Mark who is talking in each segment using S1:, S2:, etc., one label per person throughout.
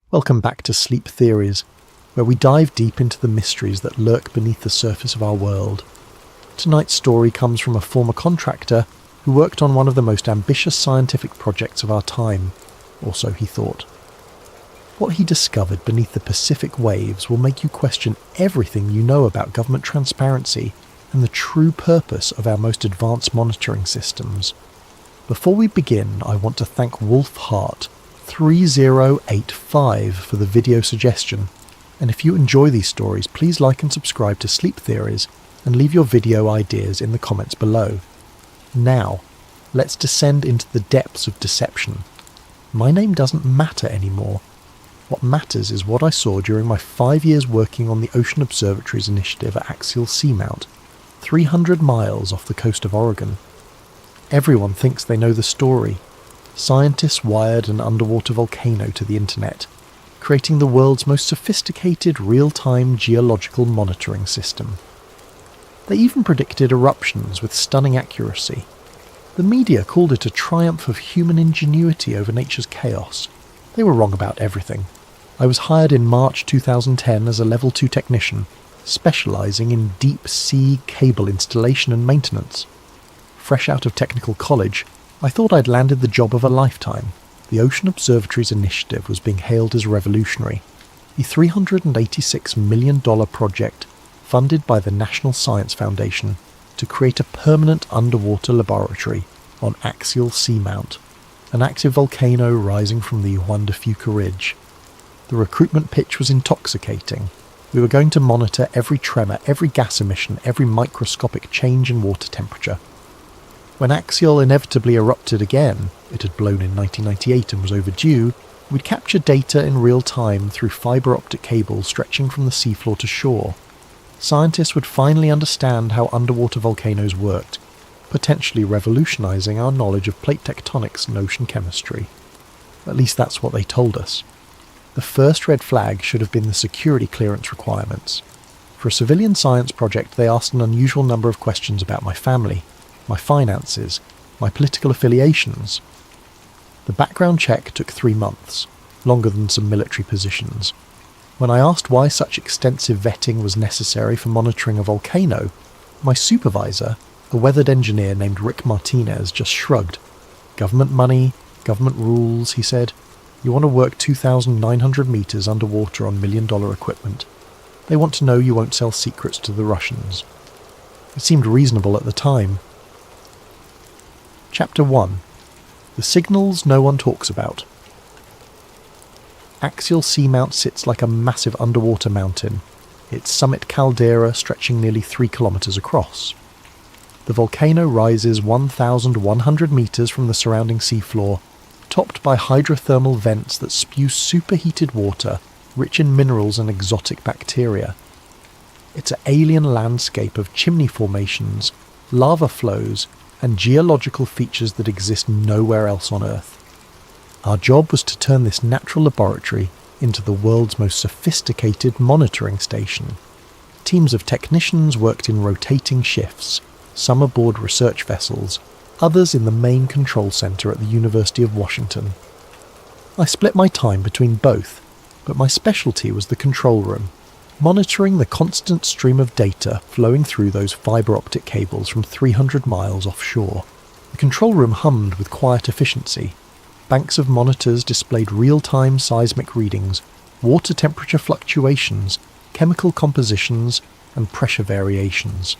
S1: Welcome back to Sleep Theories, where we dive deep into the mysteries that lurk beneath the surface of our world. Tonight's story comes from a former contractor who worked on one of the most ambitious scientific projects of our time, or so he thought. What he discovered beneath the Pacific waves will make you question everything you know about government transparency and the true purpose of our most advanced monitoring systems. Before we begin, I want to thank Wolf Hart 3085 for the video suggestion, and if you enjoy these stories, please like and subscribe to Sleep Theories and leave your video ideas in the comments below. Now, let's descend into the depths of deception. My name doesn't matter anymore. What matters is what I saw during my 5 years working on the Ocean Observatory's initiative at Axial Seamount, 300 miles off the coast of Oregon. Everyone thinks they know the story. Scientists wired an underwater volcano to the internet, creating the world's most sophisticated real-time geological monitoring system. They even predicted eruptions with stunning accuracy. The media called it a triumph of human ingenuity over nature's chaos. They were wrong about everything. I was hired in March 2010 as a Level 2 technician, specialising in deep-sea cable installation and maintenance. Fresh out of technical college, I thought I'd landed the job of a lifetime. The Ocean Observatory's initiative was being hailed as revolutionary. The $386 million project, funded by the National Science Foundation, to create a permanent underwater laboratory on Axial Seamount, an active volcano rising from the Juan de Fuca Ridge. The recruitment pitch was intoxicating. We were going to monitor every tremor, every gas emission, every microscopic change in water temperature. When Axial inevitably erupted again, it had blown in 1998 and was overdue, we'd capture data in real time through fibre optic cables stretching from the seafloor to shore. Scientists would finally understand how underwater volcanoes worked, potentially revolutionising our knowledge of plate tectonics and ocean chemistry. At least that's what they told us. The first red flag should have been the security clearance requirements. For a civilian science project, they asked an unusual number of questions about my family, my finances, my political affiliations. The background check took 3 months, longer than some military positions. When I asked why such extensive vetting was necessary for monitoring a volcano, my supervisor, a weathered engineer named Rick Martinez, just shrugged. Government money, government rules, he said. You want to work 2,900 meters underwater on $1 million equipment. They want to know you won't sell secrets to the Russians. It seemed reasonable at the time. Chapter 1. The Signals No One Talks About. Axial Seamount sits like a massive underwater mountain, its summit caldera stretching nearly 3 kilometers across. The volcano rises 1,100 meters from the surrounding seafloor, topped by hydrothermal vents that spew superheated water rich in minerals and exotic bacteria. It's an alien landscape of chimney formations, lava flows, and geological features that exist nowhere else on Earth. Our job was to turn this natural laboratory into the world's most sophisticated monitoring station. Teams of technicians worked in rotating shifts, some aboard research vessels, others in the main control center at the University of Washington. I split my time between both, but my specialty was the control room, monitoring the constant stream of data flowing through those fibre optic cables from 300 miles offshore. The control room hummed with quiet efficiency. Banks of monitors displayed real-time seismic readings, water temperature fluctuations, chemical compositions, and pressure variations.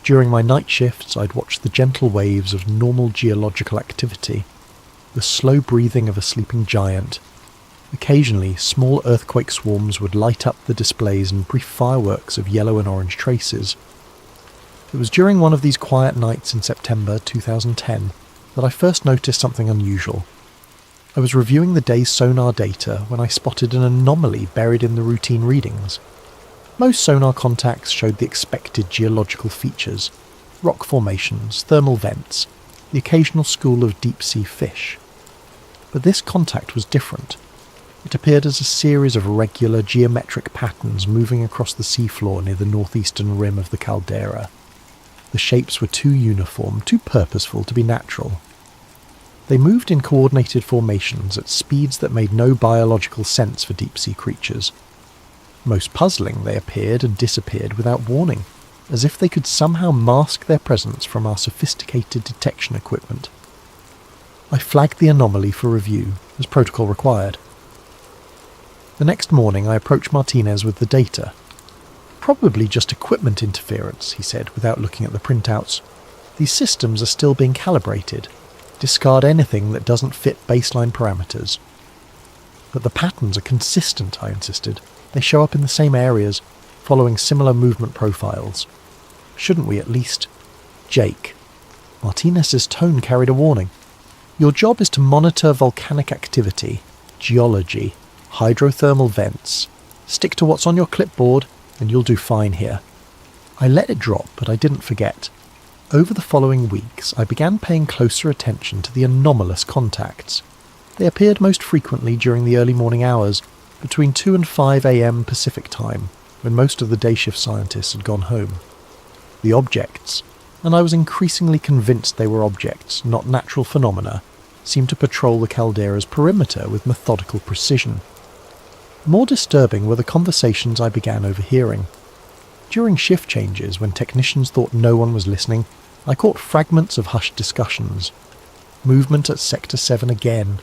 S1: During my night shifts, I'd watch the gentle waves of normal geological activity, the slow breathing of a sleeping giant. Occasionally, small earthquake swarms would light up the displays and brief fireworks of yellow and orange traces. It was during one of these quiet nights in September 2010 that I first noticed something unusual. I was reviewing the day's sonar data when I spotted an anomaly buried in the routine readings. Most sonar contacts showed the expected geological features: rock formations, thermal vents, the occasional school of deep-sea fish. But this contact was different. It appeared as a series of regular geometric patterns moving across the seafloor near the northeastern rim of the caldera. The shapes were too uniform, too purposeful to be natural. They moved in coordinated formations at speeds that made no biological sense for deep-sea creatures. Most puzzling, they appeared and disappeared without warning, as if they could somehow mask their presence from our sophisticated detection equipment. I flagged the anomaly for review, as protocol required. The next morning I approached Martinez with the data. "Probably just equipment interference," he said without looking at the printouts. "These systems are still being calibrated. Discard anything that doesn't fit baseline parameters." "But the patterns are consistent," I insisted. "They show up in the same areas, following similar movement profiles. Shouldn't we at least—" "Jake." Martinez's tone carried a warning. "Your job is to monitor volcanic activity, geology, hydrothermal vents. Stick to what's on your clipboard, and you'll do fine here." I let it drop, but I didn't forget. Over the following weeks, I began paying closer attention to the anomalous contacts. They appeared most frequently during the early morning hours, between 2 and 5 a.m. Pacific time, when most of the day shift scientists had gone home. The objects, and I was increasingly convinced they were objects, not natural phenomena, seemed to patrol the caldera's perimeter with methodical precision. More disturbing were the conversations I began overhearing. During shift changes, when technicians thought no one was listening, I caught fragments of hushed discussions. Movement at Sector 7 again.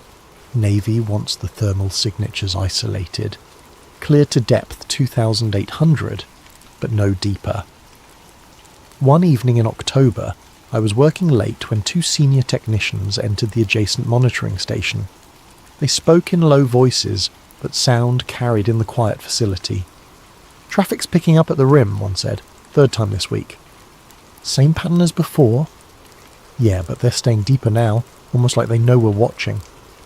S1: Navy wants the thermal signatures isolated. Cleared to depth 2,800, but no deeper. One evening in October, I was working late when 2 senior technicians entered the adjacent monitoring station. They spoke in low voices, but sound carried in the quiet facility. "Traffic's picking up at the rim," one said. "3rd time this week." "Same pattern as before?" "Yeah, but they're staying deeper now, almost like they know we're watching.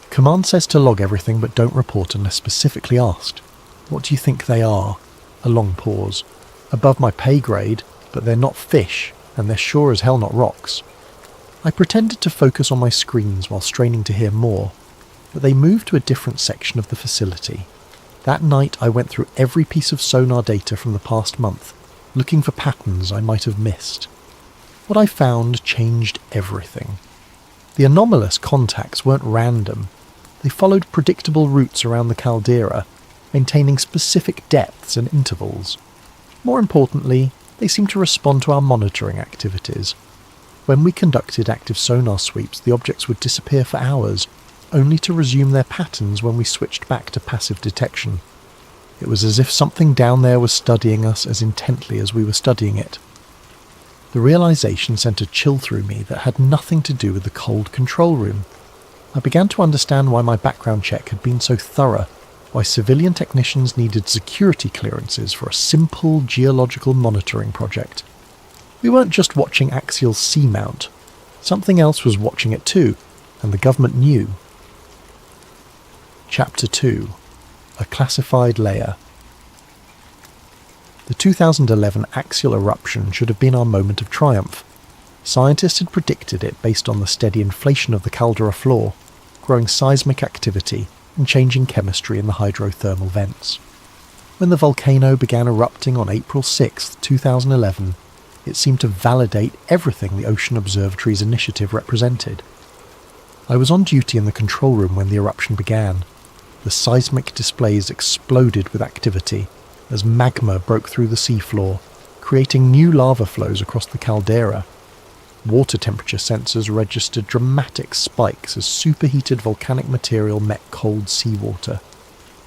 S1: Command says to log everything but don't report unless specifically asked." "What do you think they are?" A long pause. "Above my pay grade, but they're not fish, and they're sure as hell not rocks." I pretended to focus on my screens while straining to hear more, but they moved to a different section of the facility. That night I went through every piece of sonar data from the past month, looking for patterns I might have missed. What I found changed everything. The anomalous contacts weren't random. They followed predictable routes around the caldera, maintaining specific depths and intervals. More importantly, they seemed to respond to our monitoring activities. When we conducted active sonar sweeps, the objects would disappear for hours, only to resume their patterns when we switched back to passive detection. It was as if something down there was studying us as intently as we were studying it. The realization sent a chill through me that had nothing to do with the cold control room. I began to understand why my background check had been so thorough, why civilian technicians needed security clearances for a simple geological monitoring project. We weren't just watching Axial's Seamount. Something else was watching it too, and the government knew. Chapter 2. A Classified Layer. The 2011 Axial eruption should have been our moment of triumph. Scientists had predicted it based on the steady inflation of the caldera floor, growing seismic activity, and changing chemistry in the hydrothermal vents. When the volcano began erupting on April 6, 2011, it seemed to validate everything the Ocean Observatory's initiative represented. I was on duty in the control room when the eruption began. The seismic displays exploded with activity as magma broke through the seafloor, creating new lava flows across the caldera. Water temperature sensors registered dramatic spikes as superheated volcanic material met cold seawater.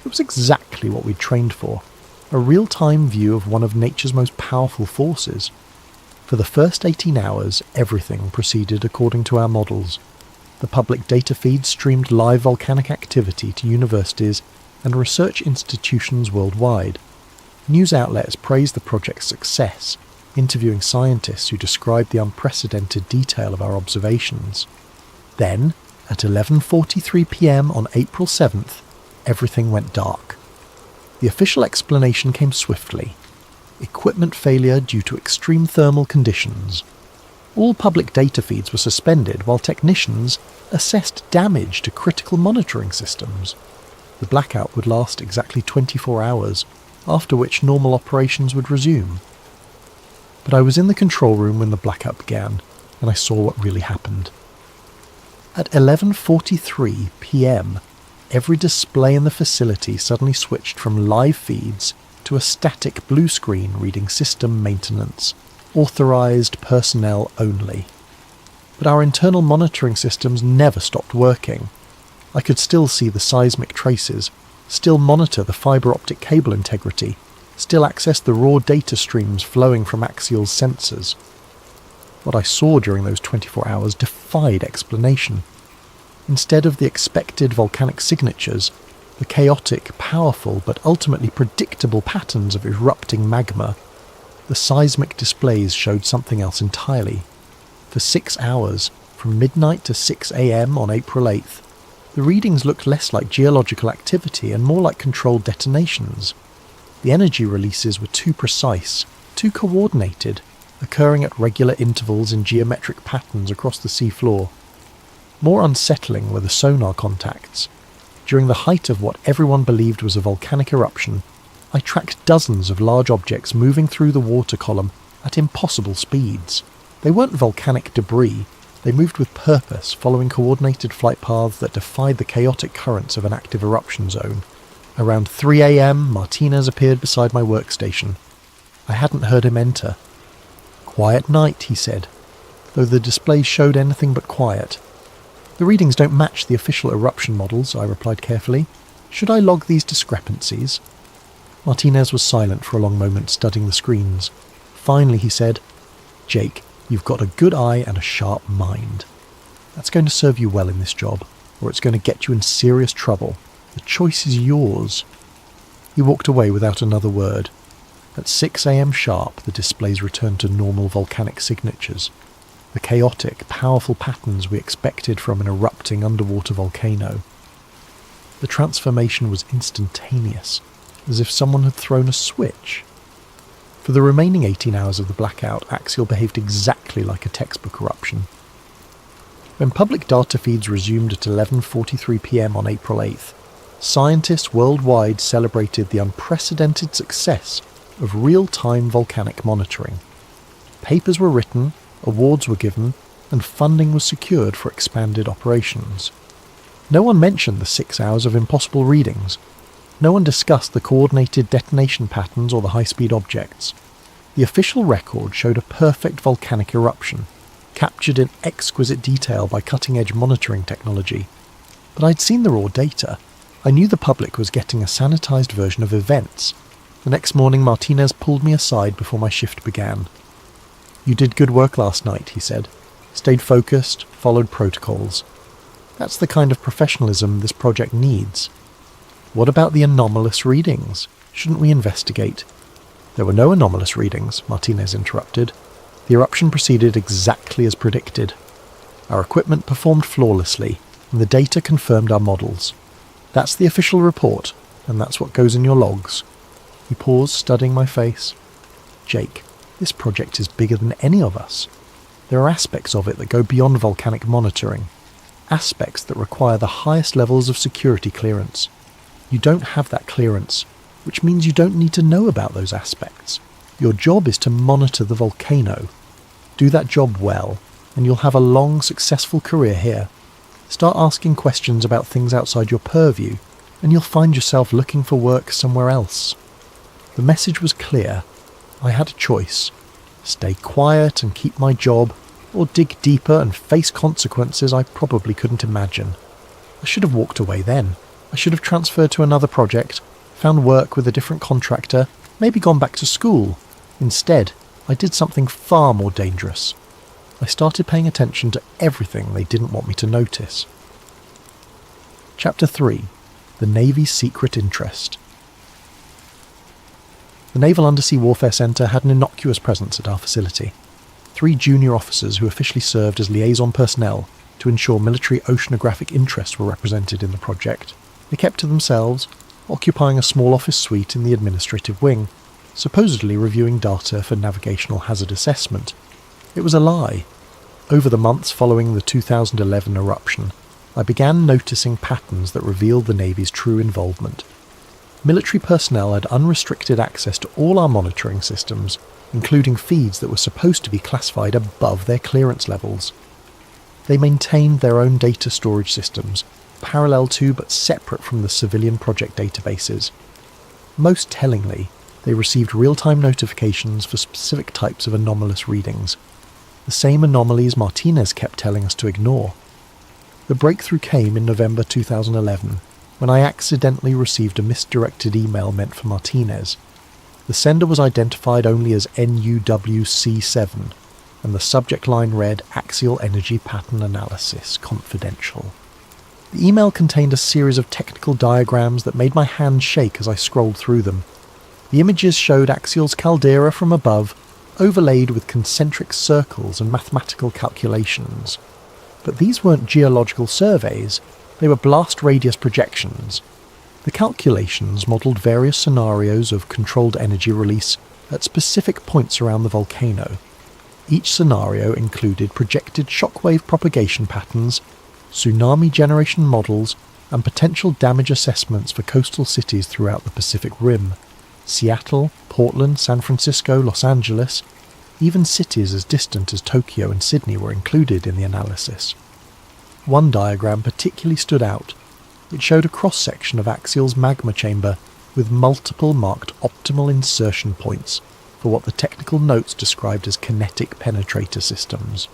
S1: It was exactly what we'd trained for, a real-time view of one of nature's most powerful forces. For the first 18 hours, everything proceeded according to our models. The public data feed streamed live volcanic activity to universities and research institutions worldwide. News outlets praised the project's success, interviewing scientists who described the unprecedented detail of our observations. Then, at 11:43 p.m. on April 7th, everything went dark. The official explanation came swiftly. Equipment failure due to extreme thermal conditions. All public data feeds were suspended while technicians assessed damage to critical monitoring systems. The blackout would last exactly 24 hours, after which normal operations would resume. But I was in the control room when the blackout began, and I saw what really happened. At 11:43 p.m, every display in the facility suddenly switched from live feeds to a static blue screen reading system maintenance, authorized personnel only. But our internal monitoring systems never stopped working. I could still see the seismic traces, still monitor the fibre optic cable integrity, still access the raw data streams flowing from Axial's sensors. What I saw during those 24 hours defied explanation. Instead of the expected volcanic signatures, the chaotic, powerful, but ultimately predictable patterns of erupting magma, the seismic displays showed something else entirely. For 6 hours, from midnight to 6 a.m. on April 8th, the readings looked less like geological activity and more like controlled detonations. The energy releases were too precise, too coordinated, occurring at regular intervals in geometric patterns across the seafloor. More unsettling were the sonar contacts. During the height of what everyone believed was a volcanic eruption, I tracked dozens of large objects moving through the water column at impossible speeds. They weren't volcanic debris, they moved with purpose, following coordinated flight paths that defied the chaotic currents of an active eruption zone. Around 3 a.m, Martinez appeared beside my workstation. I hadn't heard him enter. "Quiet night," he said, though the display showed anything but quiet. "The readings don't match the official eruption models," I replied carefully. "Should I log these discrepancies?" Martinez was silent for a long moment, studying the screens. Finally he said, "Jake, you've got a good eye and a sharp mind. That's going to serve you well in this job, or it's going to get you in serious trouble. The choice is yours." He walked away without another word. At 6 a.m. sharp, the displays returned to normal volcanic signatures, the chaotic, powerful patterns we expected from an erupting underwater volcano. The transformation was instantaneous, as if someone had thrown a switch. For the remaining 18 hours of the blackout, Axial behaved exactly like a textbook eruption. When public data feeds resumed at 11:43 p.m. on April 8th, scientists worldwide celebrated the unprecedented success of real-time volcanic monitoring. Papers were written, awards were given, and funding was secured for expanded operations. No one mentioned the 6 hours of impossible readings. No one discussed the coordinated detonation patterns or the high-speed objects. The official record showed a perfect volcanic eruption, captured in exquisite detail by cutting-edge monitoring technology. But I'd seen the raw data. I knew the public was getting a sanitized version of events. The next morning, Martinez pulled me aside before my shift began. "You did good work last night," he said. "Stayed focused, followed protocols. That's the kind of professionalism this project needs." "What about the anomalous readings? Shouldn't we investigate?" "There were no anomalous readings," Martinez interrupted. "The eruption proceeded exactly as predicted. Our equipment performed flawlessly, and the data confirmed our models. That's the official report, and that's what goes in your logs." He paused, studying my face. "Jake, this project is bigger than any of us. There are aspects of it that go beyond volcanic monitoring, aspects that require the highest levels of security clearance. You don't have that clearance, which means you don't need to know about those aspects. Your job is to monitor the volcano. Do that job well, and you'll have a long, successful career here. Start asking questions about things outside your purview, and you'll find yourself looking for work somewhere else." The message was clear. I had a choice: stay quiet and keep my job, or dig deeper and face consequences I probably couldn't imagine. I should have walked away then. I should have transferred to another project, found work with a different contractor, maybe gone back to school. Instead, I did something far more dangerous. I started paying attention to everything they didn't want me to notice. Chapter 3. The Navy's Secret Interest. The Naval Undersea Warfare Centre had an innocuous presence at our facility. 3 junior officers who officially served as liaison personnel to ensure military oceanographic interests were represented in the project. They kept to themselves, occupying a small office suite in the administrative wing, supposedly reviewing data for navigational hazard assessment. It was a lie. Over the months following the 2011 eruption, I began noticing patterns that revealed the Navy's true involvement. Military personnel had unrestricted access to all our monitoring systems, including feeds that were supposed to be classified above their clearance levels. They maintained their own data storage systems, parallel to but separate from the civilian project databases. Most tellingly, they received real-time notifications for specific types of anomalous readings, the same anomalies Martinez kept telling us to ignore. The breakthrough came in November 2011, when I accidentally received a misdirected email meant for Martinez. The sender was identified only as NUWC7, and the subject line read Axial Energy Pattern Analysis, Confidential. The email contained a series of technical diagrams that made my hand shake as I scrolled through them. The images showed Axial's caldera from above, overlaid with concentric circles and mathematical calculations. But these weren't geological surveys, they were blast radius projections. The calculations modelled various scenarios of controlled energy release at specific points around the volcano. Each scenario included projected shockwave propagation patterns, tsunami generation models, and potential damage assessments for coastal cities throughout the Pacific Rim. Seattle, Portland, San Francisco, Los Angeles, even cities as distant as Tokyo and Sydney were included in the analysis. One diagram particularly stood out. It showed a cross-section of Axial's magma chamber with multiple marked optimal insertion points for what the technical notes described as kinetic penetrator systems.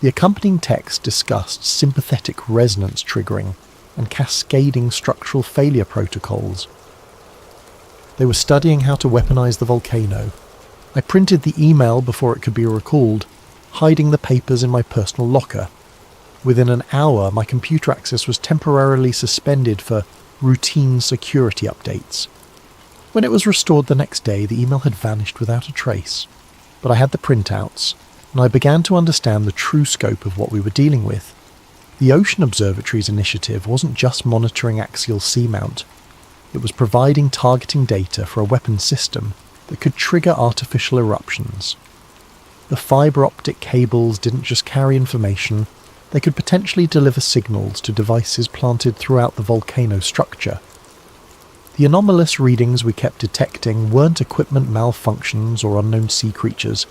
S1: The accompanying text discussed sympathetic resonance triggering and cascading structural failure protocols. They were studying how to weaponize the volcano. I printed the email before it could be recalled, hiding the papers in my personal locker. Within an hour, my computer access was temporarily suspended for routine security updates. When it was restored the next day, the email had vanished without a trace. But I had the printouts, and I began to understand the true scope of what we were dealing with. The Ocean Observatory's initiative wasn't just monitoring Axial Seamount. It was providing targeting data for a weapons system that could trigger artificial eruptions. The fibre optic cables didn't just carry information, they could potentially deliver signals to devices planted throughout the volcano structure. The anomalous readings we kept detecting weren't equipment malfunctions or unknown sea creatures.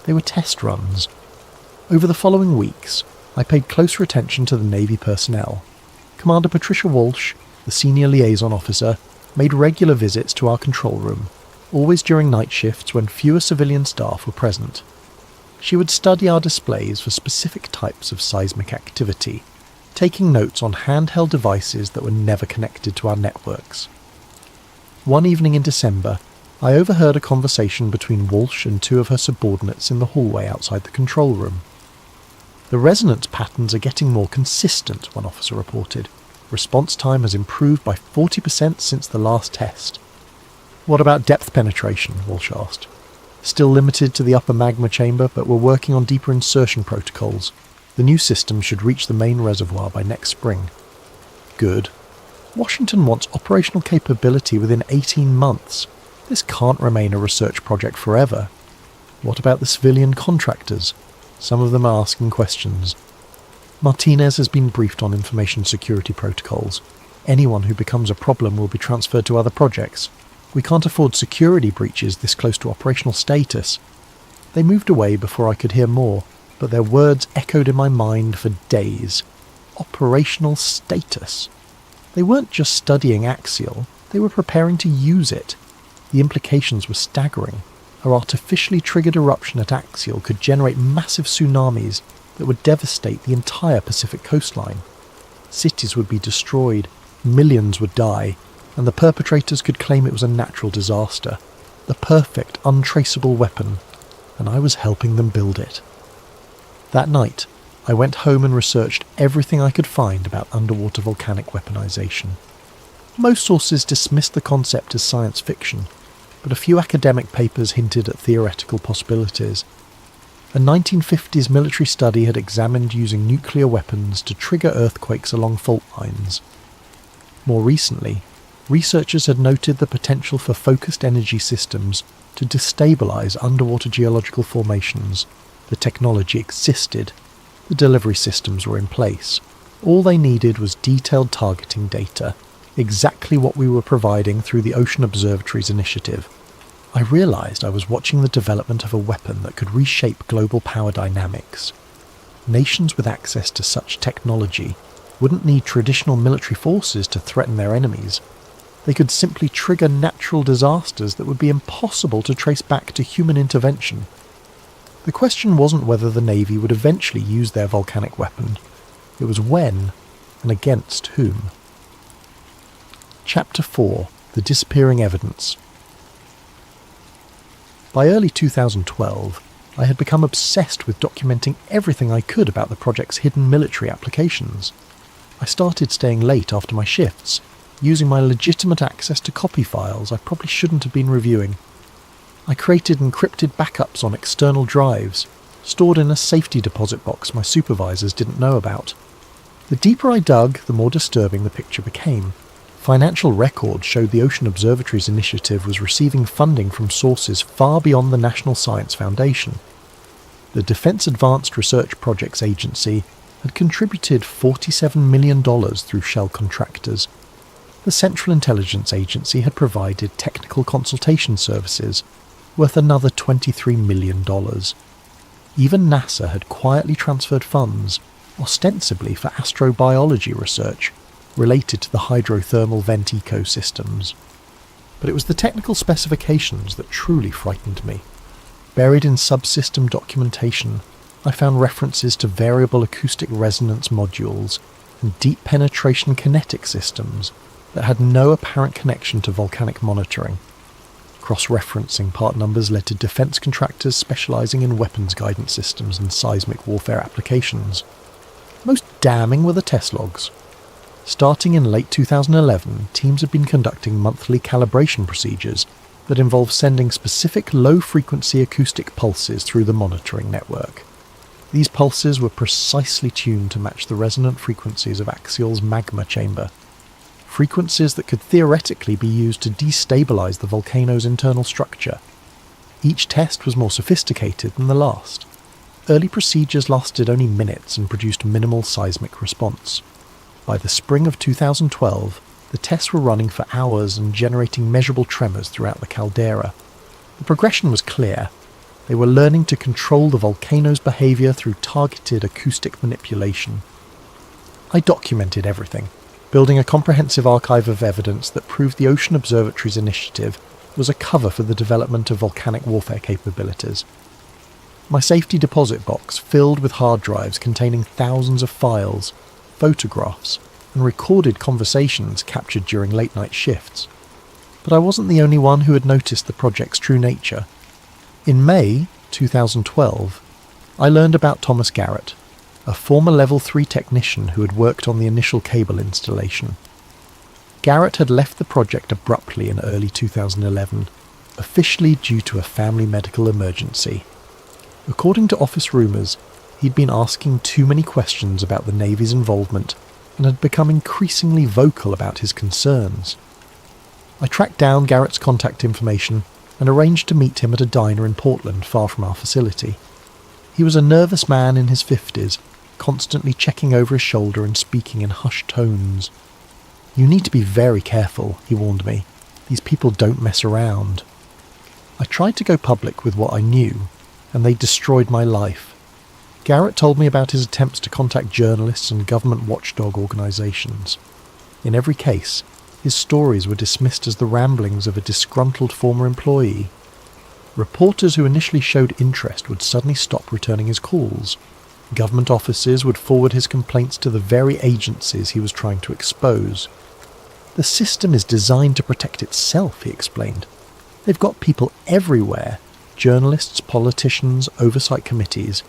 S1: They were test runs. Over the following weeks, I paid closer attention to the Navy personnel. Commander Patricia Walsh, the senior liaison officer, made regular visits to our control room, always during night shifts when fewer civilian staff were present. She would study our displays for specific types of seismic activity, taking notes on handheld devices that were never connected to our networks. One evening in December, I overheard a conversation between Walsh and two of her subordinates in the hallway outside the control room. "The resonance patterns are getting more consistent," one officer reported. "Response time has improved by 40% since the last test." "What about depth penetration?" Walsh asked. "Still limited to the upper magma chamber, but we're working on deeper insertion protocols. The new system should reach the main reservoir by next spring." "Good. Washington wants operational capability within 18 months. This can't remain a research project forever." "What about the civilian contractors? Some of them are asking questions." "Martinez has been briefed on information security protocols. Anyone who becomes a problem will be transferred to other projects. We can't afford security breaches this close to operational status." They moved away before I could hear more, but their words echoed in my mind for days. Operational status. They weren't just studying Axial, they were preparing to use it. The implications were staggering. An artificially triggered eruption at Axial could generate massive tsunamis that would devastate the entire Pacific coastline. Cities would be destroyed, millions would die, and the perpetrators could claim it was a natural disaster, the perfect, untraceable weapon, and I was helping them build it. That night, I went home and researched everything I could find about underwater volcanic weaponization. Most sources dismissed the concept as science fiction, but a few academic papers hinted at theoretical possibilities. A 1950s military study had examined using nuclear weapons to trigger earthquakes along fault lines. More recently, researchers had noted the potential for focused energy systems to destabilize underwater geological formations. The technology existed. The delivery systems were in place. All they needed was detailed targeting data, exactly what we were providing through the Ocean Observatory's initiative. I realized I was watching the development of a weapon that could reshape global power dynamics. nations with access to such technology wouldn't need traditional military forces to threaten their enemies. They could simply trigger natural disasters that would be impossible to trace back to human intervention. The question wasn't whether the Navy would eventually use their volcanic weapon. It was when and against whom. Chapter 4: The Disappearing Evidence. By early 2012, I had become obsessed with documenting everything I could about the project's hidden military applications. I started staying late after my shifts, using my legitimate access to copy files I probably shouldn't have been reviewing. I created encrypted backups on external drives, stored in a safety deposit box my supervisors didn't know about. The deeper I dug, the more disturbing the picture became. Financial records showed the Ocean Observatory's initiative was receiving funding from sources far beyond the National Science Foundation. The Defense Advanced Research Projects Agency had contributed $47 million through shell contractors. The Central Intelligence Agency had provided technical consultation services, worth another $23 million. Even NASA had quietly transferred funds, ostensibly for astrobiology research, related to the hydrothermal vent ecosystems. But it was the technical specifications that truly frightened me. Buried in subsystem documentation, I found references to variable acoustic resonance modules and deep penetration kinetic systems that had no apparent connection to volcanic monitoring. Cross-referencing part numbers led to defense contractors specializing in weapons guidance systems and seismic warfare applications. Most damning were the test logs. Starting in late 2011, teams had been conducting monthly calibration procedures that involved sending specific low-frequency acoustic pulses through the monitoring network. These pulses were precisely tuned to match the resonant frequencies of Axial's magma chamber, frequencies that could theoretically be used to destabilize the volcano's internal structure. Each test was more sophisticated than the last. Early procedures lasted only minutes and produced minimal seismic response. By the spring of 2012, the tests were running for hours and generating measurable tremors throughout the caldera. The progression was clear. They were learning to control the volcano's behavior through targeted acoustic manipulation. I documented everything, building a comprehensive archive of evidence that proved the Ocean Observatory's initiative was a cover for the development of volcanic warfare capabilities. My safety deposit box filled with hard drives containing thousands of files, photographs, and recorded conversations captured during late-night shifts. But I wasn't the only one who had noticed the project's true nature. In May 2012, I learned about Thomas Garrett, a former Level 3 technician who had worked on the initial cable installation. Garrett had left the project abruptly in early 2011, officially due to a family medical emergency. According to office rumours, he'd been asking too many questions about the Navy's involvement and had become increasingly vocal about his concerns. I tracked down Garrett's contact information and arranged to meet him at a diner in Portland, far from our facility. He was a nervous man in his 50s, constantly checking over his shoulder and speaking in hushed tones. "You need to be very careful," he warned me. "These people don't mess around." I tried to go public with what I knew, and they destroyed my life. Garrett told me about his attempts to contact journalists and government watchdog organisations. In every case, his stories were dismissed as the ramblings of a disgruntled former employee. Reporters who initially showed interest would suddenly stop returning his calls. Government offices would forward his complaints to the very agencies he was trying to expose. "The system is designed to protect itself," he explained. "They've got people everywhere, journalists, politicians, oversight committees.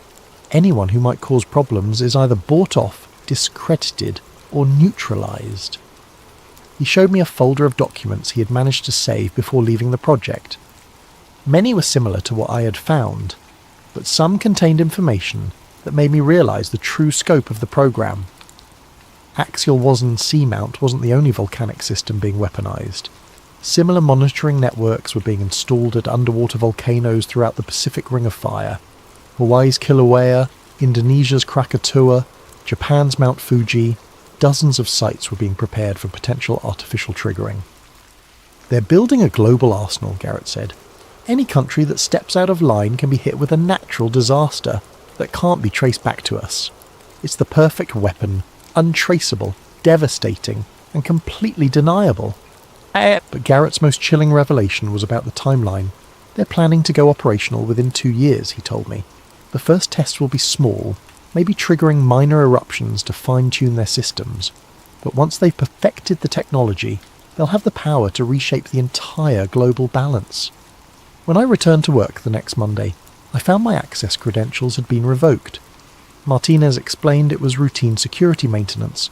S1: Anyone who might cause problems is either bought off, discredited, or neutralised." He showed me a folder of documents he had managed to save before leaving the project. Many were similar to what I had found, but some contained information that made me realise the true scope of the program. Axial Seamount wasn't the only volcanic system being weaponised. Similar monitoring networks were being installed at underwater volcanoes throughout the Pacific Ring of Fire. Hawaii's Kilauea, Indonesia's Krakatoa, Japan's Mount Fuji, dozens of sites were being prepared for potential artificial triggering. "They're building a global arsenal," Garrett said. "Any country that steps out of line can be hit with a natural disaster. that can't be traced back to us. It's the perfect weapon, untraceable, devastating, and completely deniable. But Garrett's most chilling revelation was about the timeline. They're planning to go operational within 2 years, he told me. The first tests will be small, maybe triggering minor eruptions to fine-tune their systems. But once they've perfected the technology, they'll have the power to reshape the entire global balance. When I returned to work the next Monday, I found my access credentials had been revoked. Martinez explained it was routine security maintenance,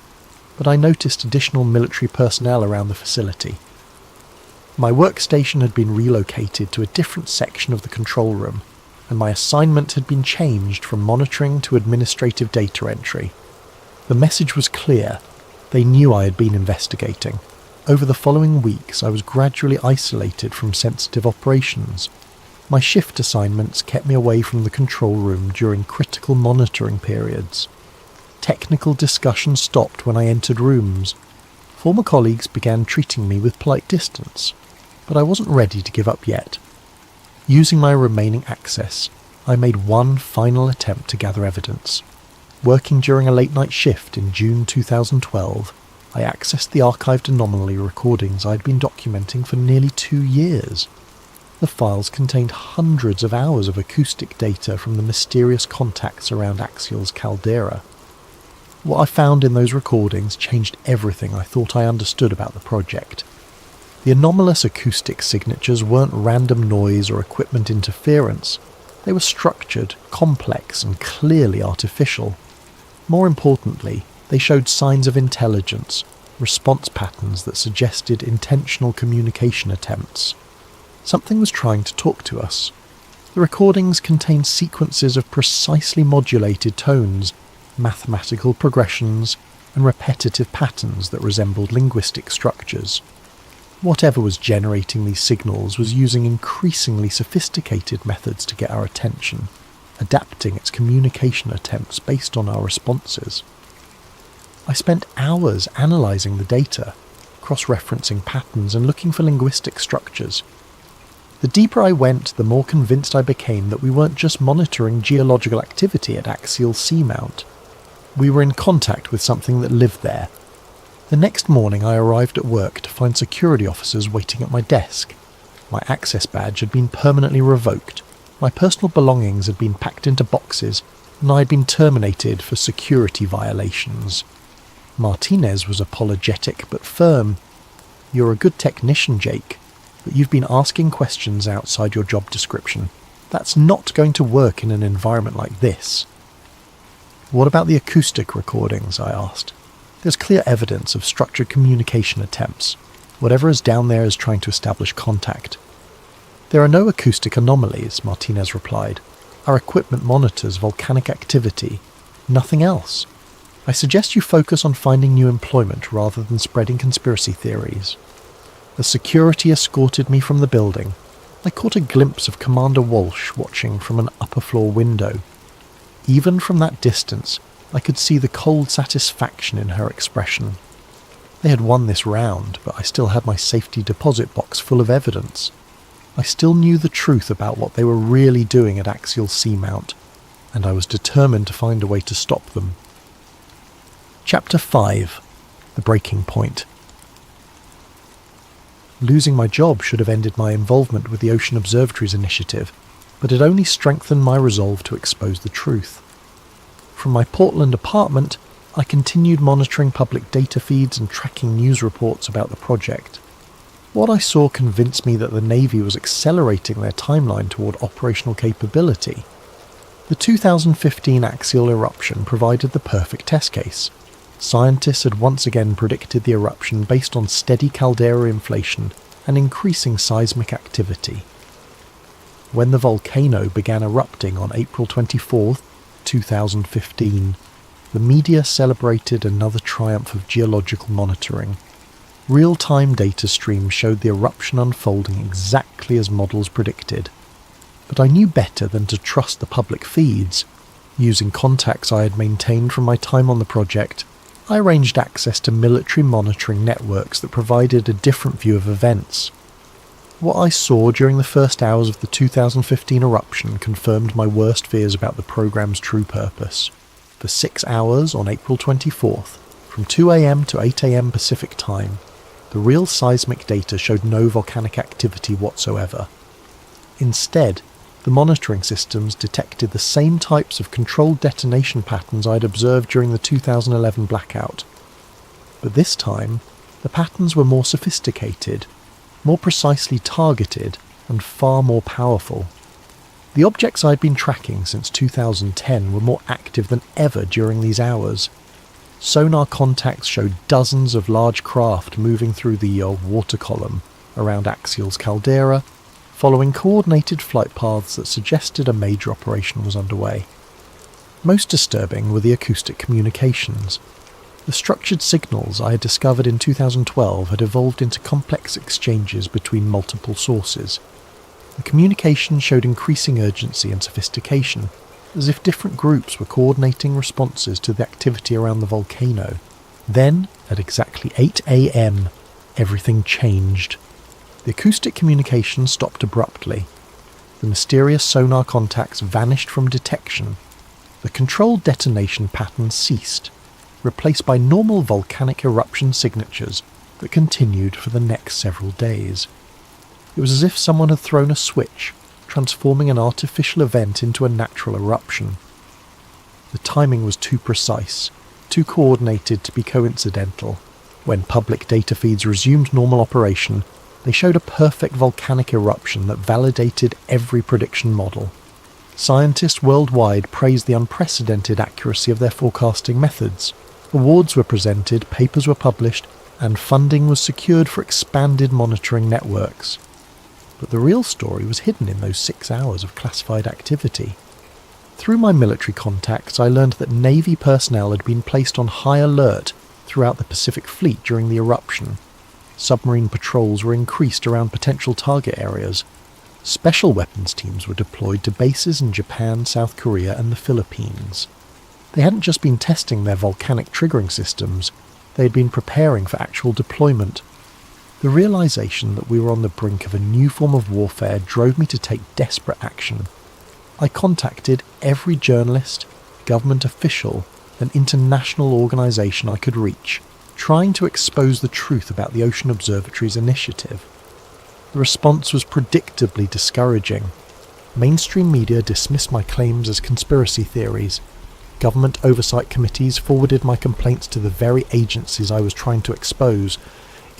S1: but I noticed additional military personnel around the facility. My workstation had been relocated to a different section of the control room, and my assignment had been changed from monitoring to administrative data entry. The message was clear. They knew I had been investigating. Over the following weeks, I was gradually isolated from sensitive operations. My shift assignments kept me away from the control room during critical monitoring periods. Technical discussion stopped when I entered rooms. Former colleagues began treating me with polite distance, but I wasn't ready to give up yet. Using my remaining access, I made one final attempt to gather evidence. Working during a late-night shift in June 2012, I accessed the archived anomaly recordings I'd been documenting for nearly 2 years. The files contained hundreds of hours of acoustic data from the mysterious contacts around Axial's caldera. What I found in those recordings changed everything I thought I understood about the project. The anomalous acoustic signatures weren't random noise or equipment interference. They were structured, complex, and clearly artificial. More importantly, they showed signs of intelligence, response patterns that suggested intentional communication attempts. Something was trying to talk to us. The recordings contained sequences of precisely modulated tones, mathematical progressions, and repetitive patterns that resembled linguistic structures. Whatever was generating these signals was using increasingly sophisticated methods to get our attention, adapting its communication attempts based on our responses. I spent hours analysing the data, cross-referencing patterns and looking for linguistic structures. The deeper I went, the more convinced I became that we weren't just monitoring geological activity at Axial Seamount. We were in contact with something that lived there. The next morning I arrived at work to find security officers waiting at my desk. My access badge had been permanently revoked, my personal belongings had been packed into boxes, and I had been terminated for security violations. Martinez was apologetic but firm. "You're a good technician, Jake, but you've been asking questions outside your job description. That's not going to work in an environment like this." "What about the acoustic recordings?" I asked. "There's clear evidence of structured communication attempts. Whatever is down there is trying to establish contact." "There are no acoustic anomalies," Martinez replied. "Our equipment monitors volcanic activity. Nothing else. I suggest you focus on finding new employment rather than spreading conspiracy theories." The security escorted me from the building. I caught a glimpse of Commander Walsh watching from an upper floor window. Even from that distance, I could see the cold satisfaction in her expression. They had won this round, but I still had my safety deposit box full of evidence. I still knew the truth about what they were really doing at Axial Seamount, and I was determined to find a way to stop them. Chapter 5. The Breaking Point. Losing my job should have ended my involvement with the Ocean Observatories initiative, but it only strengthened my resolve to expose the truth. From my Portland apartment, I continued monitoring public data feeds and tracking news reports about the project. What I saw convinced me that the Navy was accelerating their timeline toward operational capability. The 2015 axial eruption provided the perfect test case. Scientists had once again predicted the eruption based on steady caldera inflation and increasing seismic activity. When the volcano began erupting on April 24, 2015, the media celebrated another triumph of geological monitoring. Real-time data streams showed the eruption unfolding exactly as models predicted. But I knew better than to trust the public feeds. Using contacts I had maintained from my time on the project, I arranged access to military monitoring networks that provided a different view of events. What I saw during the first hours of the 2015 eruption confirmed my worst fears about the programme's true purpose. For 6 hours on April 24th, from 2 a.m. to 8 a.m. Pacific time, the real seismic data showed no volcanic activity whatsoever. Instead, the monitoring systems detected the same types of controlled detonation patterns I'd observed during the 2011 blackout. But this time, the patterns were more sophisticated, more precisely targeted, and far more powerful. The objects I'd been tracking since 2010 were more active than ever during these hours. Sonar contacts showed dozens of large craft moving through the water column around Axial's caldera, following coordinated flight paths that suggested a major operation was underway. Most disturbing were the acoustic communications. The structured signals I had discovered in 2012 had evolved into complex exchanges between multiple sources. The communication showed increasing urgency and sophistication, as if different groups were coordinating responses to the activity around the volcano. Then, at exactly 8 a.m., everything changed. The acoustic communication stopped abruptly. The mysterious sonar contacts vanished from detection. The controlled detonation pattern ceased, replaced by normal volcanic eruption signatures that continued for the next several days. It was as if someone had thrown a switch, transforming an artificial event into a natural eruption. The timing was too precise, too coordinated to be coincidental. When public data feeds resumed normal operation, they showed a perfect volcanic eruption that validated every prediction model. Scientists worldwide praised the unprecedented accuracy of their forecasting methods. Awards were presented, papers were published, and funding was secured for expanded monitoring networks. But the real story was hidden in those 6 hours of classified activity. Through my military contacts, I learned that Navy personnel had been placed on high alert throughout the Pacific Fleet during the eruption. Submarine patrols were increased around potential target areas. Special weapons teams were deployed to bases in Japan, South Korea, and the Philippines. They hadn't just been testing their volcanic triggering systems, they had been preparing for actual deployment. The realization that we were on the brink of a new form of warfare drove me to take desperate action. I contacted every journalist, government official, and international organisation I could reach, trying to expose the truth about the Ocean Observatory's initiative. The response was predictably discouraging. Mainstream media dismissed my claims as conspiracy theories. Government oversight committees forwarded my complaints to the very agencies I was trying to expose.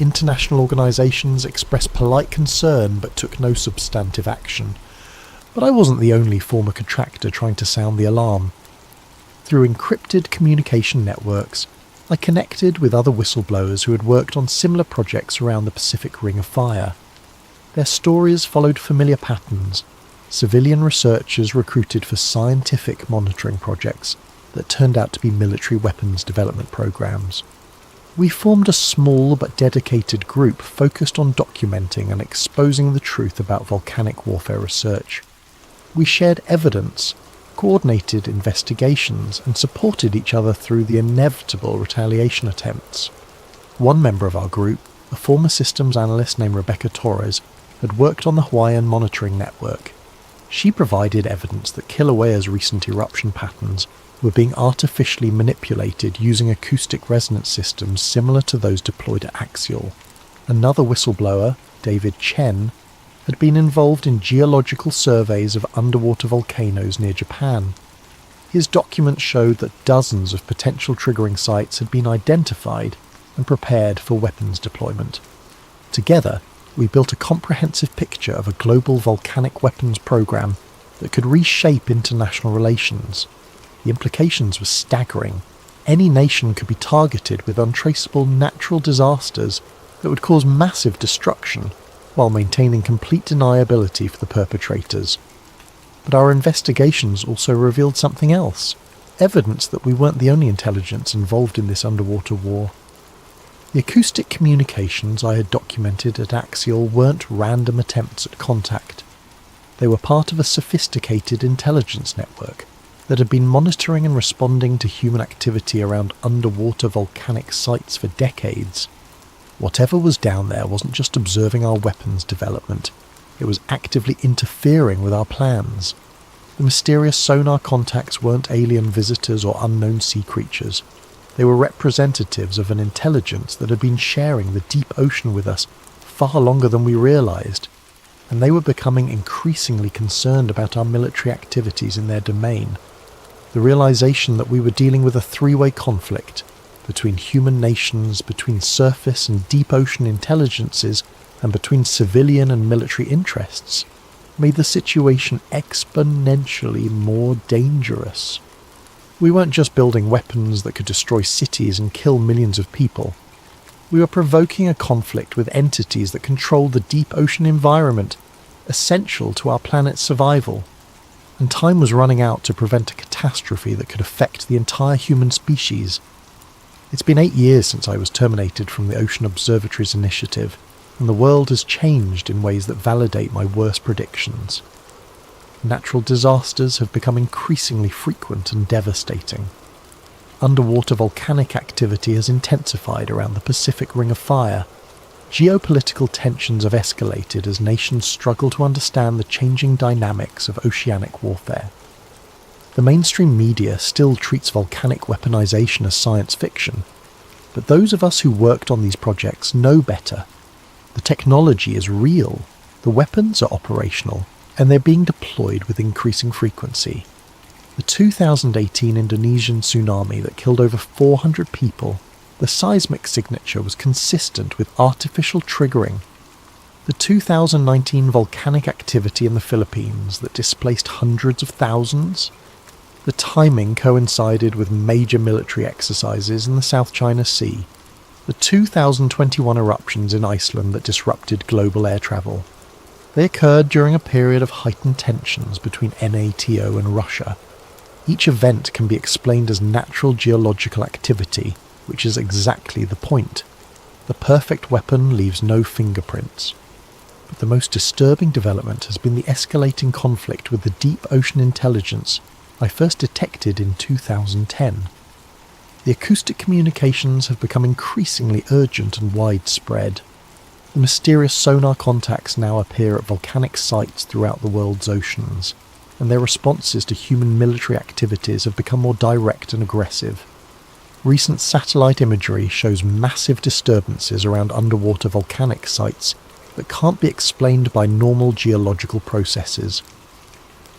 S1: International organisations expressed polite concern but took no substantive action. But I wasn't the only former contractor trying to sound the alarm. Through encrypted communication networks, I connected with other whistleblowers who had worked on similar projects around the Pacific Ring of Fire. Their stories followed familiar patterns. Civilian researchers recruited for scientific monitoring projects that turned out to be military weapons development programs. We formed a small but dedicated group focused on documenting and exposing the truth about volcanic warfare research. We shared evidence, coordinated investigations, and supported each other through the inevitable retaliation attempts. One member of our group, a former systems analyst named Rebecca Torres, had worked on the Hawaiian monitoring network. She provided evidence that Kilauea's recent eruption patterns were being artificially manipulated using acoustic resonance systems similar to those deployed at Axial. Another whistleblower, David Chen, had been involved in geological surveys of underwater volcanoes near Japan. His documents showed that dozens of potential triggering sites had been identified and prepared for weapons deployment. Together, we built a comprehensive picture of a global volcanic weapons program that could reshape international relations. The implications were staggering. Any nation could be targeted with untraceable natural disasters that would cause massive destruction while maintaining complete deniability for the perpetrators. But our investigations also revealed something else, evidence that we weren't the only intelligence involved in this underwater war. The acoustic communications I had documented at Axial weren't random attempts at contact. They were part of a sophisticated intelligence network that had been monitoring and responding to human activity around underwater volcanic sites for decades. Whatever was down there wasn't just observing our weapons development, it was actively interfering with our plans. The mysterious sonar contacts weren't alien visitors or unknown sea creatures. They were representatives of an intelligence that had been sharing the deep ocean with us far longer than we realized, and they were becoming increasingly concerned about our military activities in their domain. The realization that we were dealing with a three-way conflict between human nations, between surface and deep ocean intelligences, and between civilian and military interests, made the situation exponentially more dangerous. We weren't just building weapons that could destroy cities and kill millions of people. We were provoking a conflict with entities that controlled the deep ocean environment, essential to our planet's survival. And time was running out to prevent a catastrophe that could affect the entire human species. It's been 8 years since I was terminated from the Ocean Observatory's initiative, and the world has changed in ways that validate my worst predictions. Natural disasters have become increasingly frequent and devastating. Underwater volcanic activity has intensified around the Pacific Ring of Fire. Geopolitical tensions have escalated as nations struggle to understand the changing dynamics of oceanic warfare. The mainstream media still treats volcanic weaponization as science fiction, but those of us who worked on these projects know better. The technology is real, the weapons are operational, and they're being deployed with increasing frequency. The 2018 Indonesian tsunami that killed over 400 people, the seismic signature was consistent with artificial triggering. The 2019 volcanic activity in the Philippines that displaced hundreds of thousands, the timing coincided with major military exercises in the South China Sea, the 2021 eruptions in Iceland that disrupted global air travel. They occurred during a period of heightened tensions between NATO and Russia. Each event can be explained as natural geological activity, which is exactly the point. The perfect weapon leaves no fingerprints. But the most disturbing development has been the escalating conflict with the deep ocean intelligence I first detected in 2010. The acoustic communications have become increasingly urgent and widespread. The mysterious sonar contacts now appear at volcanic sites throughout the world's oceans, and their responses to human military activities have become more direct and aggressive. Recent satellite imagery shows massive disturbances around underwater volcanic sites that can't be explained by normal geological processes.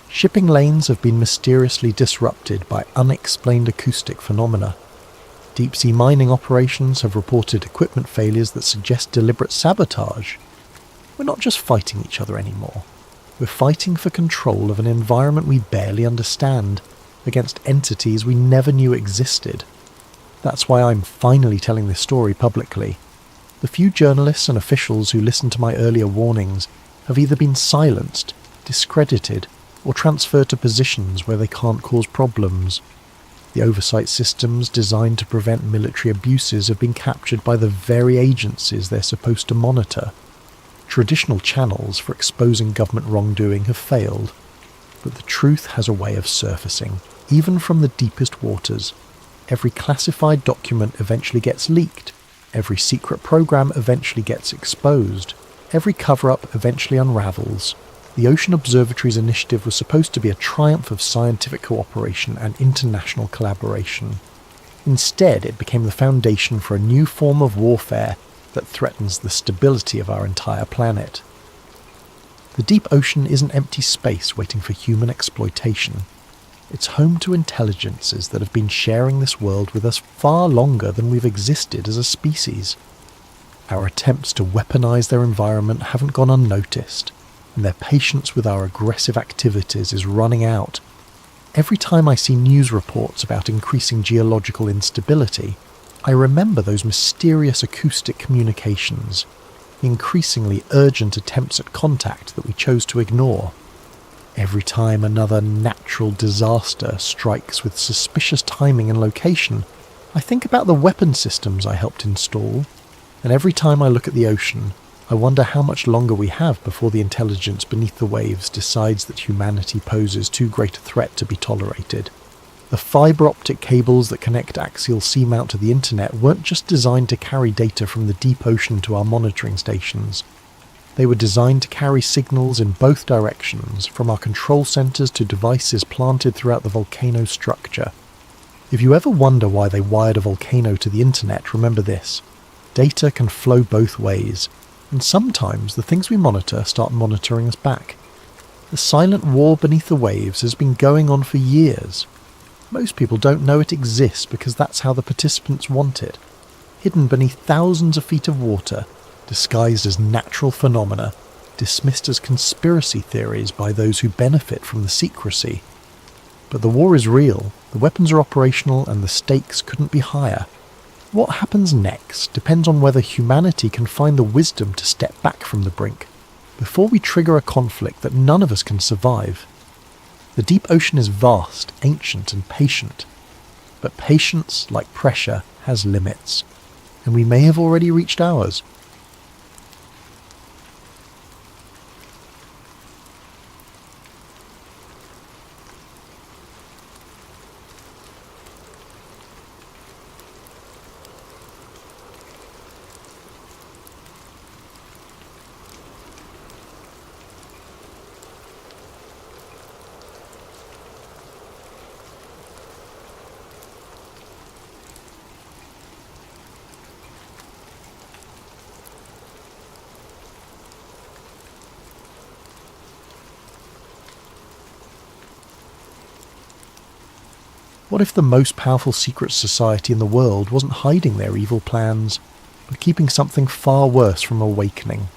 S1: Shipping lanes have been mysteriously disrupted by unexplained acoustic phenomena. Deep-sea mining operations have reported equipment failures that suggest deliberate sabotage. We're not just fighting each other anymore. We're fighting for control of an environment we barely understand, against entities we never knew existed. That's why I'm finally telling this story publicly. The few journalists and officials who listened to my earlier warnings have either been silenced, discredited, or transferred to positions where they can't cause problems. The oversight systems designed to prevent military abuses have been captured by the very agencies they're supposed to monitor. Traditional channels for exposing government wrongdoing have failed, but the truth has a way of surfacing, even from the deepest waters. Every classified document eventually gets leaked. Every secret program eventually gets exposed. Every cover-up eventually unravels. The Ocean Observatory's initiative was supposed to be a triumph of scientific cooperation and international collaboration. Instead, it became the foundation for a new form of warfare that threatens the stability of our entire planet. The deep ocean isn't empty space waiting for human exploitation. It's home to intelligences that have been sharing this world with us far longer than we've existed as a species. Our attempts to weaponize their environment haven't gone unnoticed, and their patience with our aggressive activities is running out. Every time I see news reports about increasing geological instability, I remember those mysterious acoustic communications, the increasingly urgent attempts at contact that we chose to ignore. Every time another natural disaster strikes with suspicious timing and location, I think about the weapon systems I helped install, and every time I look at the ocean, I wonder how much longer we have before the intelligence beneath the waves decides that humanity poses too great a threat to be tolerated. The fibre optic cables that connect Axial Seamount to the internet weren't just designed to carry data from the deep ocean to our monitoring stations. They were designed to carry signals in both directions, from our control centres to devices planted throughout the volcano structure. If you ever wonder why they wired a volcano to the internet, remember this. Data can flow both ways, and sometimes the things we monitor start monitoring us back. The silent war beneath the waves has been going on for years. Most people don't know it exists because that's how the participants want it. Hidden beneath thousands of feet of water, disguised as natural phenomena, dismissed as conspiracy theories by those who benefit from the secrecy. But the war is real, the weapons are operational, and the stakes couldn't be higher. What happens next depends on whether humanity can find the wisdom to step back from the brink, before we trigger a conflict that none of us can survive. The deep ocean is vast, ancient, and patient. But patience, like pressure, has limits, and we may have already reached ours. What if the most powerful secret society in the world wasn't hiding their evil plans, but keeping something far worse from awakening?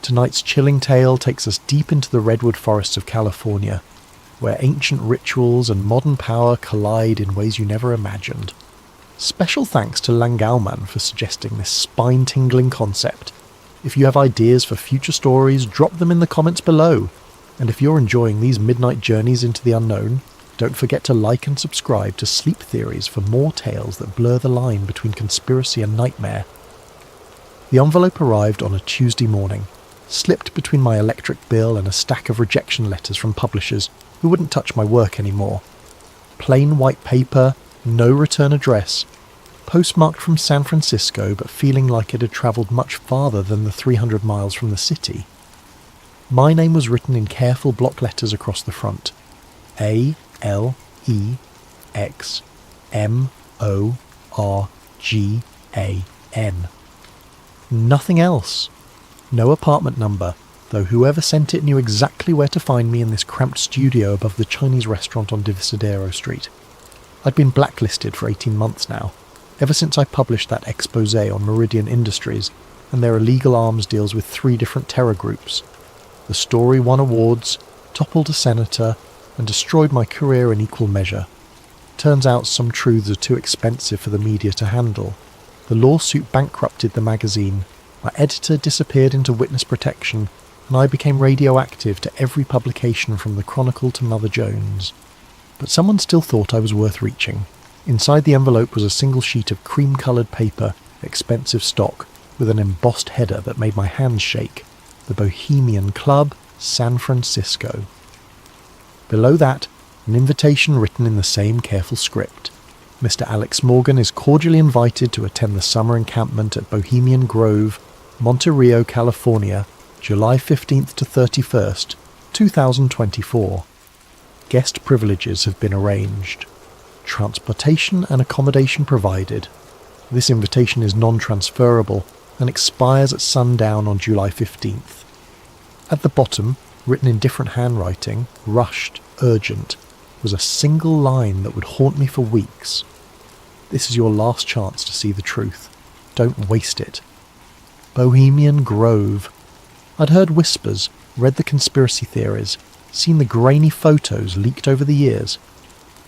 S1: Tonight's chilling tale takes us deep into the redwood forests of California, where ancient rituals and modern power collide in ways you never imagined. Special thanks to Langauman for suggesting this spine-tingling concept. If you have ideas for future stories, drop them in the comments below. And if you're enjoying these midnight journeys into the unknown, don't forget to like and subscribe to Sleep Theories for more tales that blur the line between conspiracy and nightmare. The envelope arrived on a Tuesday morning, slipped between my electric bill and a stack of rejection letters from publishers who wouldn't touch my work anymore. Plain white paper, no return address, postmarked from San Francisco but feeling like it had travelled much farther than the 300 miles from the city. My name was written in careful block letters across the front. ALEXMORGAN. Nothing else. No apartment number, though whoever sent it knew exactly where to find me in this cramped studio above the Chinese restaurant on Divisadero Street. I'd been blacklisted for 18 months now, ever since I published that expose on Meridian Industries and their illegal arms deals with 3 different terror groups. The story won awards, toppled a senator, and destroyed my career in equal measure. Turns out some truths are too expensive for the media to handle. The lawsuit bankrupted the magazine, my editor disappeared into witness protection, and I became radioactive to every publication from the Chronicle to Mother Jones. But someone still thought I was worth reaching. Inside the envelope was a single sheet of cream-coloured paper, expensive stock, with an embossed header that made my hands shake. The Bohemian Club, San Francisco. Below that, an invitation written in the same careful script. Mr. Alex Morgan is cordially invited to attend the summer encampment at Bohemian Grove, Monterey, California, July 15th to 31st, 2024. Guest privileges have been arranged. Transportation and accommodation provided. This invitation is non-transferable and expires at sundown on July 15th. At the bottom, written in different handwriting, rushed, urgent, was a single line that would haunt me for weeks. This is your last chance to see the truth. Don't waste it. Bohemian Grove. I'd heard whispers, read the conspiracy theories, seen the grainy photos leaked over the years.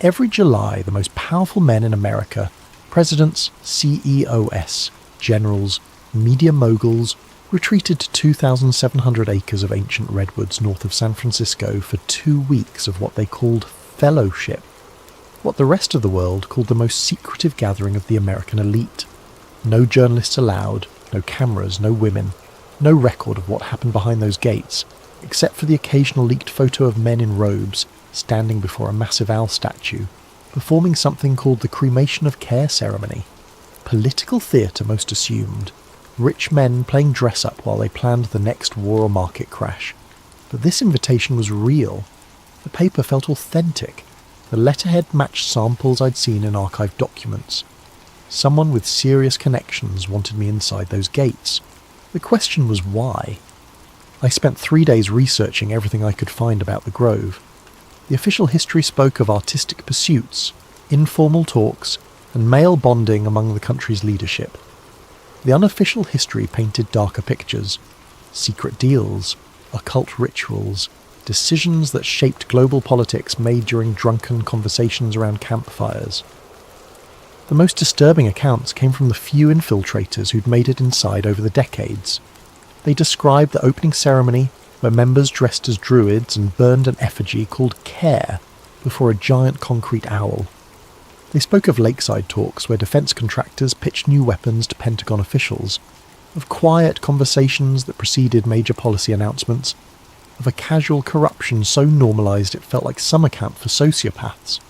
S1: Every July, the most powerful men in America, presidents, CEOs, generals, media moguls, retreated to 2,700 acres of ancient redwoods north of San Francisco for 2 weeks of what they called fellowship, what the rest of the world called the most secretive gathering of the American elite. No journalists allowed, no cameras, no women, no record of what happened behind those gates, except for the occasional leaked photo of men in robes standing before a massive owl statue, performing something called the cremation of care ceremony. Political theatre, most assumed. Rich men playing dress-up while they planned the next war or market crash. But this invitation was real. The paper felt authentic. The letterhead matched samples I'd seen in archived documents. Someone with serious connections wanted me inside those gates. The question was why. I spent 3 days researching everything I could find about the Grove. The official history spoke of artistic pursuits, informal talks, and male bonding among the country's leadership. The unofficial history painted darker pictures: secret deals, occult rituals, decisions that shaped global politics made during drunken conversations around campfires. The most disturbing accounts came from the few infiltrators who'd made it inside over the decades. They described the opening ceremony where members dressed as druids and burned an effigy called Care before a giant concrete owl. They spoke of lakeside talks where defence contractors pitched new weapons to Pentagon officials, of quiet conversations that preceded major policy announcements, of a casual corruption so normalised it felt like summer camp for sociopaths.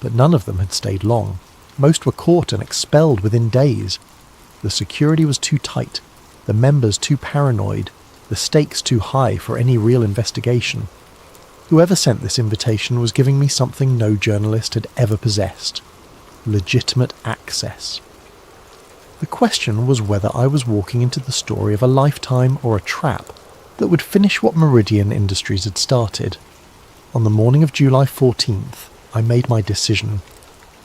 S1: But none of them had stayed long. Most were caught and expelled within days. The security was too tight, the members too paranoid, the stakes too high for any real investigation. Whoever sent this invitation was giving me something no journalist had ever possessed: legitimate access. The question was whether I was walking into the story of a lifetime or a trap that would finish what Meridian Industries had started. On the morning of July 14th, I made my decision.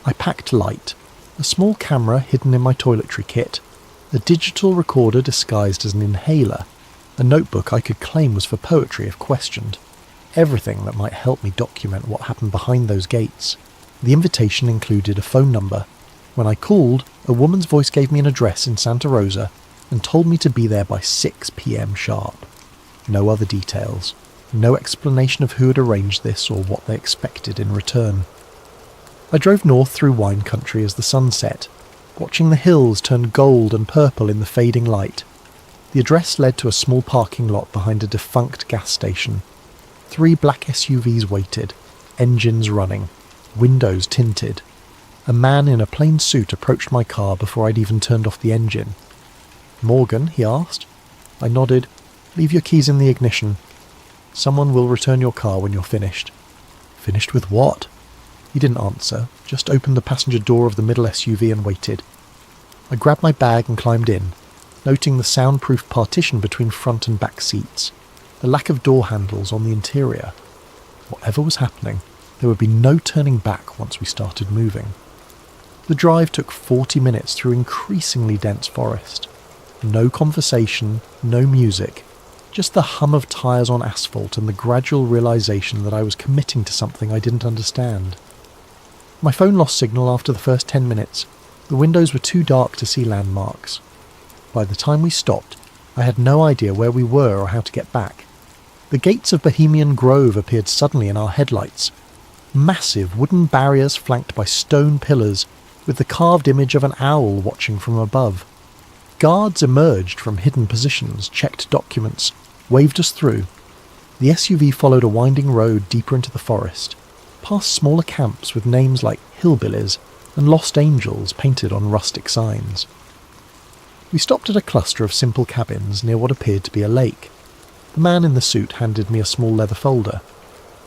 S1: I packed light, a small camera hidden in my toiletry kit, a digital recorder disguised as an inhaler, a notebook I could claim was for poetry if questioned, everything that might help me document what happened behind those gates. The invitation included a phone number. When I called, a woman's voice gave me an address in Santa Rosa and told me to be there by 6 p.m. sharp. No other details. No explanation of who had arranged this or what they expected in return. I drove north through wine country as the sun set, watching the hills turn gold and purple in the fading light. The address led to a small parking lot behind a defunct gas station. 3 black SUVs waited, engines running, windows tinted. A man in a plain suit approached my car before I'd even turned off the engine. "Morgan?" he asked. I nodded. "Leave your keys in the ignition. Someone will return your car when you're finished." "Finished with what?" He didn't answer, just opened the passenger door of the middle SUV and waited. I grabbed my bag and climbed in, noting the soundproof partition between front and back seats, the lack of door handles on the interior. Whatever was happening, there would be no turning back once we started moving. The drive took 40 minutes through increasingly dense forest. No conversation, no music, just the hum of tyres on asphalt and the gradual realisation that I was committing to something I didn't understand. My phone lost signal after the first 10 minutes. The windows were too dark to see landmarks. By the time we stopped, I had no idea where we were or how to get back. The gates of Bohemian Grove appeared suddenly in our headlights. Massive wooden barriers flanked by stone pillars, with the carved image of an owl watching from above. Guards emerged from hidden positions, checked documents, waved us through. The SUV followed a winding road deeper into the forest, past smaller camps with names like Hillbillies and Lost Angels painted on rustic signs. We stopped at a cluster of simple cabins near what appeared to be a lake. The man in the suit handed me a small leather folder.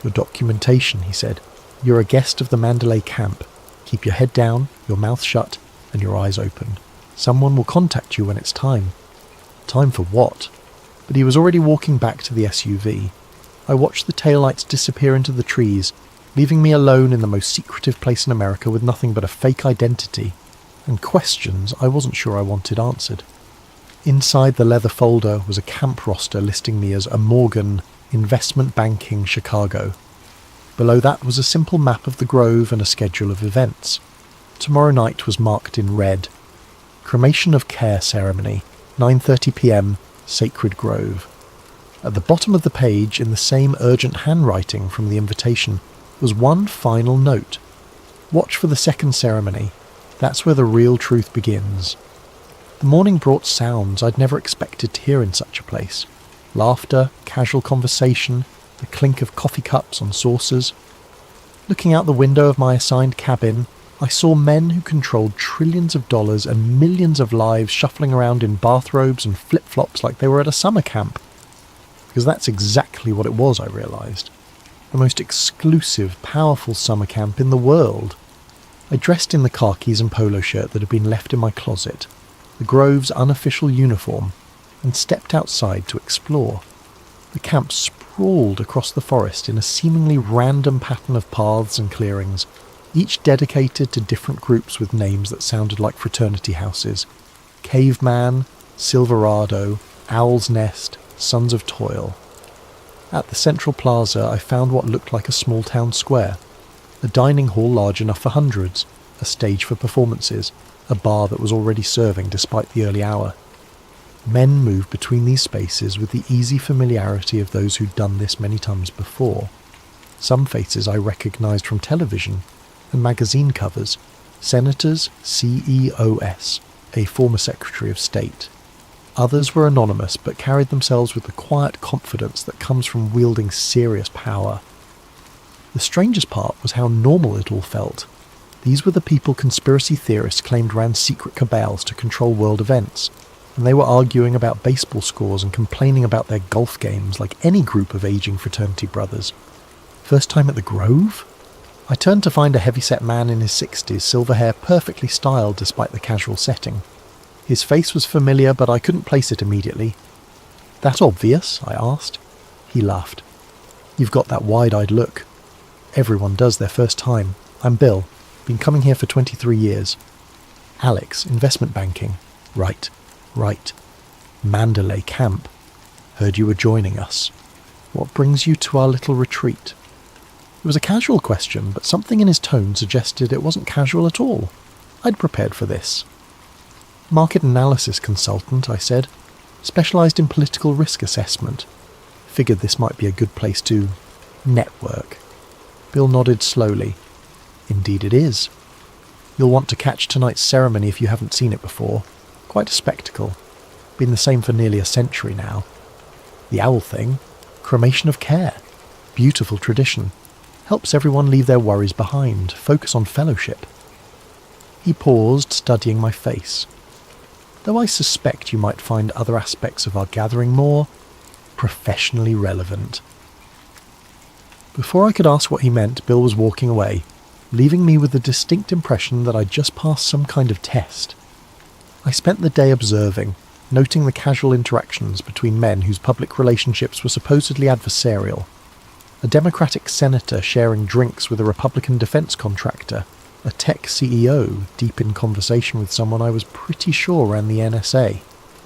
S1: "Your documentation," he said. "You're a guest of the Mandalay camp. Keep your head down, your mouth shut, and your eyes open. Someone will contact you when it's time." Time for what? But he was already walking back to the SUV. I watched the taillights disappear into the trees, leaving me alone in the most secretive place in America with nothing but a fake identity, and questions I wasn't sure I wanted answered. Inside the leather folder was a camp roster listing me as a Morgan, Investment Banking, Chicago. Below that was a simple map of the Grove and a schedule of events. Tomorrow night was marked in red. Cremation of Care Ceremony, 9:30 p.m, Sacred Grove. At the bottom of the page, in the same urgent handwriting from the invitation, was one final note. "Watch for the second ceremony. That's where the real truth begins." The morning brought sounds I'd never expected to hear in such a place. Laughter, casual conversation, the clink of coffee cups on saucers. Looking out the window of my assigned cabin, I saw men who controlled trillions of dollars and millions of lives shuffling around in bathrobes and flip-flops like they were at a summer camp. Because that's exactly what it was, I realised. The most exclusive, powerful summer camp in the world. I dressed in the khakis and polo shirt that had been left in my closet, the Grove's unofficial uniform, and stepped outside to explore. The camp sprawled across the forest in a seemingly random pattern of paths and clearings, each dedicated to different groups with names that sounded like fraternity houses: Caveman, Silverado, Owl's Nest, Sons of Toil. At the central plaza I found what looked like a small town square, a dining hall large enough for hundreds, a stage for performances, a bar that was already serving despite the early hour. Men moved between these spaces with the easy familiarity of those who'd done this many times before. Some faces I recognised from television and magazine covers: Senators CEOS, a former Secretary of State. Others were anonymous but carried themselves with the quiet confidence that comes from wielding serious power. The strangest part was how normal it all felt. These were the people conspiracy theorists claimed ran secret cabals to control world events, and they were arguing about baseball scores and complaining about their golf games like any group of aging fraternity brothers. First time at the Grove? I turned to find a heavy-set man in his 60s, silver hair perfectly styled despite the casual setting. His face was familiar, but I couldn't place it immediately. "That obvious?" I asked. He laughed. "You've got that wide-eyed look. Everyone does their first time. I'm Bill. Been coming here for 23 years. Alex, investment banking. Right. Mandalay camp. Heard you were joining us. What brings you to our little retreat?" It was a casual question, but something in his tone suggested it wasn't casual at all. I'd prepared for this. "Market analysis consultant," I said. "Specialised in political risk assessment. Figured this might be a good place to network." Bill nodded slowly. "Indeed it is. You'll want to catch tonight's ceremony if you haven't seen it before. Quite a spectacle. Been the same for nearly a century now. The owl thing, cremation of care. Beautiful tradition. Helps everyone leave their worries behind, focus on fellowship." He paused, studying my face. "Though I suspect you might find other aspects of our gathering more professionally relevant." Before I could ask what he meant, Bill was walking away, leaving me with the distinct impression that I'd just passed some kind of test. I spent the day observing, noting the casual interactions between men whose public relationships were supposedly adversarial. A Democratic senator sharing drinks with a Republican defense contractor, a tech CEO deep in conversation with someone I was pretty sure ran the NSA,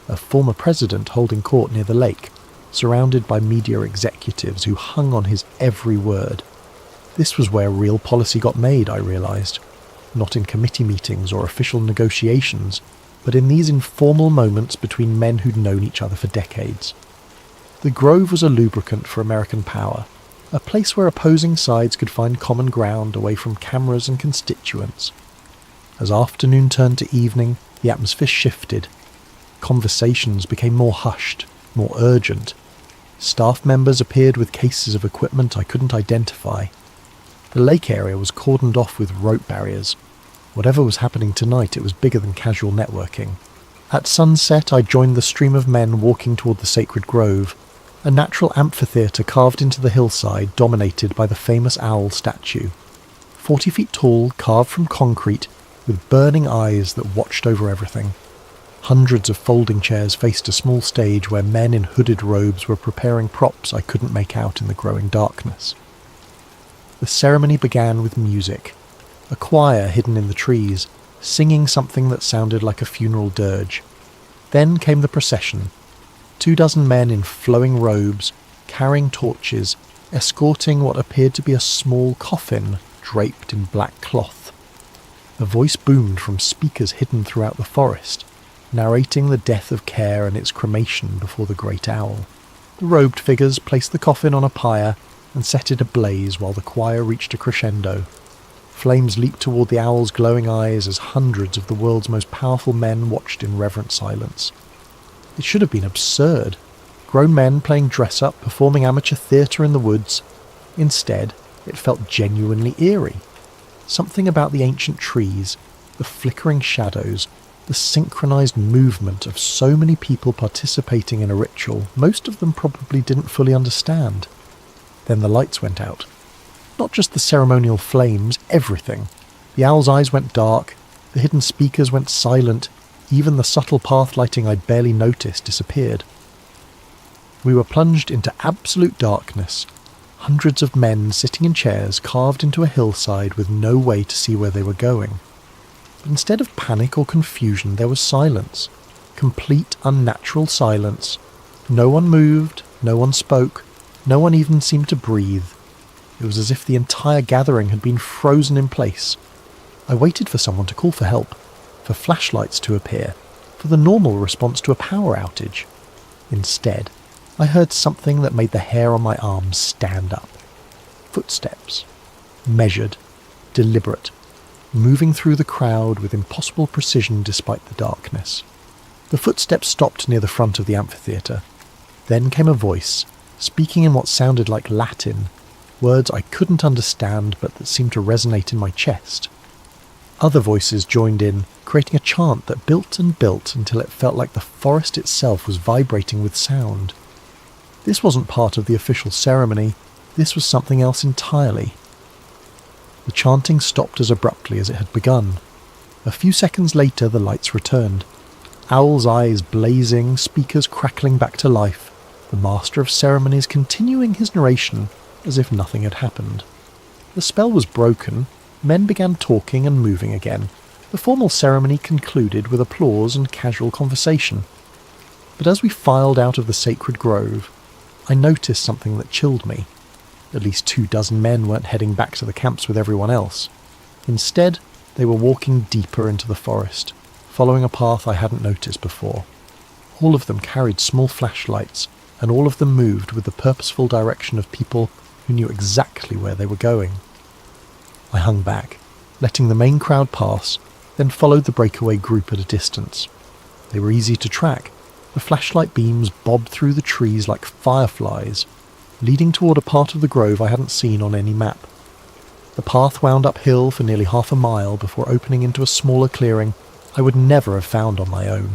S1: a former president holding court near the lake, surrounded by media executives who hung on his every word. This was where real policy got made, I realised. Not in committee meetings or official negotiations, but in these informal moments between men who'd known each other for decades. The Grove was a lubricant for American power, a place where opposing sides could find common ground away from cameras and constituents. As afternoon turned to evening, the atmosphere shifted. Conversations became more hushed, more urgent. Staff members appeared with cases of equipment I couldn't identify. The lake area was cordoned off with rope barriers. Whatever was happening tonight, it was bigger than casual networking. At sunset, I joined the stream of men walking toward the sacred grove, a natural amphitheatre carved into the hillside dominated by the famous owl statue. 40 feet tall, carved from concrete, with burning eyes that watched over everything. Hundreds of folding chairs faced a small stage where men in hooded robes were preparing props I couldn't make out in the growing darkness. The ceremony began with music. A choir hidden in the trees, singing something that sounded like a funeral dirge. Then came the procession. 24 men in flowing robes, carrying torches, escorting what appeared to be a small coffin draped in black cloth. A voice boomed from speakers hidden throughout the forest, narrating the death of Care and its cremation before the great owl. The robed figures placed the coffin on a pyre and set it ablaze while the choir reached a crescendo. Flames leaped toward the owl's glowing eyes as hundreds of the world's most powerful men watched in reverent silence. It should have been absurd. Grown men playing dress-up, performing amateur theatre in the woods. Instead, It felt genuinely eerie. Something about the ancient trees, the flickering shadows, the synchronized movement of so many people participating in a ritual most of them probably didn't fully understand. Then the lights went out. Not just the ceremonial flames, everything. The owl's eyes went dark, the hidden speakers went silent, even the subtle path lighting I'd barely noticed disappeared. We were plunged into absolute darkness, hundreds of men sitting in chairs carved into a hillside with no way to see where they were going. But instead of panic or confusion, there was silence. Complete unnatural silence. No one moved, no one spoke, no one even seemed to breathe. It was as if the entire gathering had been frozen in place. I waited for someone to call for help, for flashlights to appear, for the normal response to a power outage. Instead, I heard something that made the hair on my arms stand up. Footsteps. Measured, deliberate, moving through the crowd with impossible precision despite the darkness. The footsteps stopped near the front of the amphitheatre. Then came a voice, speaking in what sounded like Latin, words I couldn't understand but that seemed to resonate in my chest. Other voices joined in, creating a chant that built and built until it felt like the forest itself was vibrating with sound. This wasn't part of the official ceremony, this was something else entirely. The chanting stopped as abruptly as it had begun. A few seconds later the lights returned. Owl's eyes blazing, speakers crackling back to life, the master of ceremonies continuing his narration as if nothing had happened. The spell was broken, men began talking and moving again. The formal ceremony concluded with applause and casual conversation. But as we filed out of the sacred grove, I noticed something that chilled me. At least 24 men weren't heading back to the camps with everyone else. Instead, they were walking deeper into the forest, following a path I hadn't noticed before. All of them carried small flashlights, and all of them moved with the purposeful direction of people who knew exactly where they were going. I hung back, letting the main crowd pass, then followed the breakaway group at a distance. They were easy to track. The flashlight beams bobbed through the trees like fireflies, leading toward a part of the grove I hadn't seen on any map. The path wound uphill for nearly half a mile before opening into a smaller clearing I would never have found on my own.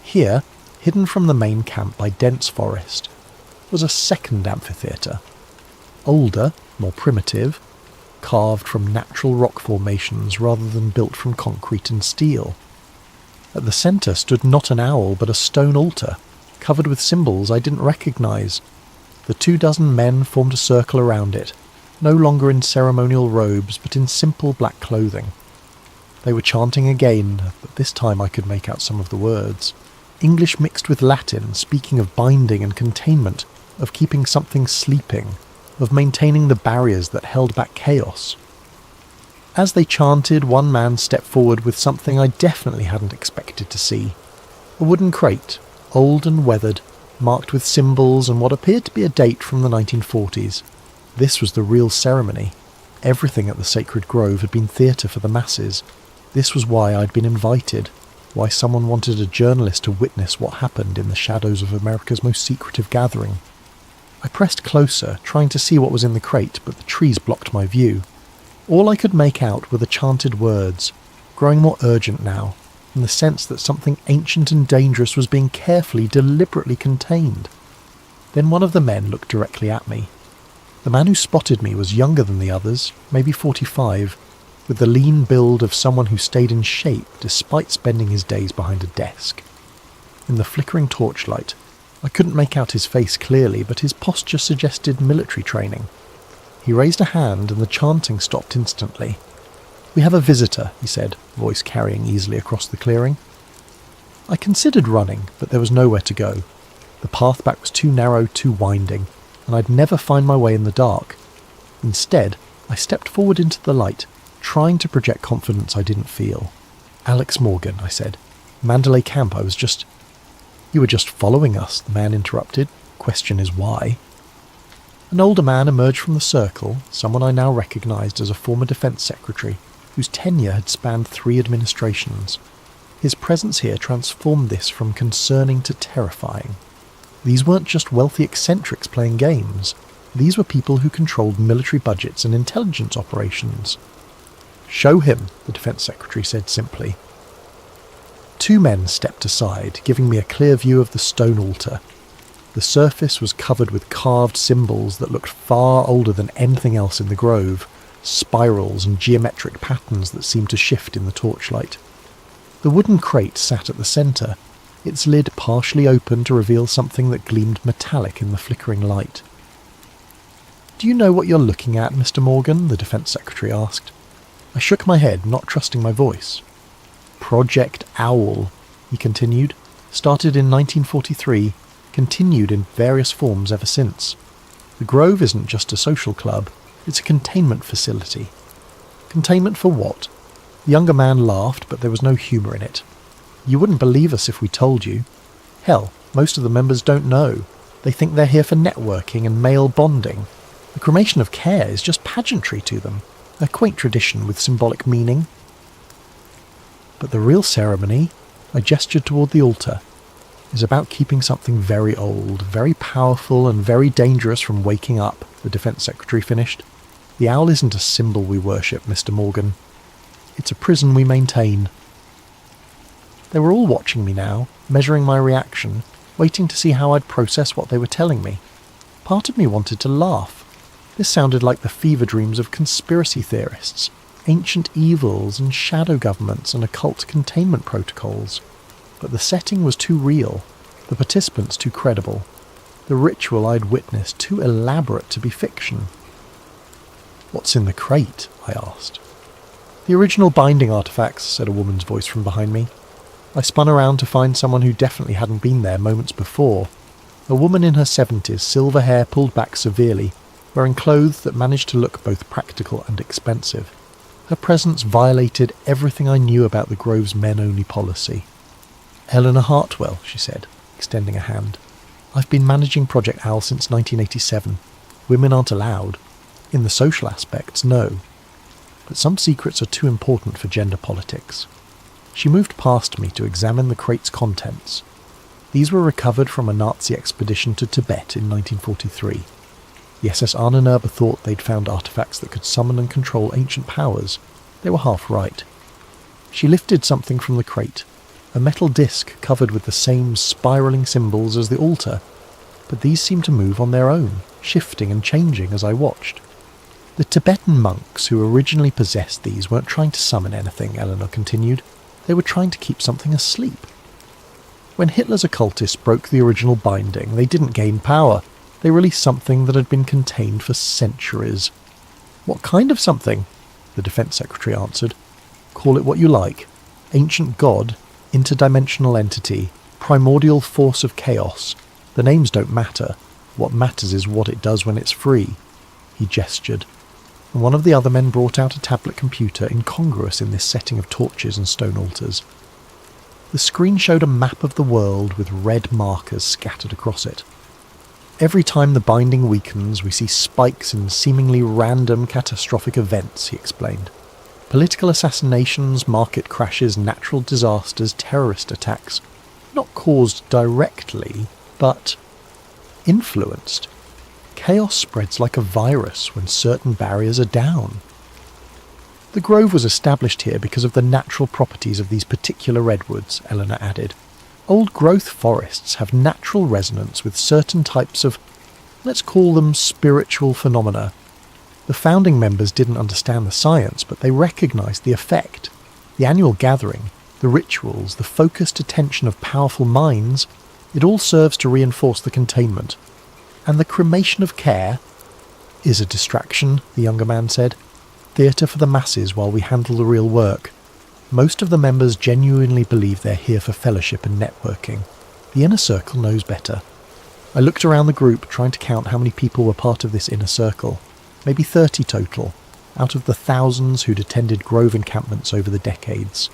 S1: Here, hidden from the main camp by dense forest, was a second amphitheatre. Older, more primitive, carved from natural rock formations rather than built from concrete and steel. At the centre stood not an owl but a stone altar, covered with symbols I didn't recognise. The 24 men formed a circle around it, no longer in ceremonial robes but in simple black clothing. They were chanting again, but this time I could make out some of the words. English mixed with Latin, speaking of binding and containment, of keeping something sleeping, of maintaining the barriers that held back chaos. As they chanted, one man stepped forward with something I definitely hadn't expected to see. A wooden crate, old and weathered, marked with symbols and what appeared to be a date from the 1940s. This was the real ceremony. Everything at the sacred grove had been theatre for the masses. This was why I'd been invited, why someone wanted a journalist to witness what happened in the shadows of America's most secretive gathering. I pressed closer, trying to see what was in the crate, but the trees blocked my view. All I could make out were the chanted words, growing more urgent now, in the sense that something ancient and dangerous was being carefully, deliberately contained. Then one of the men looked directly at me. The man who spotted me was younger than the others, maybe 45, with the lean build of someone who stayed in shape despite spending his days behind a desk. In the flickering torchlight, I couldn't make out his face clearly, but his posture suggested military training. He raised a hand and the chanting stopped instantly. "We have a visitor," he said, voice carrying easily across the clearing. I considered running, but there was nowhere to go. The path back was too narrow, too winding, and I'd never find my way in the dark. Instead, I stepped forward into the light, trying to project confidence I didn't feel. "Alex Morgan," I said. "Mandalay Camp, I was just—" "You were just following us," the man interrupted. "Question is why?" An older man emerged from the circle, someone I now recognised as a former defence secretary, whose tenure had spanned 3 administrations. His presence here transformed this from concerning to terrifying. These weren't just wealthy eccentrics playing games. These were people who controlled military budgets and intelligence operations. "Show him," the Defence Secretary said simply. Two men stepped aside, giving me a clear view of the stone altar. The surface was covered with carved symbols that looked far older than anything else in the grove, spirals and geometric patterns that seemed to shift in the torchlight. The wooden crate sat at the centre, its lid partially open to reveal something that gleamed metallic in the flickering light. "Do you know what you're looking at, Mr. Morgan?" the Defence Secretary asked. I shook my head, not trusting my voice. "Project Owl," he continued, "started in 1943, continued in various forms ever since. The Grove isn't just a social club, it's a containment facility." "Containment for what?" The younger man laughed, but there was no humour in it. "You wouldn't believe us if we told you. Hell, most of the members don't know. They think they're here for networking and male bonding. The cremation of care is just pageantry to them, a quaint tradition with symbolic meaning." "But the real ceremony," I gestured toward the altar, "is about keeping something very old, very powerful and very dangerous from waking up," the Defence Secretary finished. "The owl isn't a symbol we worship, Mr. Morgan. It's a prison we maintain." They were all watching me now, measuring my reaction, waiting to see how I'd process what they were telling me. Part of me wanted to laugh. This sounded like the fever dreams of conspiracy theorists, ancient evils and shadow governments and occult containment protocols. But the setting was too real, the participants too credible, the ritual I'd witnessed too elaborate to be fiction. "What's in the crate?" I asked. "The original binding artifacts," said a woman's voice from behind me. I spun around to find someone who definitely hadn't been there moments before. A woman in her 70s, silver hair pulled back severely, wearing clothes that managed to look both practical and expensive. Her presence violated everything I knew about the Grove's men-only policy. "Eleanor Hartwell," she said, extending a hand. "I've been managing Project Owl since 1987. Women aren't allowed. In the social aspects, no. But some secrets are too important for gender politics." She moved past me to examine the crate's contents. These were recovered from a Nazi expedition to Tibet in 1943. The SS Ahnenerbe thought they'd found artifacts that could summon and control ancient powers. They were half right. She lifted something from the crate, a metal disc covered with the same spiralling symbols as the altar, but these seemed to move on their own, shifting and changing as I watched. "The Tibetan monks who originally possessed these weren't trying to summon anything," Eleanor continued. "They were trying to keep something asleep. When Hitler's occultists broke the original binding, they didn't gain power. They released something that had been contained for centuries." "What kind of something?" the Defence Secretary answered. "Call it what you like. Ancient god, interdimensional entity, primordial force of chaos. The names don't matter. What matters is what it does when it's free." He gestured, and one of the other men brought out a tablet computer incongruous in this setting of torches and stone altars. The screen showed a map of the world with red markers scattered across it. "Every time the binding weakens, we see spikes in seemingly random catastrophic events," he explained. "Political assassinations, market crashes, natural disasters, terrorist attacks. Not caused directly, but influenced. Chaos spreads like a virus when certain barriers are down. The Grove was established here because of the natural properties of these particular redwoods," Eleanor added. "Old growth forests have natural resonance with certain types of, let's call them spiritual phenomena. The founding members didn't understand the science, but they recognized the effect. The annual gathering, the rituals, the focused attention of powerful minds, it all serves to reinforce the containment. And the cremation of care is a distraction," the younger man said. "Theatre for the masses while we handle the real work. Most of the members genuinely believe they're here for fellowship and networking. The inner circle knows better." I looked around the group, trying to count how many people were part of this inner circle. Maybe 30 total, out of the thousands who'd attended Grove encampments over the decades.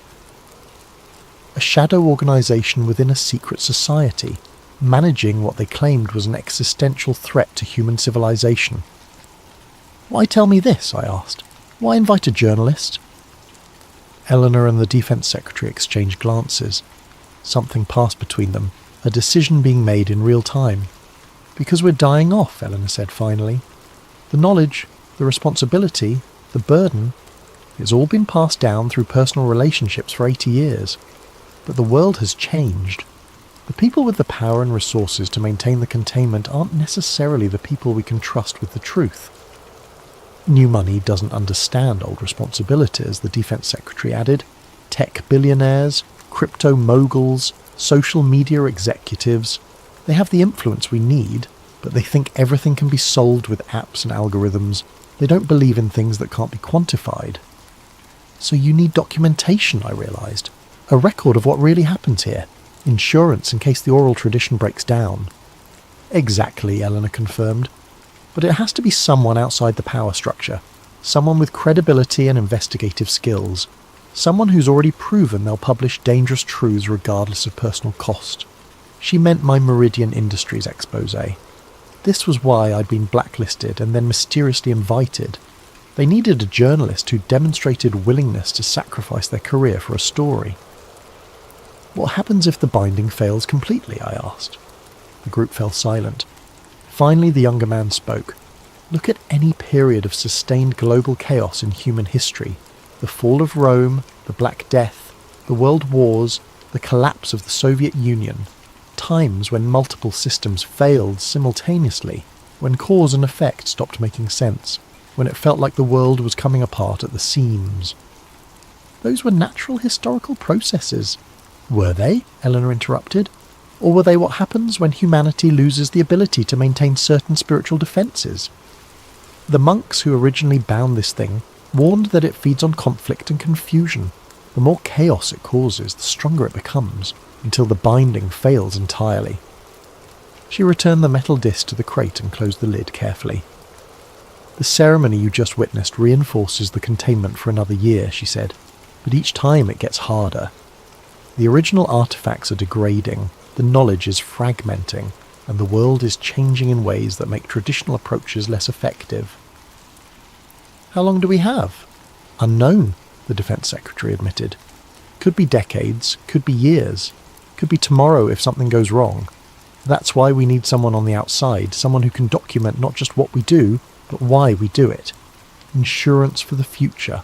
S1: A shadow organisation within a secret society, managing what they claimed was an existential threat to human civilization. "Why tell me this?" I asked. "Why invite a journalist?" Eleanor and the Defence Secretary exchanged glances. Something passed between them, a decision being made in real time. "Because we're dying off," Eleanor said finally. The knowledge, the responsibility, the burden, it's all been passed down through personal relationships for 80 years. But the world has changed. The people with the power and resources to maintain the containment aren't necessarily the people we can trust with the truth. New money doesn't understand old responsibilities, the Defense Secretary added. Tech billionaires, crypto moguls, social media executives, they have the influence we need, but they think everything can be solved with apps and algorithms. They don't believe in things that can't be quantified. So you need documentation, I realised. A record of what really happens here. Insurance in case the oral tradition breaks down. Exactly, Eleanor confirmed. But it has to be someone outside the power structure. Someone with credibility and investigative skills. Someone who's already proven they'll publish dangerous truths regardless of personal cost. She meant my Meridian Industries exposé. This was why I'd been blacklisted and then mysteriously invited. They needed a journalist who demonstrated willingness to sacrifice their career for a story. What happens if the binding fails completely? I asked. The group fell silent. Finally, the younger man spoke. Look at any period of sustained global chaos in human history. The fall of Rome, the Black Death, the world wars, the collapse of the Soviet Union. Times when multiple systems failed simultaneously, when cause and effect stopped making sense, when it felt like the world was coming apart at the seams. Those were natural historical processes. Were they? Eleanor interrupted. Or were they what happens when humanity loses the ability to maintain certain spiritual defences? The monks who originally bound this thing warned that it feeds on conflict and confusion. The more chaos it causes, the stronger it becomes, until the binding fails entirely. She returned the metal disc to the crate and closed the lid carefully. The ceremony you just witnessed reinforces the containment for another year, she said, but each time it gets harder. The original artifacts are degrading, the knowledge is fragmenting, and the world is changing in ways that make traditional approaches less effective. How long do we have? Unknown, the Defense Secretary admitted. Could be decades, could be years, could be tomorrow if something goes wrong. That's why we need someone on the outside, someone who can document not just what we do, but why we do it. Insurance for the future.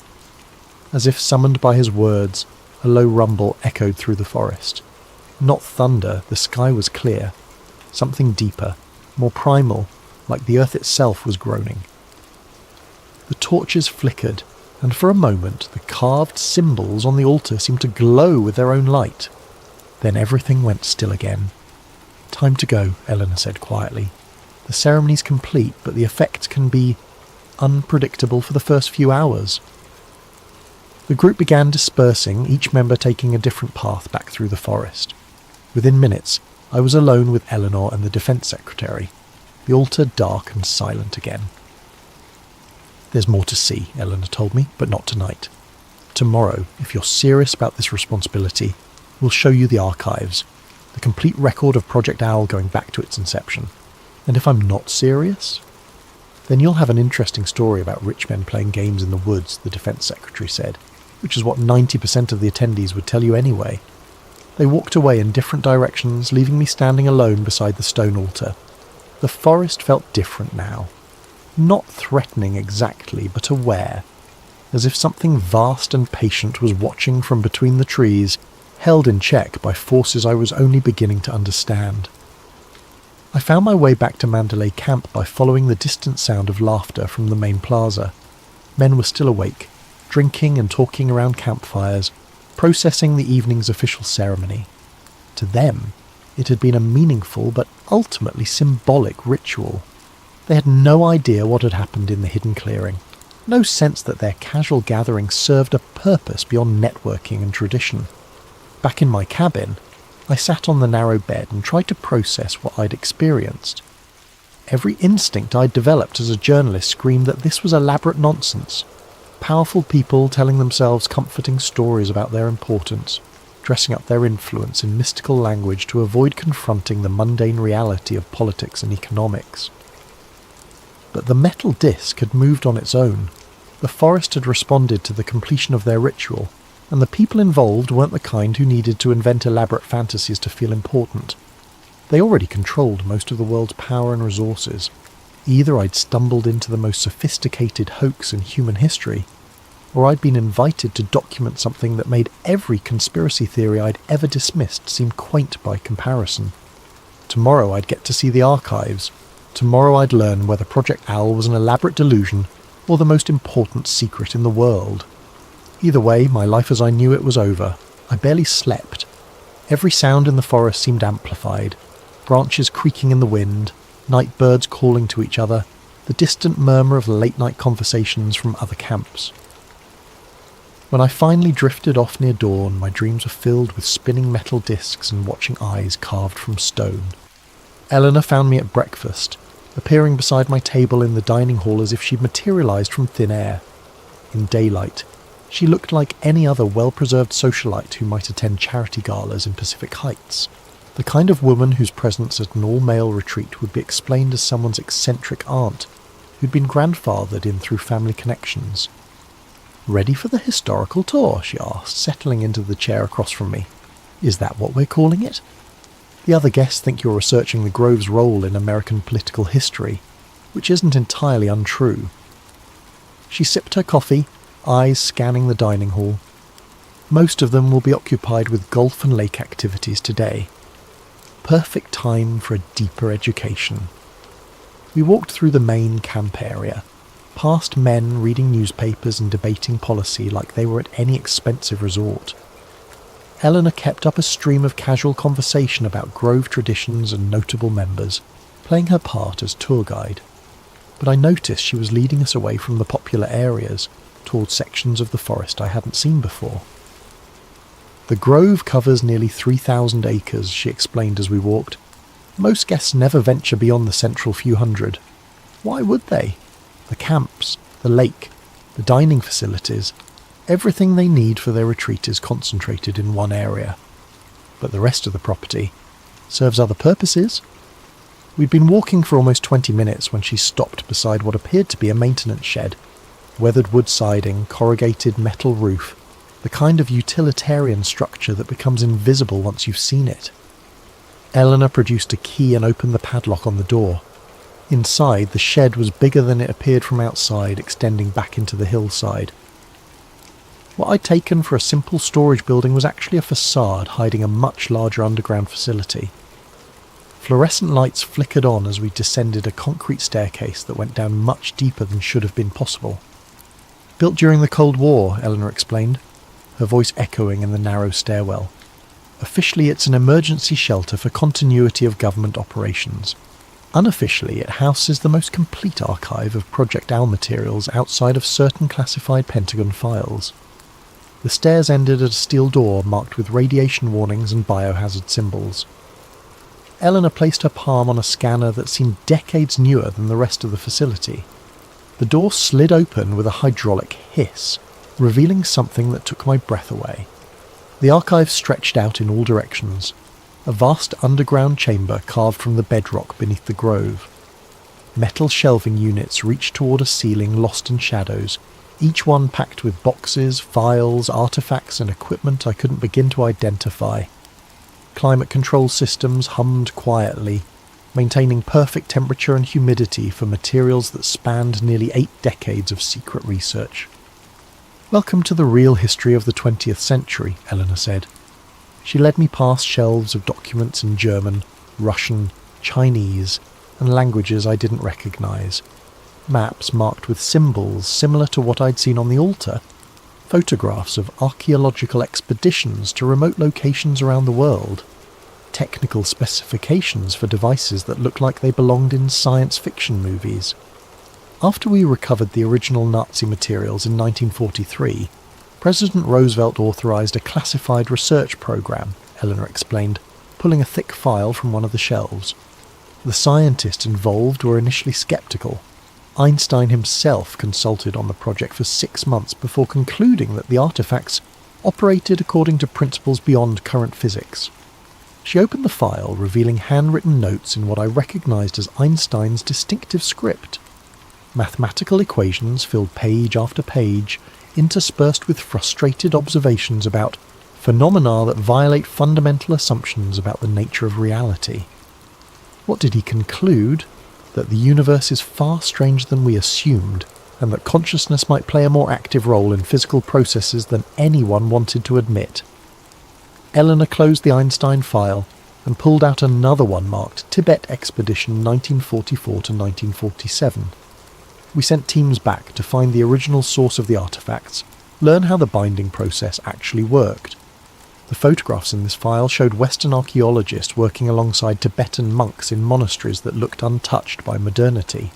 S1: As if summoned by his words, a low rumble echoed through the forest. Not thunder, the sky was clear. Something deeper, more primal, like the earth itself was groaning. The torches flickered, and for a moment the carved symbols on the altar seemed to glow with their own light. Then everything went still again. Time to go, Eleanor said quietly. The ceremony's complete, but the effects can be unpredictable for the first few hours. The group began dispersing, each member taking a different path back through the forest. Within minutes, I was alone with Eleanor and the Defense Secretary, the altar dark and silent again. There's more to see, Eleanor told me, but not tonight. Tomorrow, if you're serious about this responsibility, we'll show you the archives, the complete record of Project Owl going back to its inception. And if I'm not serious, then you'll have an interesting story about rich men playing games in the woods, the Defense Secretary said, which is what 90% of the attendees would tell you anyway. They walked away in different directions, leaving me standing alone beside the stone altar. The forest felt different now. Not threatening exactly, but aware, as if something vast and patient was watching from between the trees, held in check by forces I was only beginning to understand. I found my way back to Mandalay Camp by following the distant sound of laughter from the main plaza. Men were still awake, drinking and talking around campfires, processing the evening's official ceremony. To them, it had been a meaningful but ultimately symbolic ritual. They had no idea what had happened in the hidden clearing, no sense that their casual gathering served a purpose beyond networking and tradition. Back in my cabin, I sat on the narrow bed and tried to process what I'd experienced. Every instinct I'd developed as a journalist screamed that this was elaborate nonsense. Powerful people telling themselves comforting stories about their importance, dressing up their influence in mystical language to avoid confronting the mundane reality of politics and economics. But the metal disc had moved on its own. The forest had responded to the completion of their ritual, and the people involved weren't the kind who needed to invent elaborate fantasies to feel important. They already controlled most of the world's power and resources. Either I'd stumbled into the most sophisticated hoax in human history, or I'd been invited to document something that made every conspiracy theory I'd ever dismissed seem quaint by comparison. Tomorrow I'd get to see the archives. Tomorrow I'd learn whether Project Owl was an elaborate delusion or the most important secret in the world. Either way, my life as I knew it was over. I barely slept. Every sound in the forest seemed amplified. Branches creaking in the wind, night birds calling to each other, the distant murmur of late-night conversations from other camps. When I finally drifted off near dawn, my dreams were filled with spinning metal discs and watching eyes carved from stone. Eleanor found me at breakfast, appearing beside my table in the dining hall as if she'd materialised from thin air. In daylight, she looked like any other well-preserved socialite who might attend charity galas in Pacific Heights. The kind of woman whose presence at an all-male retreat would be explained as someone's eccentric aunt, who'd been grandfathered in through family connections. "Ready for the historical tour?" she asked, settling into the chair across from me. "Is that what we're calling it? The other guests think you're researching the Grove's role in American political history, which isn't entirely untrue." She sipped her coffee, eyes scanning the dining hall. "Most of them will be occupied with golf and lake activities today. Perfect time for a deeper education." We walked through the main camp area, past men reading newspapers and debating policy like they were at any expensive resort. Eleanor kept up a stream of casual conversation about Grove traditions and notable members, playing her part as tour guide. But I noticed she was leading us away from the popular areas, towards sections of the forest I hadn't seen before. "The Grove covers nearly 3,000 acres, she explained as we walked. "Most guests never venture beyond the central few hundred. Why would they? The camps, the lake, the dining facilities, everything they need for their retreat is concentrated in one area. But the rest of the property serves other purposes." We'd been walking for almost 20 minutes when she stopped beside what appeared to be a maintenance shed. Weathered wood siding, corrugated metal roof, the kind of utilitarian structure that becomes invisible once you've seen it. Eleanor produced a key and opened the padlock on the door. Inside, the shed was bigger than it appeared from outside, extending back into the hillside. What I'd taken for a simple storage building was actually a facade hiding a much larger underground facility. Fluorescent lights flickered on as we descended a concrete staircase that went down much deeper than should have been possible. "Built during the Cold War," Eleanor explained, her voice echoing in the narrow stairwell. "Officially, it's an emergency shelter for continuity of government operations. Unofficially, it houses the most complete archive of Project Owl materials outside of certain classified Pentagon files." The stairs ended at a steel door marked with radiation warnings and biohazard symbols. Eleanor placed her palm on a scanner that seemed decades newer than the rest of the facility. The door slid open with a hydraulic hiss, revealing something that took my breath away. The archive stretched out in all directions, a vast underground chamber carved from the bedrock beneath the grove. Metal shelving units reached toward a ceiling lost in shadows, each one packed with boxes, files, artifacts and equipment I couldn't begin to identify. Climate control systems hummed quietly, maintaining perfect temperature and humidity for materials that spanned nearly 8 decades of secret research. "Welcome to the real history of the 20th century, Eleanor said. She led me past shelves of documents in German, Russian, Chinese, and languages I didn't recognise. Maps marked with symbols similar to what I'd seen on the altar. Photographs of archaeological expeditions to remote locations around the world. Technical specifications for devices that looked like they belonged in science fiction movies. After we recovered the original Nazi materials in 1943, President Roosevelt authorized a classified research program, Eleanor explained, pulling a thick file from one of the shelves. The scientists involved were initially skeptical. Einstein himself consulted on the project for 6 months before concluding that the artifacts operated according to principles beyond current physics. She opened the file, revealing handwritten notes in what I recognized as Einstein's distinctive script. Mathematical equations filled page after page, interspersed with frustrated observations about phenomena that violate fundamental assumptions about the nature of reality. What did he conclude? that the universe is far stranger than we assumed, and that consciousness might play a more active role in physical processes than anyone wanted to admit. Eleanor closed the Einstein file and pulled out another one marked Tibet Expedition 1944 to 1947. We sent teams back to find the original source of the artefacts, learn how the binding process actually worked. The photographs in this file showed Western archaeologists working alongside Tibetan monks in monasteries that looked untouched by modernity.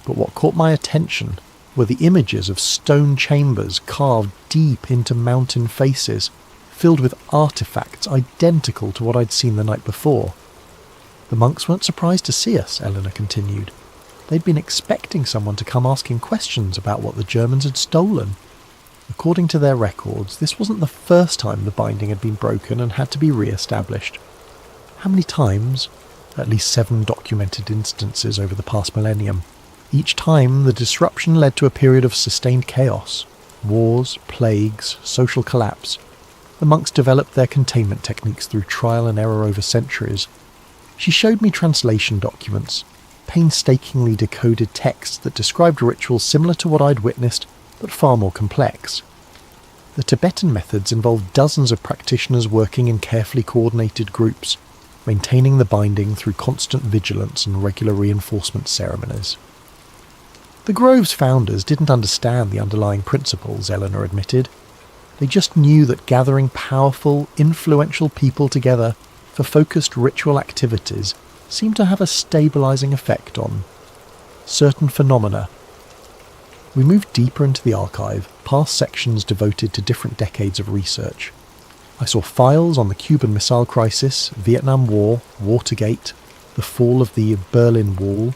S1: But what caught my attention were the images of stone chambers carved deep into mountain faces, filled with artefacts identical to what I'd seen the night before. The monks weren't surprised to see us, Eleanor continued. They'd been expecting someone to come asking questions about what the Germans had stolen. According to their records, this wasn't the first time the binding had been broken and had to be re-established. How many times? At least 7 documented instances over the past millennium. Each time, the disruption led to a period of sustained chaos. Wars, plagues, social collapse. The monks developed their containment techniques through trial and error over centuries. She showed me translation documents, painstakingly decoded texts that described rituals similar to what I'd witnessed, but far more complex. The Tibetan methods involved dozens of practitioners working in carefully coordinated groups, maintaining the binding through constant vigilance and regular reinforcement ceremonies. The Grove's founders didn't understand the underlying principles, Eleanor admitted. They just knew that gathering powerful, influential people together for focused ritual activities seemed to have a stabilizing effect on certain phenomena. We moved deeper into the archive, past sections devoted to different decades of research. I saw files on the Cuban Missile Crisis, Vietnam War, Watergate, the fall of the Berlin Wall,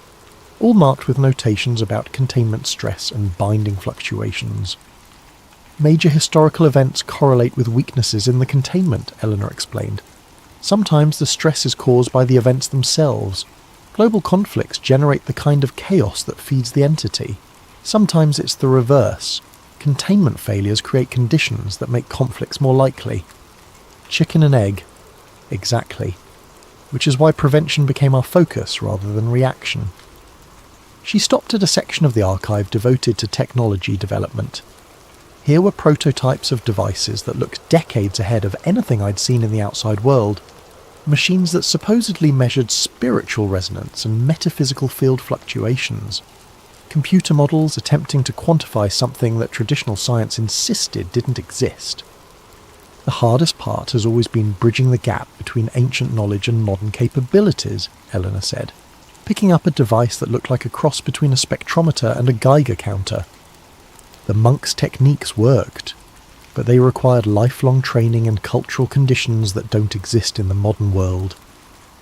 S1: all marked with notations about containment stress and binding fluctuations. Major historical events correlate with weaknesses in the containment, Eleanor explained. Sometimes the stress is caused by the events themselves. Global conflicts generate the kind of chaos that feeds the entity. Sometimes it's the reverse. Containment failures create conditions that make conflicts more likely. Chicken and egg. Exactly. Which is why prevention became our focus rather than reaction. She stopped at a section of the archive devoted to technology development. Here were prototypes of devices that looked decades ahead of anything I'd seen in the outside world. Machines that supposedly measured spiritual resonance and metaphysical field fluctuations. Computer models attempting to quantify something that traditional science insisted didn't exist. The hardest part has always been bridging the gap between ancient knowledge and modern capabilities, Eleanor said, picking up a device that looked like a cross between a spectrometer and a Geiger counter. The monks' techniques worked, but they required lifelong training and cultural conditions that don't exist in the modern world.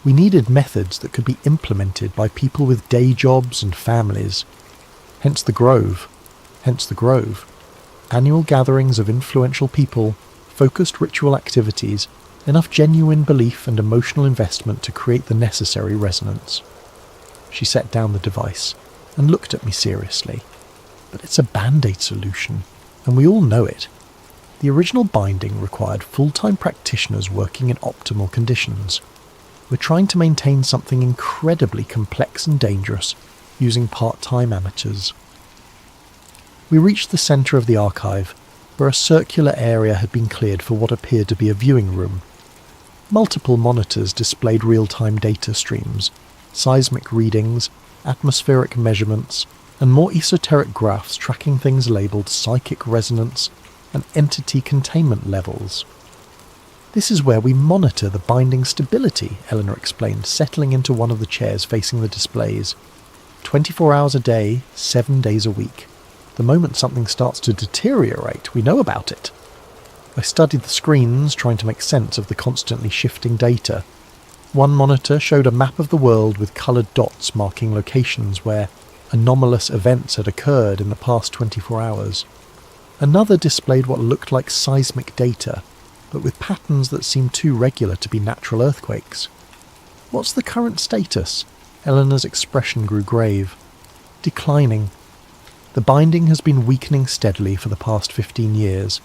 S1: We needed methods that could be implemented by people with day jobs and families. Hence the Grove. Annual gatherings of influential people, focused ritual activities, enough genuine belief and emotional investment to create the necessary resonance. She set down the device and looked at me seriously. But it's a band-aid solution, and we all know it. The original binding required full-time practitioners working in optimal conditions. We're trying to maintain something incredibly complex and dangerous using part-time amateurs. We reached the centre of the archive, where a circular area had been cleared for what appeared to be a viewing room. Multiple monitors displayed real-time data streams, seismic readings, atmospheric measurements, and more esoteric graphs tracking things labelled psychic resonance and entity containment levels. This is where we monitor the binding stability, Eleanor explained, settling into one of the chairs facing the displays. 24 hours a day, 7 days a week. The moment something starts to deteriorate, we know about it. I studied the screens, trying to make sense of the constantly shifting data. One monitor showed a map of the world with coloured dots marking locations where anomalous events had occurred in the past 24 hours. Another displayed what looked like seismic data, but with patterns that seemed too regular to be natural earthquakes. What's the current status? Eleanor's expression grew grave. Declining. The binding has been weakening steadily for the past 15 years,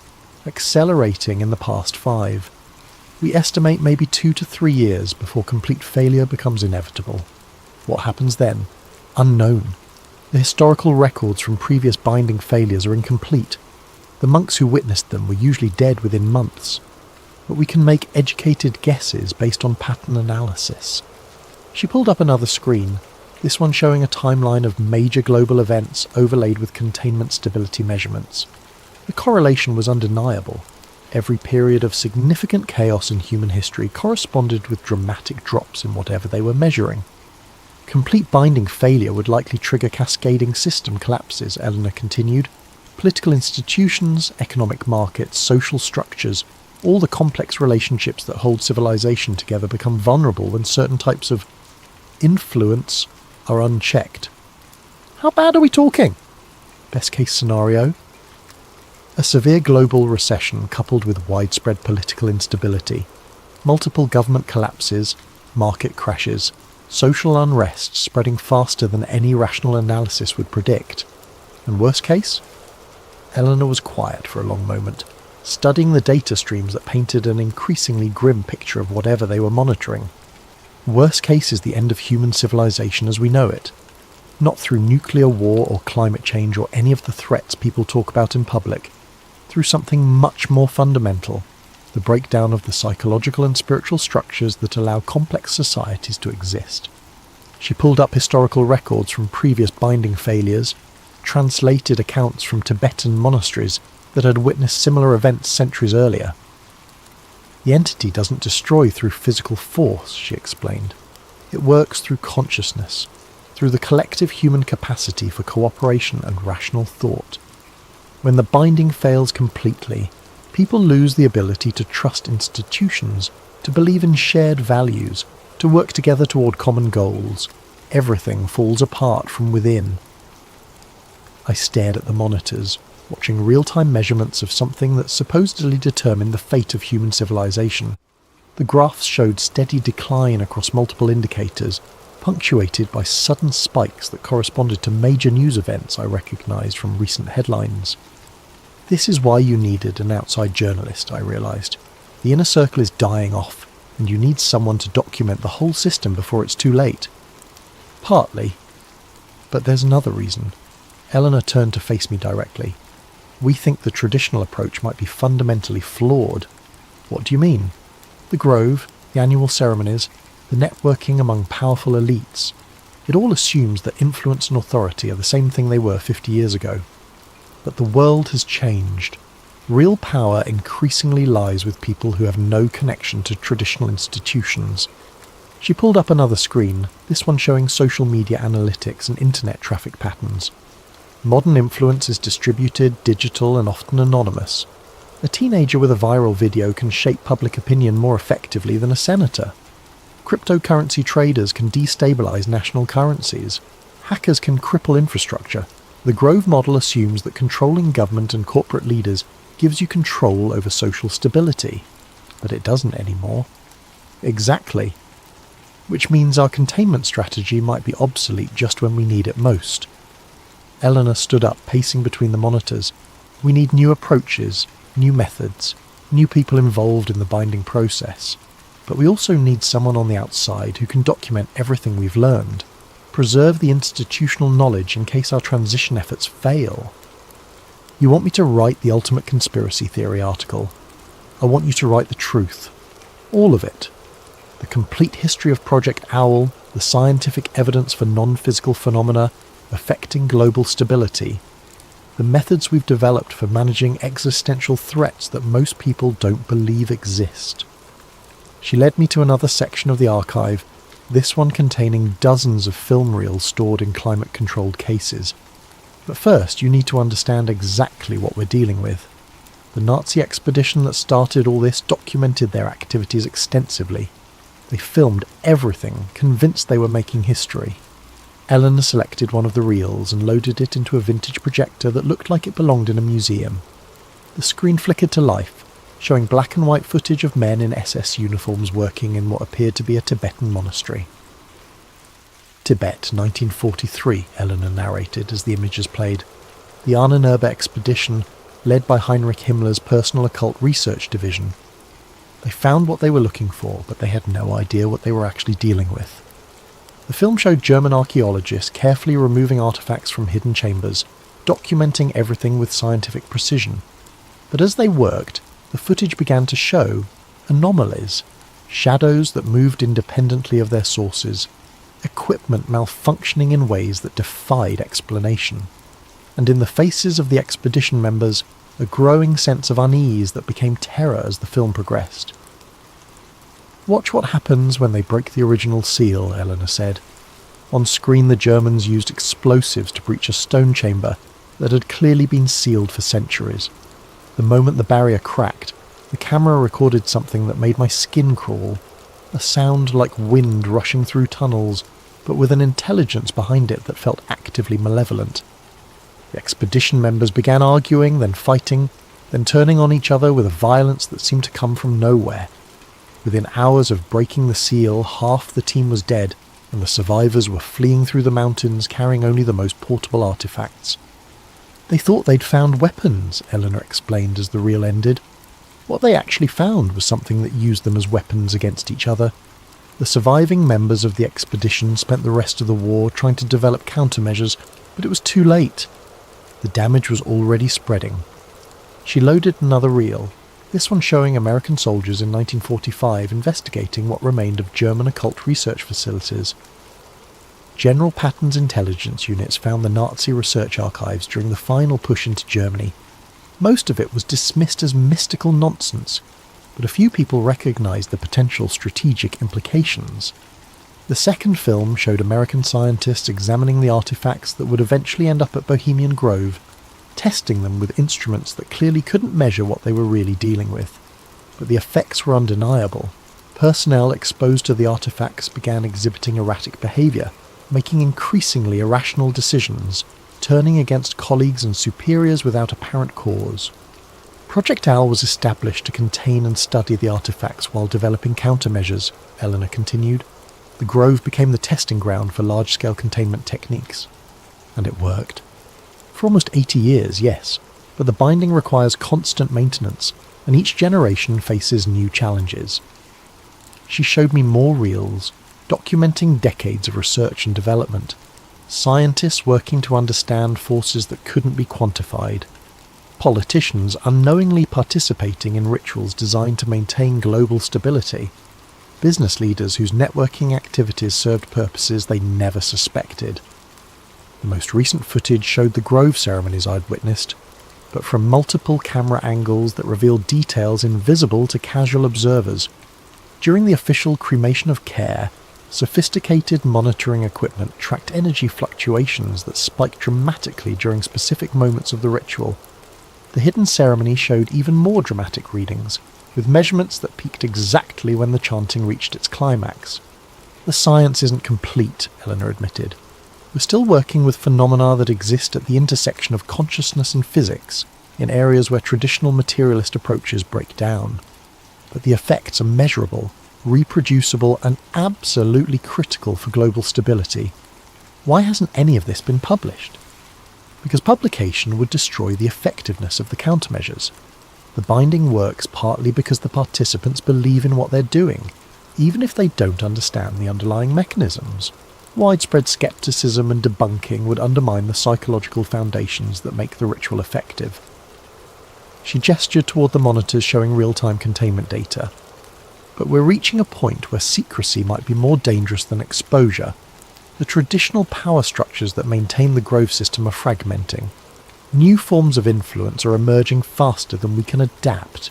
S1: accelerating in the past 5. We estimate maybe 2 to 3 years before complete failure becomes inevitable. What happens then? unknown. The historical records from previous binding failures are incomplete. The monks who witnessed them were usually dead within months, but we can make educated guesses based on pattern analysis. She pulled up another screen, this one showing a timeline of major global events overlaid with containment stability measurements. The correlation was undeniable. Every period of significant chaos in human history corresponded with dramatic drops in whatever they were measuring. Complete binding failure would likely trigger cascading system collapses, Eleanor continued. Political institutions, economic markets, social structures, all the complex relationships that hold civilization together become vulnerable when certain types of influence are unchecked. How bad are we talking? Best case scenario? A severe global recession coupled with widespread political instability, multiple government collapses, market crashes, social unrest spreading faster than any rational analysis would predict. And worst case? Eleanor was quiet for a long moment, studying the data streams that painted an increasingly grim picture of whatever they were monitoring. Worst case is the end of human civilization as we know it, not through nuclear war or climate change or any of the threats people talk about in public, through something much more fundamental, the breakdown of the psychological and spiritual structures that allow complex societies to exist. She pulled up historical records from previous binding failures, translated accounts from Tibetan monasteries that had witnessed similar events centuries earlier. The entity doesn't destroy through physical force, she explained. It works through consciousness, through the collective human capacity for cooperation and rational thought. When the binding fails completely, people lose the ability to trust institutions, to believe in shared values, to work together toward common goals. Everything falls apart from within. I stared at the monitors, watching real-time measurements of something that supposedly determined the fate of human civilization. The graphs showed steady decline across multiple indicators, punctuated by sudden spikes that corresponded to major news events I recognized from recent headlines. This is why you needed an outside journalist, I realized. The inner circle is dying off, and you need someone to document the whole system before it's too late. Partly. But there's another reason. Eleanor turned to face me directly. We think the traditional approach might be fundamentally flawed. What do you mean? The grove, the annual ceremonies, the networking among powerful elites. It all assumes that influence and authority are the same thing they were 50 years ago. But the world has changed. Real power increasingly lies with people who have no connection to traditional institutions. She pulled up another screen, this one showing social media analytics and internet traffic patterns. Modern influence is distributed, digital, and often anonymous. A teenager with a viral video can shape public opinion more effectively than a senator. Cryptocurrency traders can destabilize national currencies. Hackers can cripple infrastructure. The Grove model assumes that controlling government and corporate leaders gives you control over social stability. But it doesn't anymore. Exactly. Which means our containment strategy might be obsolete just when we need it most. Eleanor stood up, pacing between the monitors. We need new approaches, new methods, new people involved in the binding process. But we also need someone on the outside who can document everything we've learned, preserve the institutional knowledge in case our transition efforts fail. You want me to write the ultimate conspiracy theory article. I want you to write the truth. All of it. The complete history of Project Owl, the scientific evidence for non-physical phenomena affecting global stability, the methods we've developed for managing existential threats that most people don't believe exist. She led me to another section of the archive, this one containing dozens of film reels stored in climate-controlled cases. But first, you need to understand exactly what we're dealing with. The Nazi expedition that started all this documented their activities extensively. They filmed everything, convinced they were making history. Eleanor selected one of the reels and loaded it into a vintage projector that looked like it belonged in a museum. The screen flickered to life, showing black and white footage of men in SS uniforms working in what appeared to be a Tibetan monastery. Tibet, 1943, Eleanor narrated as the images played. The Ahnenerbe expedition, led by Heinrich Himmler's personal occult research division. They found what they were looking for, but they had no idea what they were actually dealing with. The film showed German archaeologists carefully removing artifacts from hidden chambers, documenting everything with scientific precision. But as they worked, the footage began to show anomalies, shadows that moved independently of their sources, equipment malfunctioning in ways that defied explanation, and in the faces of the expedition members, a growing sense of unease that became terror as the film progressed. "Watch what happens when they break the original seal," Eleanor said. On screen, the Germans used explosives to breach a stone chamber that had clearly been sealed for centuries. The moment the barrier cracked, the camera recorded something that made my skin crawl, a sound like wind rushing through tunnels, but with an intelligence behind it that felt actively malevolent. The expedition members began arguing, then fighting, then turning on each other with a violence that seemed to come from nowhere. Within hours of breaking the seal, half the team was dead, and the survivors were fleeing through the mountains carrying only the most portable artifacts. "They thought they'd found weapons," Eleanor explained as the reel ended. What they actually found was something that used them as weapons against each other. The surviving members of the expedition spent the rest of the war trying to develop countermeasures, but it was too late. The damage was already spreading. She loaded another reel, this one showing American soldiers in 1945 investigating what remained of German occult research facilities. General Patton's intelligence units found the Nazi research archives during the final push into Germany. Most of it was dismissed as mystical nonsense, but a few people recognized the potential strategic implications. The second film showed American scientists examining the artifacts that would eventually end up at Bohemian Grove, testing them with instruments that clearly couldn't measure what they were really dealing with. But the effects were undeniable. Personnel exposed to the artifacts began exhibiting erratic behavior, making increasingly irrational decisions, turning against colleagues and superiors without apparent cause. Project Owl was established to contain and study the artifacts while developing countermeasures, Eleanor continued. The Grove became the testing ground for large-scale containment techniques. And it worked. For almost 80 years, yes, but the binding requires constant maintenance, and each generation faces new challenges. She showed me more reels, documenting decades of research and development, scientists working to understand forces that couldn't be quantified, politicians unknowingly participating in rituals designed to maintain global stability, business leaders whose networking activities served purposes they never suspected. The most recent footage showed the Grove ceremonies I'd witnessed, but from multiple camera angles that revealed details invisible to casual observers. During the official cremation of care, sophisticated monitoring equipment tracked energy fluctuations that spiked dramatically during specific moments of the ritual. The hidden ceremony showed even more dramatic readings, with measurements that peaked exactly when the chanting reached its climax. The science isn't complete, Eleanor admitted. We're still working with phenomena that exist at the intersection of consciousness and physics, in areas where traditional materialist approaches break down. But the effects are measurable, reproducible, and absolutely critical for global stability. Why hasn't any of this been published? Because publication would destroy the effectiveness of the countermeasures. The binding works partly because the participants believe in what they're doing, even if they don't understand the underlying mechanisms. Widespread skepticism and debunking would undermine the psychological foundations that make the ritual effective. She gestured toward the monitors showing real-time containment data. But we're reaching a point where secrecy might be more dangerous than exposure. The traditional power structures that maintain the Grove system are fragmenting. New forms of influence are emerging faster than we can adapt,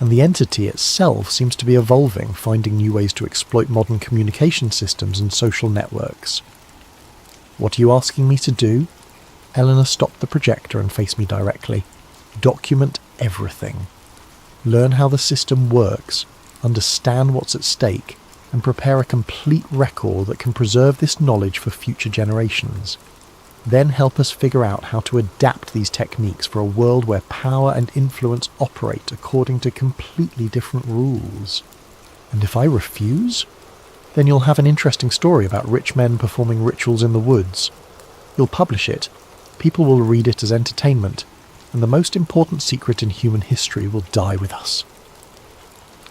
S1: and the entity itself seems to be evolving, finding new ways to exploit modern communication systems and social networks. What are you asking me to do? Eleanor stopped the projector and faced me directly. Document everything. Learn how the system works, understand what's at stake, and prepare a complete record that can preserve this knowledge for future generations. Then help us figure out how to adapt these techniques for a world where power and influence operate according to completely different rules. And if I refuse? Then you'll have an interesting story about rich men performing rituals in the woods. You'll publish it, people will read it as entertainment, and the most important secret in human history will die with us.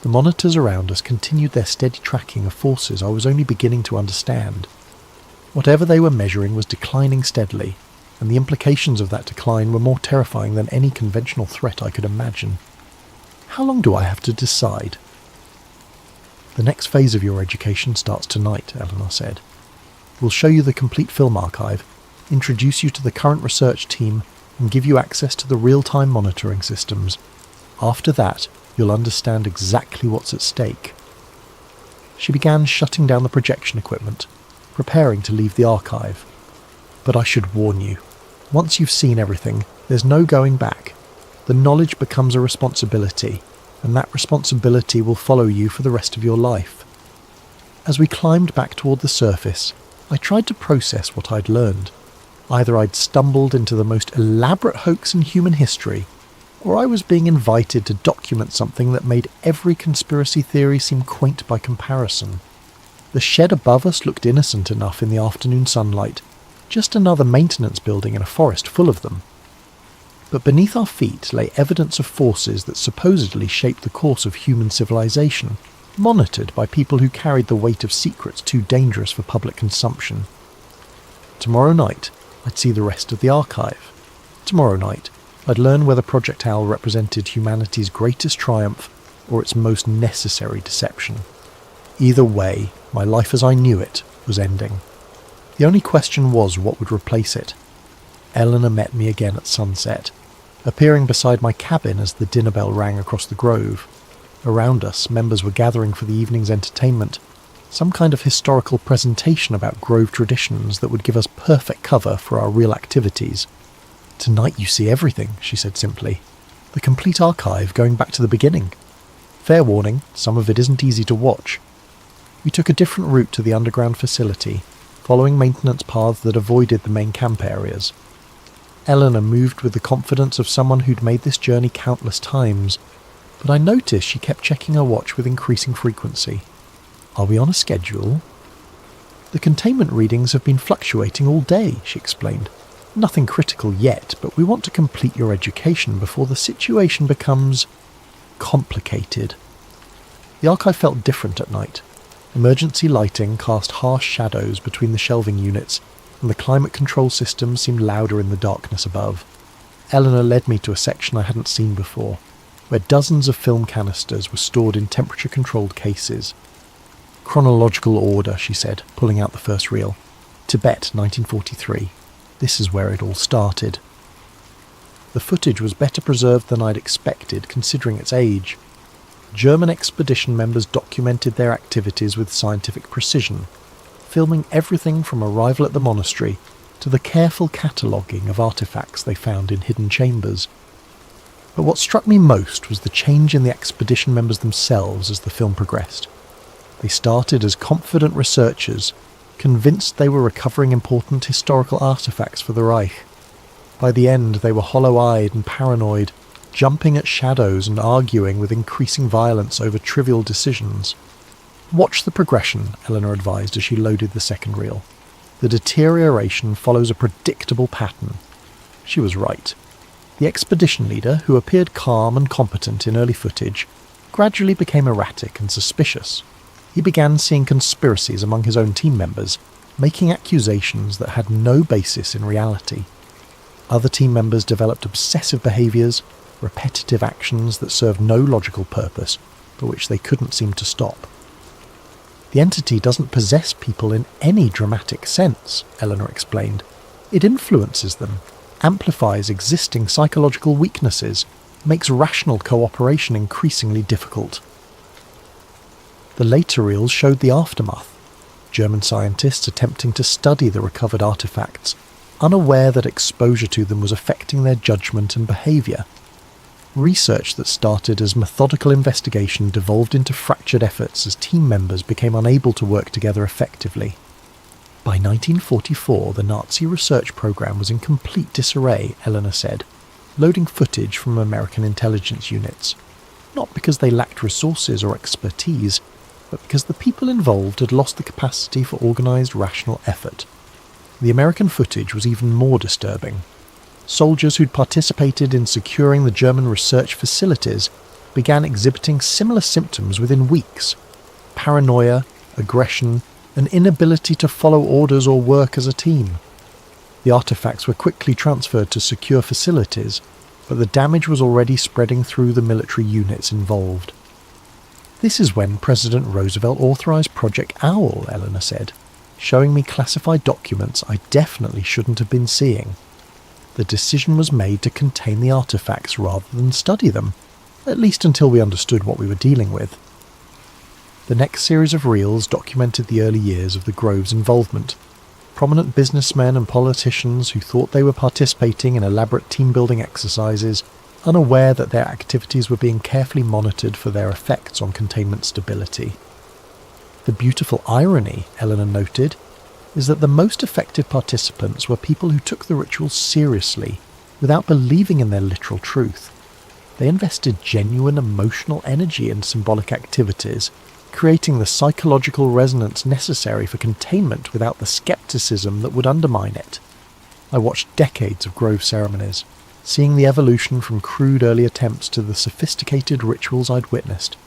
S1: The monitors around us continued their steady tracking of forces I was only beginning to understand. Whatever they were measuring was declining steadily, and the implications of that decline were more terrifying than any conventional threat I could imagine. How long do I have to decide? The next phase of your education starts tonight, Eleanor said. We'll show you the complete film archive, introduce you to the current research team, and give you access to the real-time monitoring systems. After that, you'll understand exactly what's at stake. She began shutting down the projection equipment, preparing to leave the archive. But I should warn you, once you've seen everything, there's no going back. The knowledge becomes a responsibility, and that responsibility will follow you for the rest of your life. As we climbed back toward the surface, I tried to process what I'd learned. Either I'd stumbled into the most elaborate hoax in human history, or I was being invited to document something that made every conspiracy theory seem quaint by comparison. The shed above us looked innocent enough in the afternoon sunlight, just another maintenance building in a forest full of them. But beneath our feet lay evidence of forces that supposedly shaped the course of human civilization, monitored by people who carried the weight of secrets too dangerous for public consumption. Tomorrow night, I'd see the rest of the archive. Tomorrow night, I'd learn whether Project Owl represented humanity's greatest triumph or its most necessary deception. Either way, my life as I knew it was ending. The only question was what would replace it. Eleanor met me again at sunset, appearing beside my cabin as the dinner bell rang across the grove. Around us, members were gathering for the evening's entertainment, some kind of historical presentation about Grove traditions that would give us perfect cover for our real activities. "Tonight you see everything," she said simply. "The complete archive going back to the beginning. Fair warning, some of it isn't easy to watch." We took a different route to the underground facility, following maintenance paths that avoided the main camp areas. Eleanor moved with the confidence of someone who'd made this journey countless times, but I noticed she kept checking her watch with increasing frequency. "Are we on a schedule?" "The containment readings have been fluctuating all day," she explained. "Nothing critical yet, but we want to complete your education before the situation becomes complicated." The archive felt different at night. Emergency lighting cast harsh shadows between the shelving units, and the climate control system seemed louder in the darkness above. Eleanor led me to a section I hadn't seen before, where dozens of film canisters were stored in temperature-controlled cases. "Chronological order," she said, pulling out the first reel. "Tibet, 1943. This is where it all started." The footage was better preserved than I'd expected, considering its age. German expedition members documented their activities with scientific precision, filming everything from arrival at the monastery to the careful cataloguing of artefacts they found in hidden chambers. But what struck me most was the change in the expedition members themselves as the film progressed. They started as confident researchers, convinced they were recovering important historical artefacts for the Reich. By the end, they were hollow-eyed and paranoid, jumping at shadows and arguing with increasing violence over trivial decisions. "Watch the progression," Eleanor advised as she loaded the second reel. "The deterioration follows a predictable pattern." She was right. The expedition leader, who appeared calm and competent in early footage, gradually became erratic and suspicious. He began seeing conspiracies among his own team members, making accusations that had no basis in reality. Other team members developed obsessive behaviours, repetitive actions that served no logical purpose, but which they couldn't seem to stop. "The entity doesn't possess people in any dramatic sense," Eleanor explained. "It influences them, amplifies existing psychological weaknesses, makes rational cooperation increasingly difficult." The later reels showed the aftermath. German scientists attempting to study the recovered artefacts, unaware that exposure to them was affecting their judgment and behaviour. Research that started as methodical investigation devolved into fractured efforts as team members became unable to work together effectively. By 1944, the Nazi research program was in complete disarray, Eleanor said, loading footage from American intelligence units. Not because they lacked resources or expertise, but because the people involved had lost the capacity for organised, rational effort. The American footage was even more disturbing. Soldiers who'd participated in securing the German research facilities began exhibiting similar symptoms within weeks. Paranoia, aggression, an inability to follow orders or work as a team. The artifacts were quickly transferred to secure facilities, but the damage was already spreading through the military units involved. This is when President Roosevelt authorized Project Owl, Eleanor said, showing me classified documents I definitely shouldn't have been seeing. The decision was made to contain the artifacts rather than study them, at least until we understood what we were dealing with. The next series of reels documented the early years of the Grove's involvement. Prominent businessmen and politicians who thought they were participating in elaborate team-building exercises, unaware that their activities were being carefully monitored for their effects on containment stability. The beautiful irony, Eleanor noted, is that the most effective participants were people who took the rituals seriously, without believing in their literal truth. They invested genuine emotional energy in symbolic activities, creating the psychological resonance necessary for containment without the skepticism that would undermine it. I watched decades of Grove ceremonies, seeing the evolution from crude early attempts to the sophisticated rituals I'd witnessed.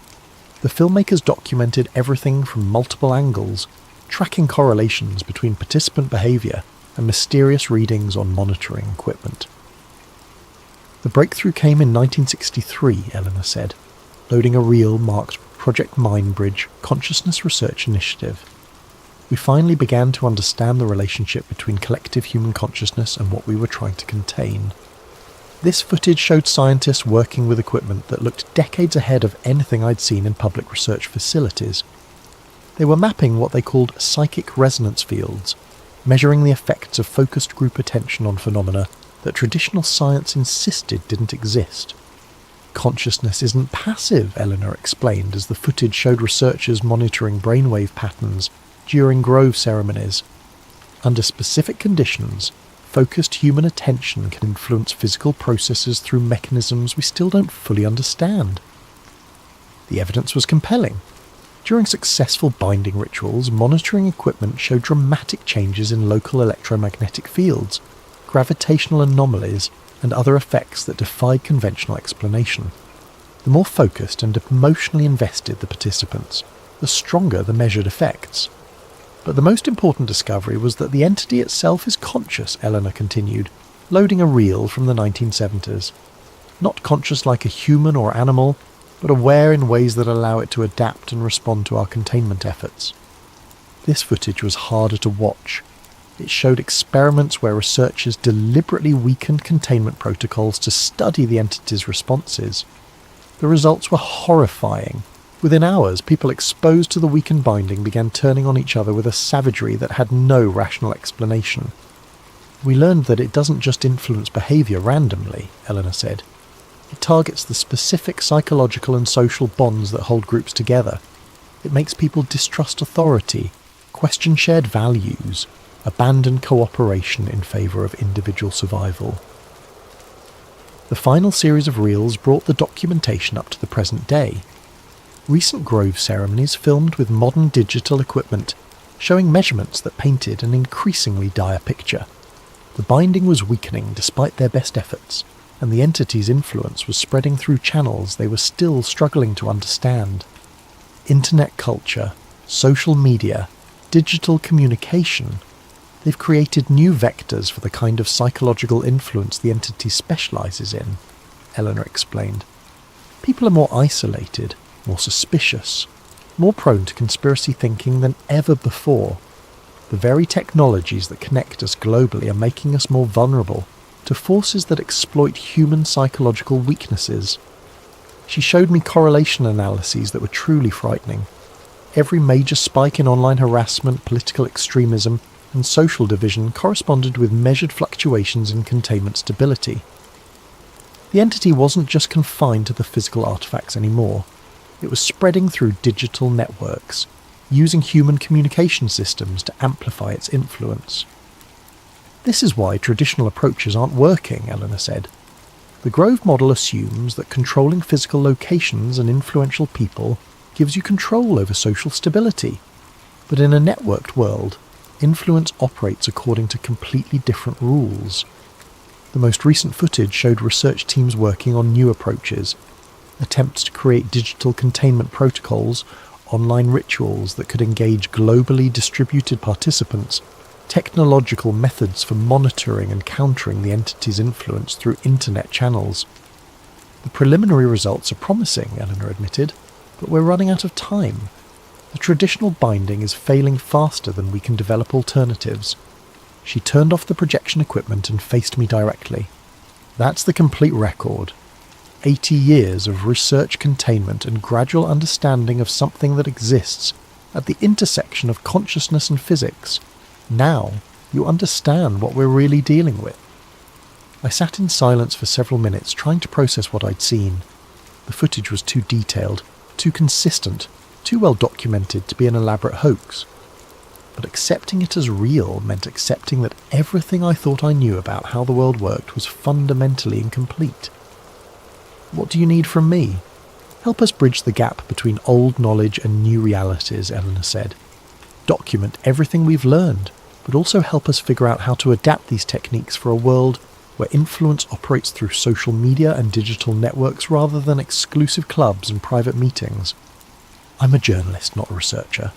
S1: The filmmakers documented everything from multiple angles, tracking correlations between participant behaviour and mysterious readings on monitoring equipment. The breakthrough came in 1963, Eleanor said, loading a reel marked Project Mindbridge Consciousness Research Initiative. We finally began to understand the relationship between collective human consciousness and what we were trying to contain. This footage showed scientists working with equipment that looked decades ahead of anything I'd seen in public research facilities. They were mapping what they called psychic resonance fields, measuring the effects of focused group attention on phenomena that traditional science insisted didn't exist. Consciousness isn't passive, Eleanor explained as the footage showed researchers monitoring brainwave patterns during Grove ceremonies. Under specific conditions, focused human attention can influence physical processes through mechanisms we still don't fully understand. The evidence was compelling. During successful binding rituals, monitoring equipment showed dramatic changes in local electromagnetic fields, gravitational anomalies, and other effects that defied conventional explanation. The more focused and emotionally invested the participants, the stronger the measured effects. But the most important discovery was that the entity itself is conscious, Eleanor continued, loading a reel from the 1970s. Not conscious like a human or animal, but aware in ways that allow it to adapt and respond to our containment efforts. This footage was harder to watch. It showed experiments where researchers deliberately weakened containment protocols to study the entity's responses. The results were horrifying. Within hours, people exposed to the weakened binding began turning on each other with a savagery that had no rational explanation. We learned that it doesn't just influence behaviour randomly, Eleanor said. It targets the specific psychological and social bonds that hold groups together. It makes people distrust authority, question shared values, abandon cooperation in favour of individual survival. The final series of reels brought the documentation up to the present day. Recent Grove ceremonies filmed with modern digital equipment, showing measurements that painted an increasingly dire picture. The binding was weakening despite their best efforts, and the entity's influence was spreading through channels they were still struggling to understand. Internet culture, social media, digital communication, they've created new vectors for the kind of psychological influence the entity specialises in, Eleanor explained. People are more isolated, more suspicious, more prone to conspiracy thinking than ever before. The very technologies that connect us globally are making us more vulnerable to forces that exploit human psychological weaknesses. She showed me correlation analyses that were truly frightening. Every major spike in online harassment, political extremism, and social division corresponded with measured fluctuations in containment stability. The entity wasn't just confined to the physical artifacts anymore. It was spreading through digital networks, using human communication systems to amplify its influence. This is why traditional approaches aren't working, Eleanor said. The Grove model assumes that controlling physical locations and influential people gives you control over social stability. But in a networked world, influence operates according to completely different rules. The most recent footage showed research teams working on new approaches, attempts to create digital containment protocols online rituals that could engage globally distributed participants, technological methods for monitoring and countering the entity's influence through internet channels. The preliminary results are promising, Eleanor admitted, but we're running out of time. The traditional binding is failing faster than we can develop alternatives. She turned off the projection equipment and faced me directly. That's the complete record. 80 years of research containment and gradual understanding of something that exists at the intersection of consciousness and physics. Now, you understand what we're really dealing with. I sat in silence for several minutes, trying to process what I'd seen. The footage was too detailed, too consistent, too well documented to be an elaborate hoax. But accepting it as real meant accepting that everything I thought I knew about how the world worked was fundamentally incomplete. What do you need from me? Help us bridge the gap between old knowledge and new realities, Eleanor said. Document everything we've learned, but also help us figure out how to adapt these techniques for a world where influence operates through social media and digital networks rather than exclusive clubs and private meetings. I'm a journalist, not a researcher.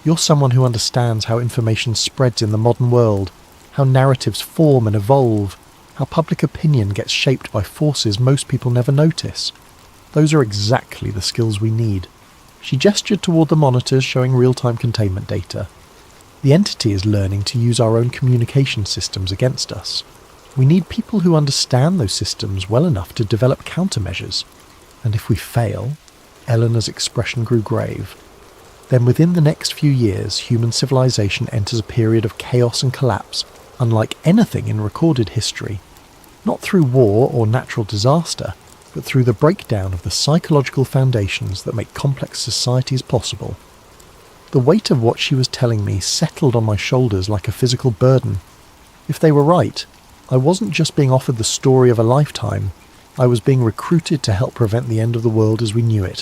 S1: You're someone who understands how information spreads in the modern world, how narratives form and evolve, how public opinion gets shaped by forces most people never notice. Those are exactly the skills we need. She gestured toward the monitors showing real-time containment data. The entity is learning to use our own communication systems against us. We need people who understand those systems well enough to develop countermeasures. And if we fail, Eleanor's expression grew grave. Then within the next few years, human civilization enters a period of chaos and collapse, unlike anything in recorded history. Not through war or natural disaster, but through the breakdown of the psychological foundations that make complex societies possible. The weight of what she was telling me settled on my shoulders like a physical burden. If they were right, I wasn't just being offered the story of a lifetime, I was being recruited to help prevent the end of the world as we knew it.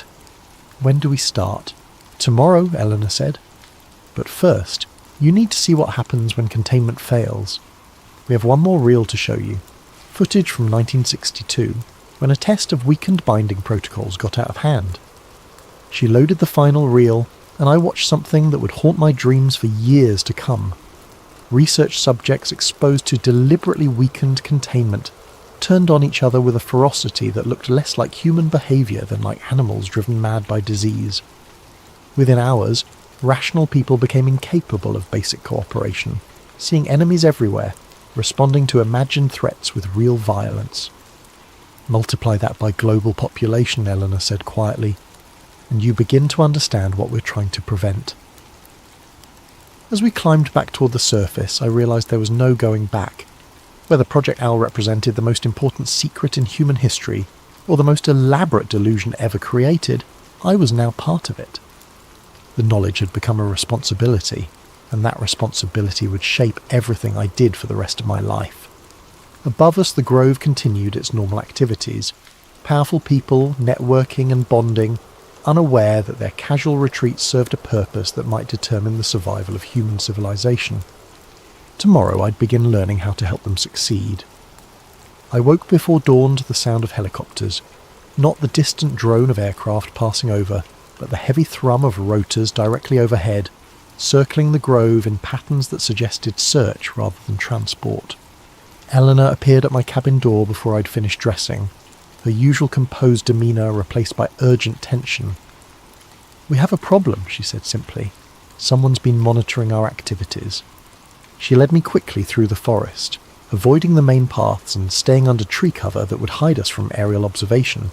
S1: When do we start? Tomorrow, Eleanor said. But first, you need to see what happens when containment fails. We have one more reel to show you. Footage from 1962, when a test of weakened binding protocols got out of hand. She loaded the final reel, and I watched something that would haunt my dreams for years to come. Research subjects exposed to deliberately weakened containment turned on each other with a ferocity that looked less like human behaviour than like animals driven mad by disease. Within hours, rational people became incapable of basic cooperation, seeing enemies everywhere, responding to imagined threats with real violence. Multiply that by global population, Eleanor said quietly, and you begin to understand what we're trying to prevent. As we climbed back toward the surface, I realised there was no going back. Whether Project Owl represented the most important secret in human history, or the most elaborate delusion ever created, I was now part of it. The knowledge had become a responsibility, and that responsibility would shape everything I did for the rest of my life. Above us, the Grove continued its normal activities. Powerful people, networking and bonding, unaware that their casual retreats served a purpose that might determine the survival of human civilization. Tomorrow I'd begin learning how to help them succeed. I woke before dawn to the sound of helicopters, not the distant drone of aircraft passing over, but the heavy thrum of rotors directly overhead, circling the Grove in patterns that suggested search rather than transport. Eleanor appeared at my cabin door before I'd finished dressing, her usual composed demeanour replaced by urgent tension. "We have a problem," she said simply. "Someone's been monitoring our activities." She led me quickly through the forest, avoiding the main paths and staying under tree cover that would hide us from aerial observation.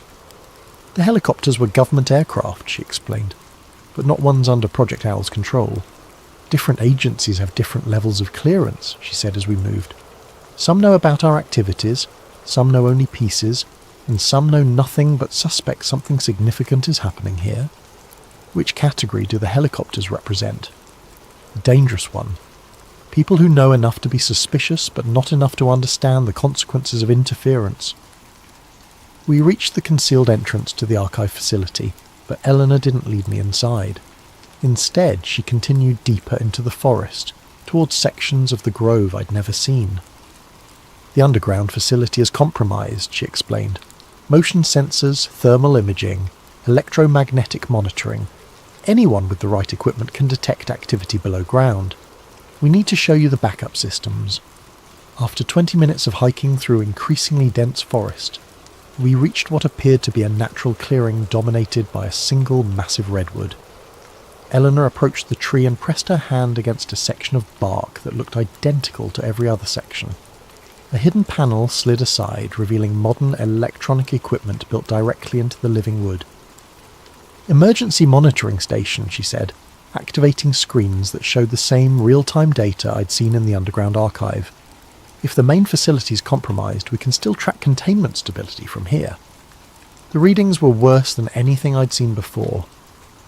S1: The helicopters were government aircraft, she explained, but not ones under Project Owl's control. Different agencies have different levels of clearance, she said as we moved. Some know about our activities, some know only pieces, and some know nothing but suspect something significant is happening here. Which category do the helicopters represent? The dangerous one. People who know enough to be suspicious but not enough to understand the consequences of interference. We reached the concealed entrance to the archive facility, but Eleanor didn't lead me inside. Instead, she continued deeper into the forest, towards sections of the Grove I'd never seen. The underground facility is compromised, she explained. Motion sensors, thermal imaging, electromagnetic monitoring. anyone with the right equipment can detect activity below ground. We need to show you the backup systems. After 20 minutes of hiking through increasingly dense forest, we reached what appeared to be a natural clearing dominated by a single massive redwood. Eleanor approached the tree and pressed her hand against a section of bark that looked identical to every other section. A hidden panel slid aside, revealing modern electronic equipment built directly into the living wood. "Emergency monitoring station," she said, activating screens that showed the same real-time data I'd seen in the underground archive. "If the main facility's compromised, we can still track containment stability from here." The readings were worse than anything I'd seen before.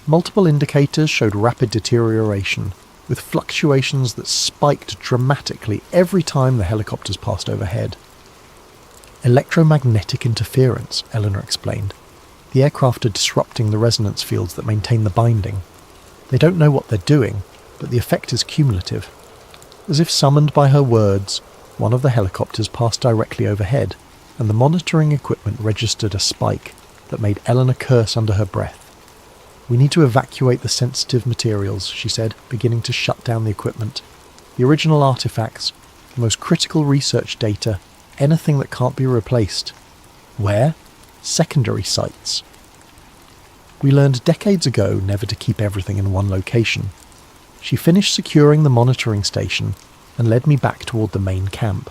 S1: Multiple indicators showed rapid deterioration, with fluctuations that spiked dramatically every time the helicopters passed overhead. "Electromagnetic interference," Eleanor explained. "The aircraft are disrupting the resonance fields that maintain the binding. They don't know what they're doing, but the effect is cumulative." As if summoned by her words, one of the helicopters passed directly overhead, and the monitoring equipment registered a spike that made Eleanor curse under her breath. "We need to evacuate the sensitive materials," she said, beginning to shut down the equipment. "The original artifacts, the most critical research data, anything that can't be replaced." "Where?" "Secondary sites." We learned decades ago never to keep everything in one location. She finished securing the monitoring station and led me back toward the main camp.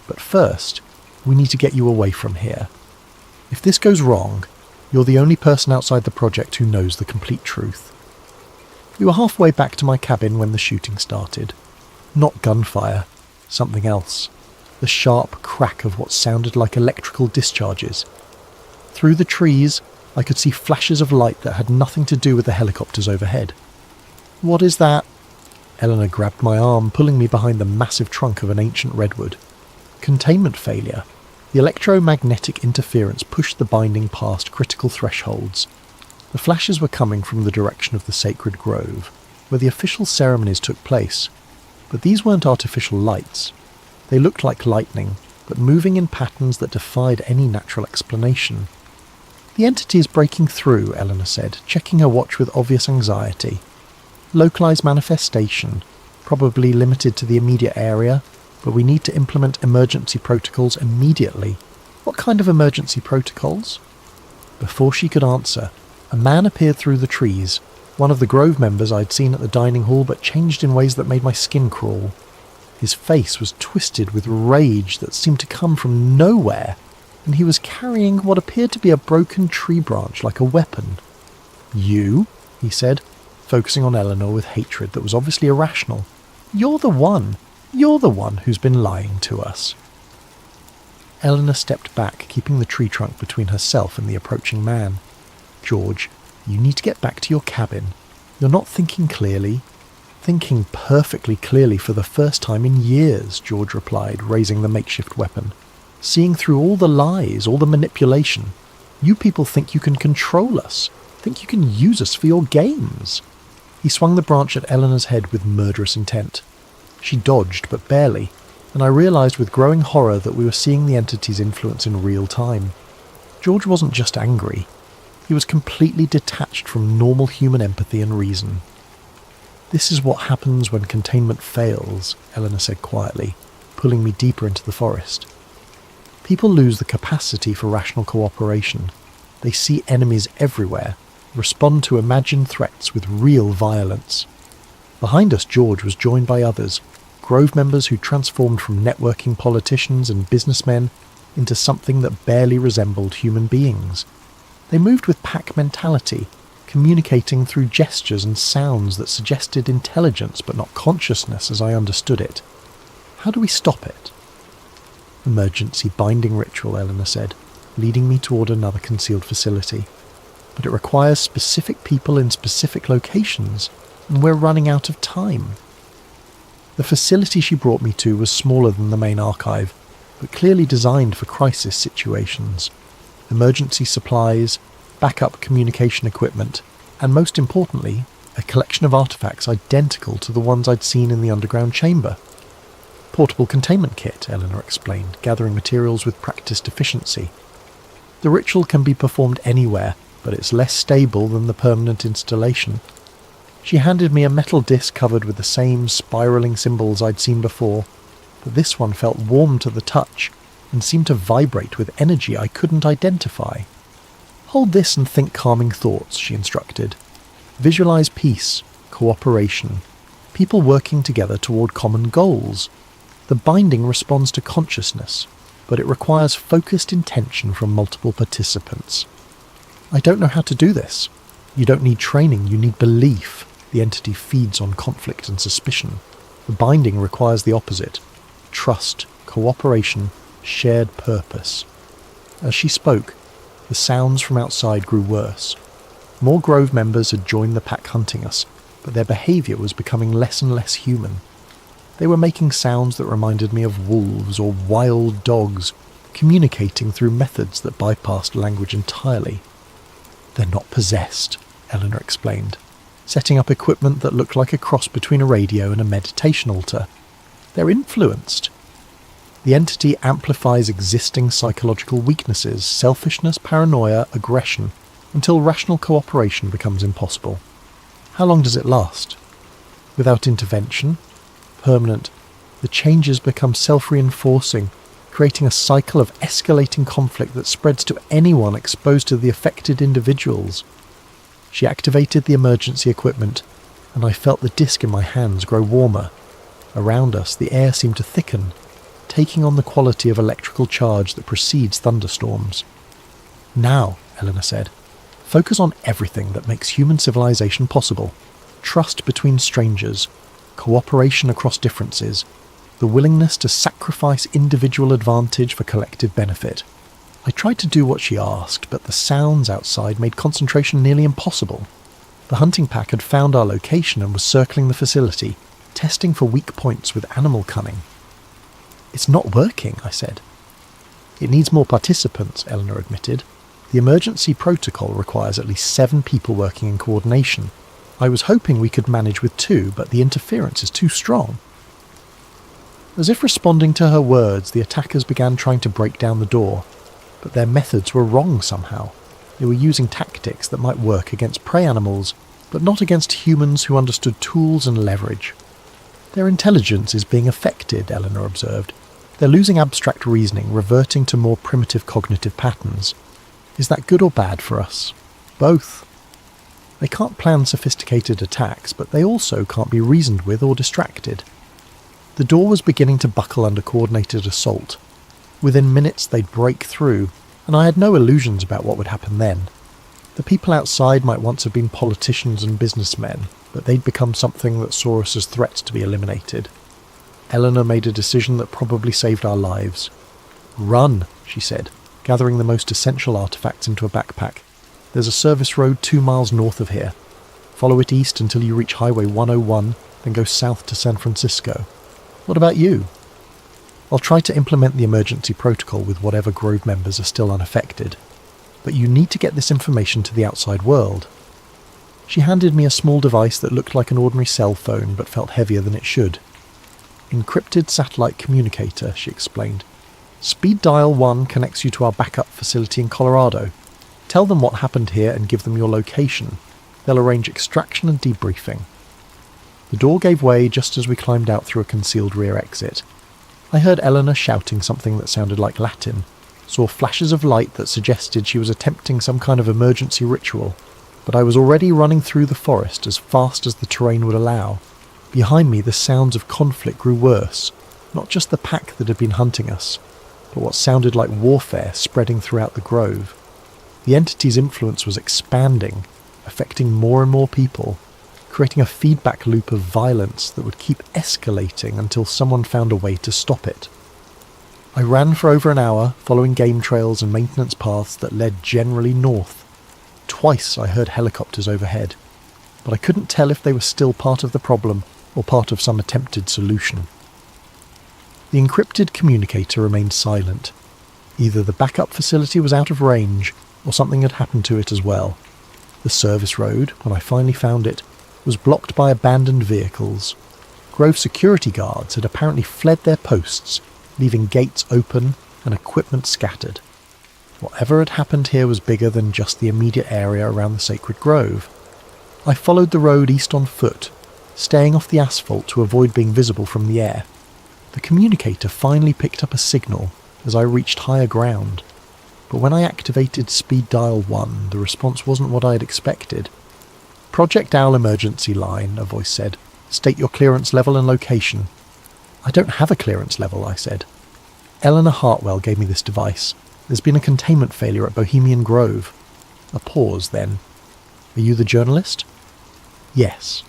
S1: "But first, we need to get you away from here. If this goes wrong, you're the only person outside the project who knows the complete truth." We were halfway back to my cabin when the shooting started. Not gunfire, something else. The sharp crack of what sounded like electrical discharges. Through the trees, I could see flashes of light that had nothing to do with the helicopters overhead. "What is that?" Eleanor grabbed my arm, pulling me behind the massive trunk of an ancient redwood. "Containment failure. The electromagnetic interference pushed the binding past critical thresholds." The flashes were coming from the direction of the sacred grove, where the official ceremonies took place. But these weren't artificial lights. They looked like lightning, but moving in patterns that defied any natural explanation. "The entity is breaking through," Eleanor said, checking her watch with obvious anxiety. "Localized manifestation, probably limited to the immediate area, but we need to implement emergency protocols immediately." "What kind of emergency protocols?" Before she could answer, a man appeared through the trees, one of the Grove members I'd seen at the dining hall, but changed in ways that made my skin crawl. His face was twisted with rage that seemed to come from nowhere, and he was carrying what appeared to be a broken tree branch like a weapon. "You?" he said, focusing on Eleanor with hatred that was obviously irrational. You're the one who's been lying to us." Eleanor stepped back, keeping the tree trunk between herself and the approaching man. "George, you need to get back to your cabin. You're not thinking clearly." "Thinking perfectly clearly for the first time in years," George replied, raising the makeshift weapon. "Seeing through all the lies, all the manipulation. You people think you can control us, think you can use us for your games." He swung the branch at Eleanor's head with murderous intent. She dodged, but barely, and I realised with growing horror that we were seeing the entity's influence in real time. George wasn't just angry. He was completely detached from normal human empathy and reason. "This is what happens when containment fails," Eleanor said quietly, pulling me deeper into the forest. "People lose the capacity for rational cooperation. They see enemies everywhere, respond to imagined threats with real violence." Behind us, George was joined by others, Grove members who transformed from networking politicians and businessmen into something that barely resembled human beings. They moved with pack mentality, communicating through gestures and sounds that suggested intelligence but not consciousness as I understood it. How do we stop it? "Emergency binding ritual," Eleanor said, leading me toward another concealed facility. "But it requires specific people in specific locations, and we're running out of time." The facility she brought me to was smaller than the main archive, but clearly designed for crisis situations. Emergency supplies, backup communication equipment, and most importantly, a collection of artifacts identical to the ones I'd seen in the underground chamber. "Portable containment kit," Eleanor explained, gathering materials with practiced efficiency. "The ritual can be performed anywhere, but it's less stable than the permanent installation, She handed me a metal disc covered with the same spiralling symbols I'd seen before, but this one felt warm to the touch and seemed to vibrate with energy I couldn't identify. "Hold this and think calming thoughts," she instructed. "Visualize peace, cooperation, people working together toward common goals. The binding responds to consciousness, but it requires focused intention from multiple participants." "I don't know how to do this." "You don't need training, you need belief. The entity feeds on conflict and suspicion. The binding requires the opposite: trust, cooperation, shared purpose." As she spoke, the sounds from outside grew worse. More Grove members had joined the pack hunting us, but their behaviour was becoming less and less human. They were making sounds that reminded me of wolves or wild dogs, communicating through methods that bypassed language entirely. "They're not possessed," Eleanor explained, setting up equipment that looked like a cross between a radio and a meditation altar. "They're influenced. The entity amplifies existing psychological weaknesses, selfishness, paranoia, aggression, until rational cooperation becomes impossible." "How long does it last?" "Without intervention, permanent. The changes become self-reinforcing, creating a cycle of escalating conflict that spreads to anyone exposed to the affected individuals." She activated the emergency equipment, and I felt the disc in my hands grow warmer. Around us, the air seemed to thicken, taking on the quality of electrical charge that precedes thunderstorms. "Now," Eleanor said, "focus on everything that makes human civilization possible. Trust between strangers, cooperation across differences, the willingness to sacrifice individual advantage for collective benefit." I tried to do what she asked, but the sounds outside made concentration nearly impossible. The hunting pack had found our location and was circling the facility, testing for weak points with animal cunning. "It's not working," I said. "It needs more participants," Eleanor admitted. "The emergency protocol requires at least 7 people working in coordination. I was hoping we could manage with 2, but the interference is too strong." As if responding to her words, the attackers began trying to break down the door, but their methods were wrong somehow. They were using tactics that might work against prey animals, but not against humans who understood tools and leverage. "Their intelligence is being affected," Eleanor observed. "They're losing abstract reasoning, reverting to more primitive cognitive patterns. Is that good or bad for us?" "Both. They can't plan sophisticated attacks, but they also can't be reasoned with or distracted." The door was beginning to buckle under coordinated assault. Within minutes they'd break through, and I had no illusions about what would happen then. The people outside might once have been politicians and businessmen, but they'd become something that saw us as threats to be eliminated. Eleanor made a decision that probably saved our lives. "Run," she said, gathering the most essential artifacts into a backpack. "There's a service road 2 miles north of here. Follow it east until you reach Highway 101, then go south to San Francisco. What about you?" "I'll try to implement the emergency protocol with whatever Grove members are still unaffected. But you need to get this information to the outside world." She handed me a small device that looked like an ordinary cell phone but felt heavier than it should. "Encrypted satellite communicator," she explained. "Speed dial 1 connects you to our backup facility in Colorado. Tell them what happened here and give them your location. They'll arrange extraction and debriefing." The door gave way just as we climbed out through a concealed rear exit. I heard Eleanor shouting something that sounded like Latin, saw flashes of light that suggested she was attempting some kind of emergency ritual, but I was already running through the forest as fast as the terrain would allow. Behind me the sounds of conflict grew worse, not just the pack that had been hunting us, but what sounded like warfare spreading throughout the grove. The entity's influence was expanding, affecting more and more people, creating a feedback loop of violence that would keep escalating until someone found a way to stop it. I ran for over an hour, following game trails and maintenance paths that led generally north. Twice I heard helicopters overhead, but I couldn't tell if they were still part of the problem or part of some attempted solution. The encrypted communicator remained silent. Either the backup facility was out of range, or something had happened to it as well. The service road, when I finally found it, was blocked by abandoned vehicles. Grove security guards had apparently fled their posts, leaving gates open and equipment scattered. Whatever had happened here was bigger than just the immediate area around the sacred grove. I followed the road east on foot, staying off the asphalt to avoid being visible from the air. The communicator finally picked up a signal as I reached higher ground, but when I activated speed dial 1, the response wasn't what I had expected. "Project Owl emergency line," a voice said. "State your clearance level and location." "I don't have a clearance level," I said. "Eleanor Hartwell gave me this device. There's been a containment failure at Bohemian Grove." A pause, then. "Are you the journalist?" "Yes."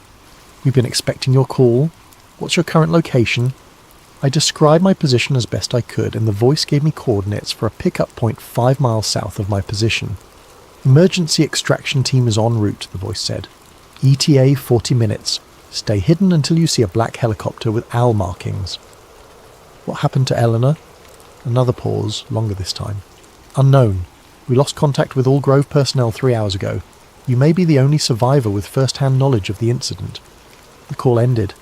S1: "We've been expecting your call. What's your current location?" I described my position as best I could, and the voice gave me coordinates for a pickup point 5 miles south of my position. "Emergency extraction team is en route," the voice said. "ETA 40 minutes. Stay hidden until you see a black helicopter with owl markings." "What happened to Eleanor?" Another pause, longer this time. "Unknown. We lost contact with all Grove personnel 3 hours ago. You may be the only survivor with first-hand knowledge of the incident." The call ended,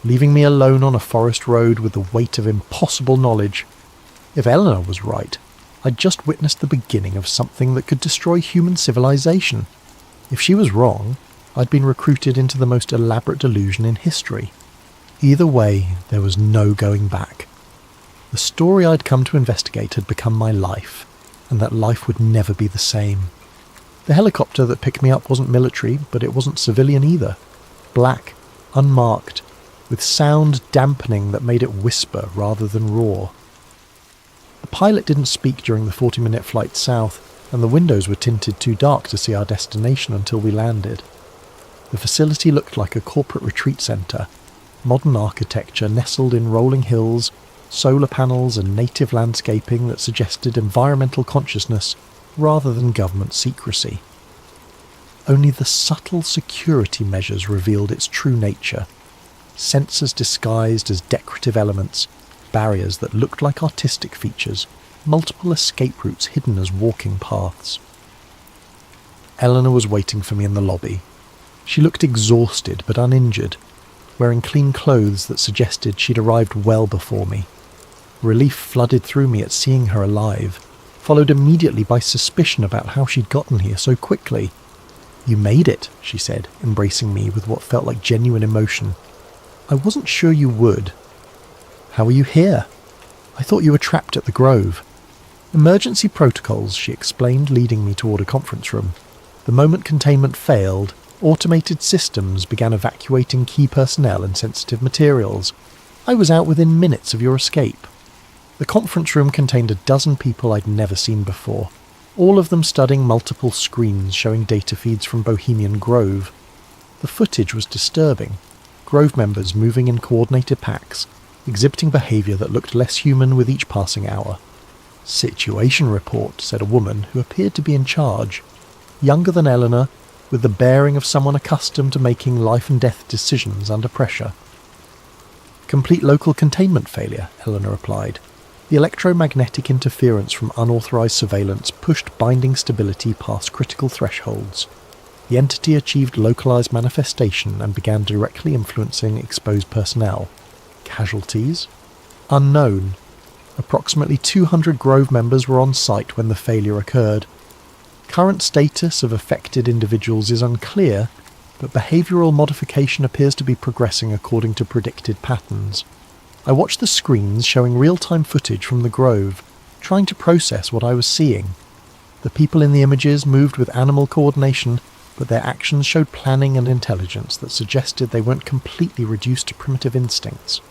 S1: leaving me alone on a forest road with the weight of impossible knowledge. If Eleanor was right, I'd just witnessed the beginning of something that could destroy human civilization. If she was wrong, I'd been recruited into the most elaborate delusion in history. Either way, there was no going back. The story I'd come to investigate had become my life, and that life would never be the same. The helicopter that picked me up wasn't military, but it wasn't civilian either. Black, unmarked, with sound dampening that made it whisper rather than roar. The pilot didn't speak during the 40-minute flight south, and the windows were tinted too dark to see our destination until we landed. The facility looked like a corporate retreat centre, modern architecture nestled in rolling hills, solar panels and native landscaping that suggested environmental consciousness rather than government secrecy. Only the subtle security measures revealed its true nature. Sensors disguised as decorative elements, barriers that looked like artistic features, multiple escape routes hidden as walking paths. Eleanor was waiting for me in the lobby. She looked exhausted but uninjured, wearing clean clothes that suggested she'd arrived well before me. Relief flooded through me at seeing her alive, followed immediately by suspicion about how she'd gotten here so quickly. "You made it," she said, embracing me with what felt like genuine emotion. "I wasn't sure you would." "How are you here?" "I thought you were trapped at the Grove." "Emergency protocols," she explained, leading me toward a conference room. "The moment containment failed, automated systems began evacuating key personnel and sensitive materials. I was out within minutes of your escape." The conference room contained a dozen people I'd never seen before, all of them studying multiple screens showing data feeds from Bohemian Grove. The footage was disturbing. Grove members moving in coordinated packs, exhibiting behaviour that looked less human with each passing hour. "Situation report," said a woman who appeared to be in charge, younger than Eleanor, with the bearing of someone accustomed to making life-and-death decisions under pressure. "Complete local containment failure," Eleanor replied. "The electromagnetic interference from unauthorized surveillance pushed binding stability past critical thresholds. The entity achieved localized manifestation and began directly influencing exposed personnel. Casualties? Unknown. Approximately 200 Grove members were on site when the failure occurred. Current status of affected individuals is unclear, but behavioral modification appears to be progressing according to predicted patterns. I watched the screens showing real-time footage from the Grove, trying to process what I was seeing. The people in the images moved with animal coordination, but their actions showed planning and intelligence that suggested they weren't completely reduced to primitive instincts.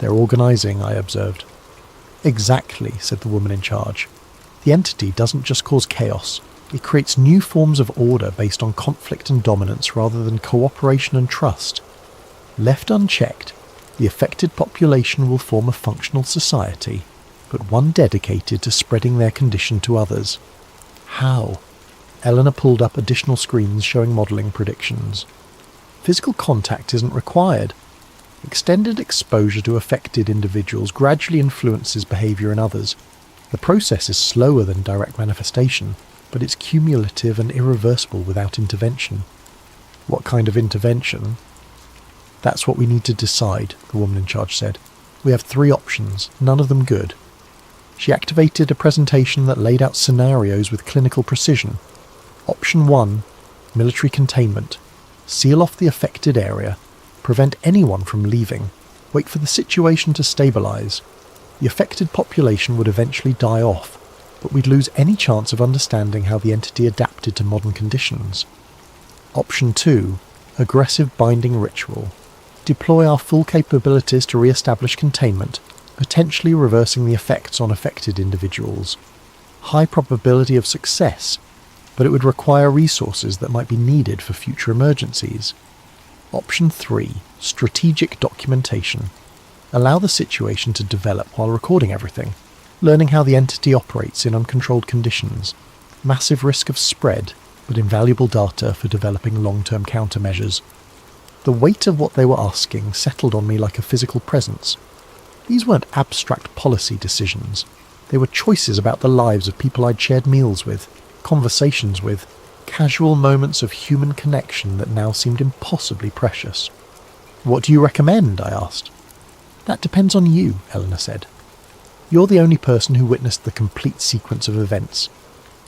S1: "They're organizing," I observed. "Exactly," said the woman in charge. "The entity doesn't just cause chaos, it creates new forms of order based on conflict and dominance rather than cooperation and trust. Left unchecked, the affected population will form a functional society, but one dedicated to spreading their condition to others." "How?" Eleanor pulled up additional screens showing modelling predictions. "Physical contact isn't required. Extended exposure to affected individuals gradually influences behaviour in others. The process is slower than direct manifestation, but it's cumulative and irreversible without intervention." "What kind of intervention?" "That's what we need to decide," the woman in charge said. "We have 3 options, none of them good." She activated a presentation that laid out scenarios with clinical precision. Option 1, military containment. seal off the affected area, prevent anyone from leaving, wait for the situation to stabilise. The affected population would eventually die off, but we'd lose any chance of understanding how the entity adapted to modern conditions. Option 2. Aggressive binding ritual. Deploy our full capabilities to re-establish containment, potentially reversing the effects on affected individuals. High probability of success, but it would require resources that might be needed for future emergencies. Option 3. Strategic documentation. Allow the situation to develop while recording everything, learning how the entity operates in uncontrolled conditions. Massive risk of spread, but invaluable data for developing long-term countermeasures. The weight of what they were asking settled on me like a physical presence. These weren't abstract policy decisions. They were choices about the lives of people I'd shared meals with, conversations with, casual moments of human connection that now seemed impossibly precious. "What do you recommend?" I asked. "That depends on you," Eleanor said. "You're the only person who witnessed the complete sequence of events,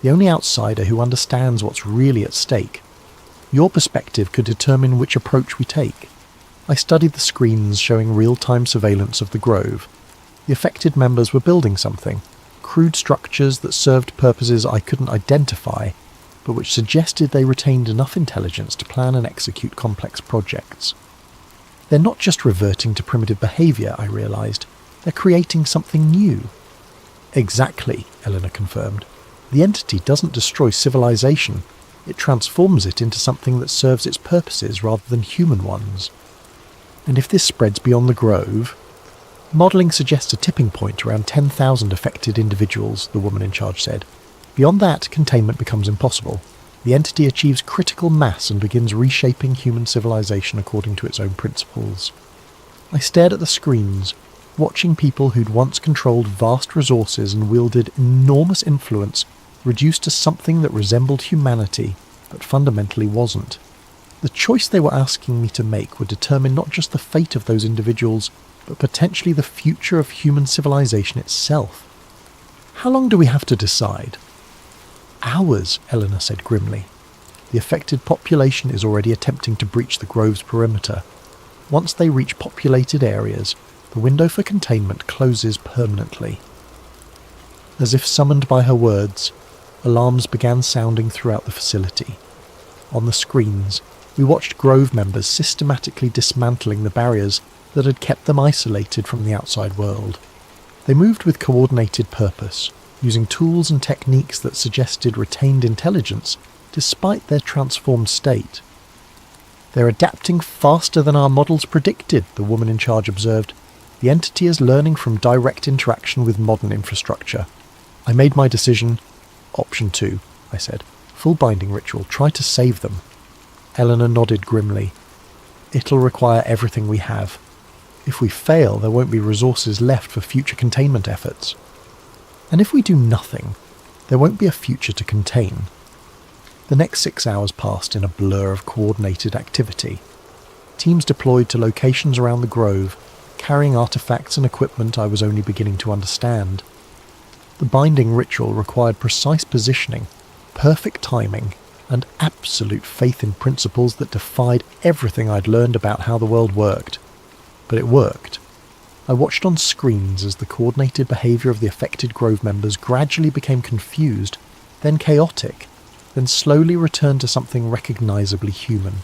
S1: the only outsider who understands what's really at stake. Your perspective could determine which approach we take." I studied the screens showing real-time surveillance of the Grove. The affected members were building something, crude structures that served purposes I couldn't identify, but which suggested they retained enough intelligence to plan and execute complex projects. They're not just reverting to primitive behaviour, I realised. They're creating something new. "Exactly," Eleanor confirmed. "The entity doesn't destroy civilization. It transforms it into something that serves its purposes rather than human ones. And if this spreads beyond the Grove..." "Modelling suggests a tipping point around 10,000 affected individuals," the woman in charge said. "Beyond that, containment becomes impossible. The entity achieves critical mass and begins reshaping human civilization according to its own principles." I stared at the screens, watching people who'd once controlled vast resources and wielded enormous influence reduced to something that resembled humanity, but fundamentally wasn't. The choice they were asking me to make would determine not just the fate of those individuals, but potentially the future of human civilization itself. "How long do we have to decide?" "Hours," Eleanor said grimly. "The affected population is already attempting to breach the Grove's perimeter. Once they reach populated areas, the window for containment closes permanently." As if summoned by her words, alarms began sounding throughout the facility. On the screens, we watched Grove members systematically dismantling the barriers that had kept them isolated from the outside world. They moved with coordinated purpose, using tools and techniques that suggested retained intelligence despite their transformed state. "They're adapting faster than our models predicted," the woman in charge observed. "The entity is learning from direct interaction with modern infrastructure." I made my decision. "Option 2, I said. "Full binding ritual. Try to save them." Eleanor nodded grimly. "It'll require everything we have. If we fail, there won't be resources left for future containment efforts. And if we do nothing, there won't be a future to contain." The next 6 hours passed in a blur of coordinated activity. Teams deployed to locations around the Grove, carrying artifacts and equipment I was only beginning to understand. The binding ritual required precise positioning, perfect timing, and absolute faith in principles that defied everything I'd learned about how the world worked. But it worked. I watched on screens as the coordinated behaviour of the affected Grove members gradually became confused, then chaotic, then slowly returned to something recognisably human.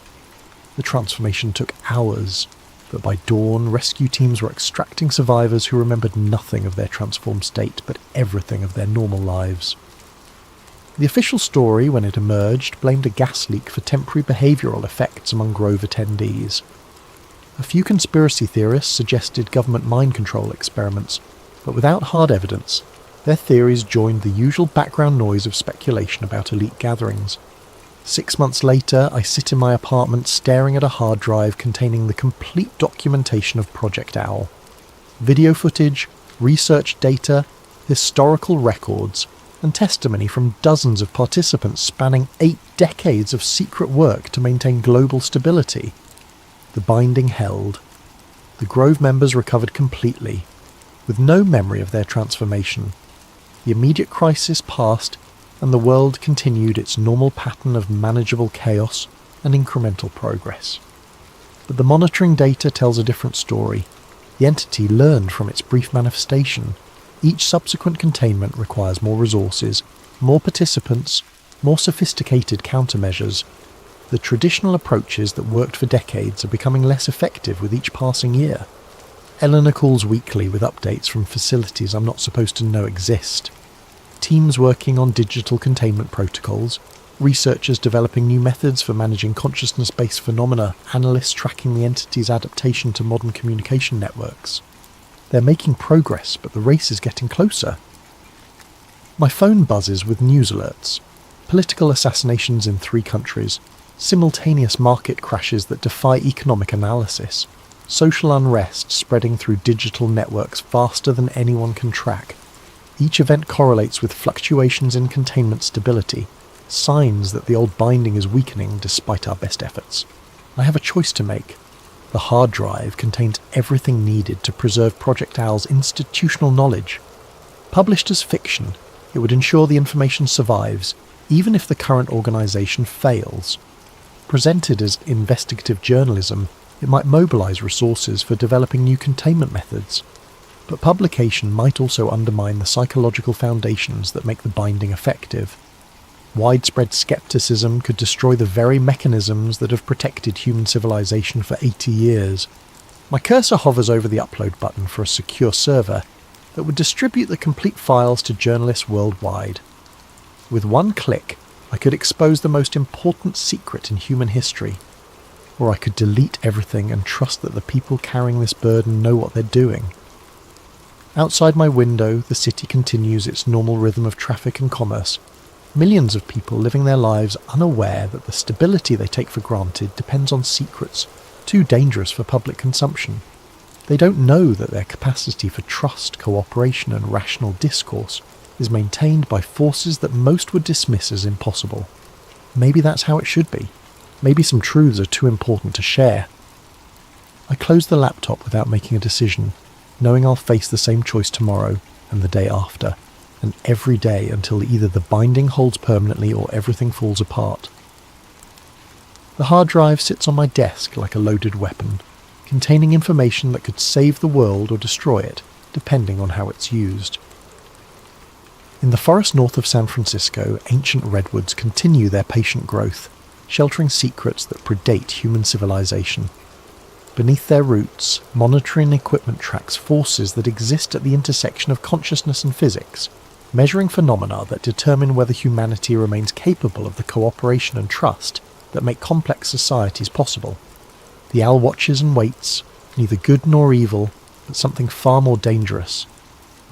S1: The transformation took hours, but by dawn rescue teams were extracting survivors who remembered nothing of their transformed state but everything of their normal lives. The official story, when it emerged, blamed a gas leak for temporary behavioural effects among Grove attendees. A few conspiracy theorists suggested government mind control experiments, but without hard evidence, their theories joined the usual background noise of speculation about elite gatherings. 6 months later, I sit in my apartment staring at a hard drive containing the complete documentation of Project Owl. Video footage, research data, historical records, and testimony from dozens of participants spanning 8 decades of secret work to maintain global stability. The binding held. The Grove members recovered completely, with no memory of their transformation. The immediate crisis passed, and the world continued its normal pattern of manageable chaos, and incremental progress. But the monitoring data tells a different story. The entity learned from its brief manifestation. Each subsequent containment requires more resources, more participants, more sophisticated countermeasures. The traditional approaches that worked for decades are becoming less effective with each passing year. Eleanor calls weekly with updates from facilities I'm not supposed to know exist. Teams working on digital containment protocols, researchers developing new methods for managing consciousness-based phenomena, analysts tracking the entity's adaptation to modern communication networks. They're making progress, but the race is getting closer. My phone buzzes with news alerts. Political assassinations in 3 countries, simultaneous market crashes that defy economic analysis, social unrest spreading through digital networks faster than anyone can track. Each event correlates with fluctuations in containment stability, signs that the old binding is weakening despite our best efforts. I have a choice to make. The hard drive contains everything needed to preserve Project Owl's institutional knowledge. Published as fiction, it would ensure the information survives, even if the current organisation fails. Presented as investigative journalism, it might mobilise resources for developing new containment methods. But publication might also undermine the psychological foundations that make the binding effective. Widespread skepticism could destroy the very mechanisms that have protected human civilization for 80 years. My cursor hovers over the upload button for a secure server that would distribute the complete files to journalists worldwide. With one click, I could expose the most important secret in human history, or I could delete everything and trust that the people carrying this burden know what they're doing. Outside my window, the city continues its normal rhythm of traffic and commerce. Millions of people living their lives unaware that the stability they take for granted depends on secrets too dangerous for public consumption. They don't know that their capacity for trust, cooperation and rational discourse is maintained by forces that most would dismiss as impossible. Maybe that's how it should be. Maybe some truths are too important to share. I close the laptop without making a decision, knowing I'll face the same choice tomorrow and the day after, and every day until either the binding holds permanently or everything falls apart. The hard drive sits on my desk like a loaded weapon, containing information that could save the world or destroy it, depending on how it's used. In the forest north of San Francisco, ancient redwoods continue their patient growth, sheltering secrets that predate human civilization. Beneath their roots, monitoring equipment tracks forces that exist at the intersection of consciousness and physics, measuring phenomena that determine whether humanity remains capable of the cooperation and trust that make complex societies possible. The owl watches and waits, neither good nor evil, but something far more dangerous.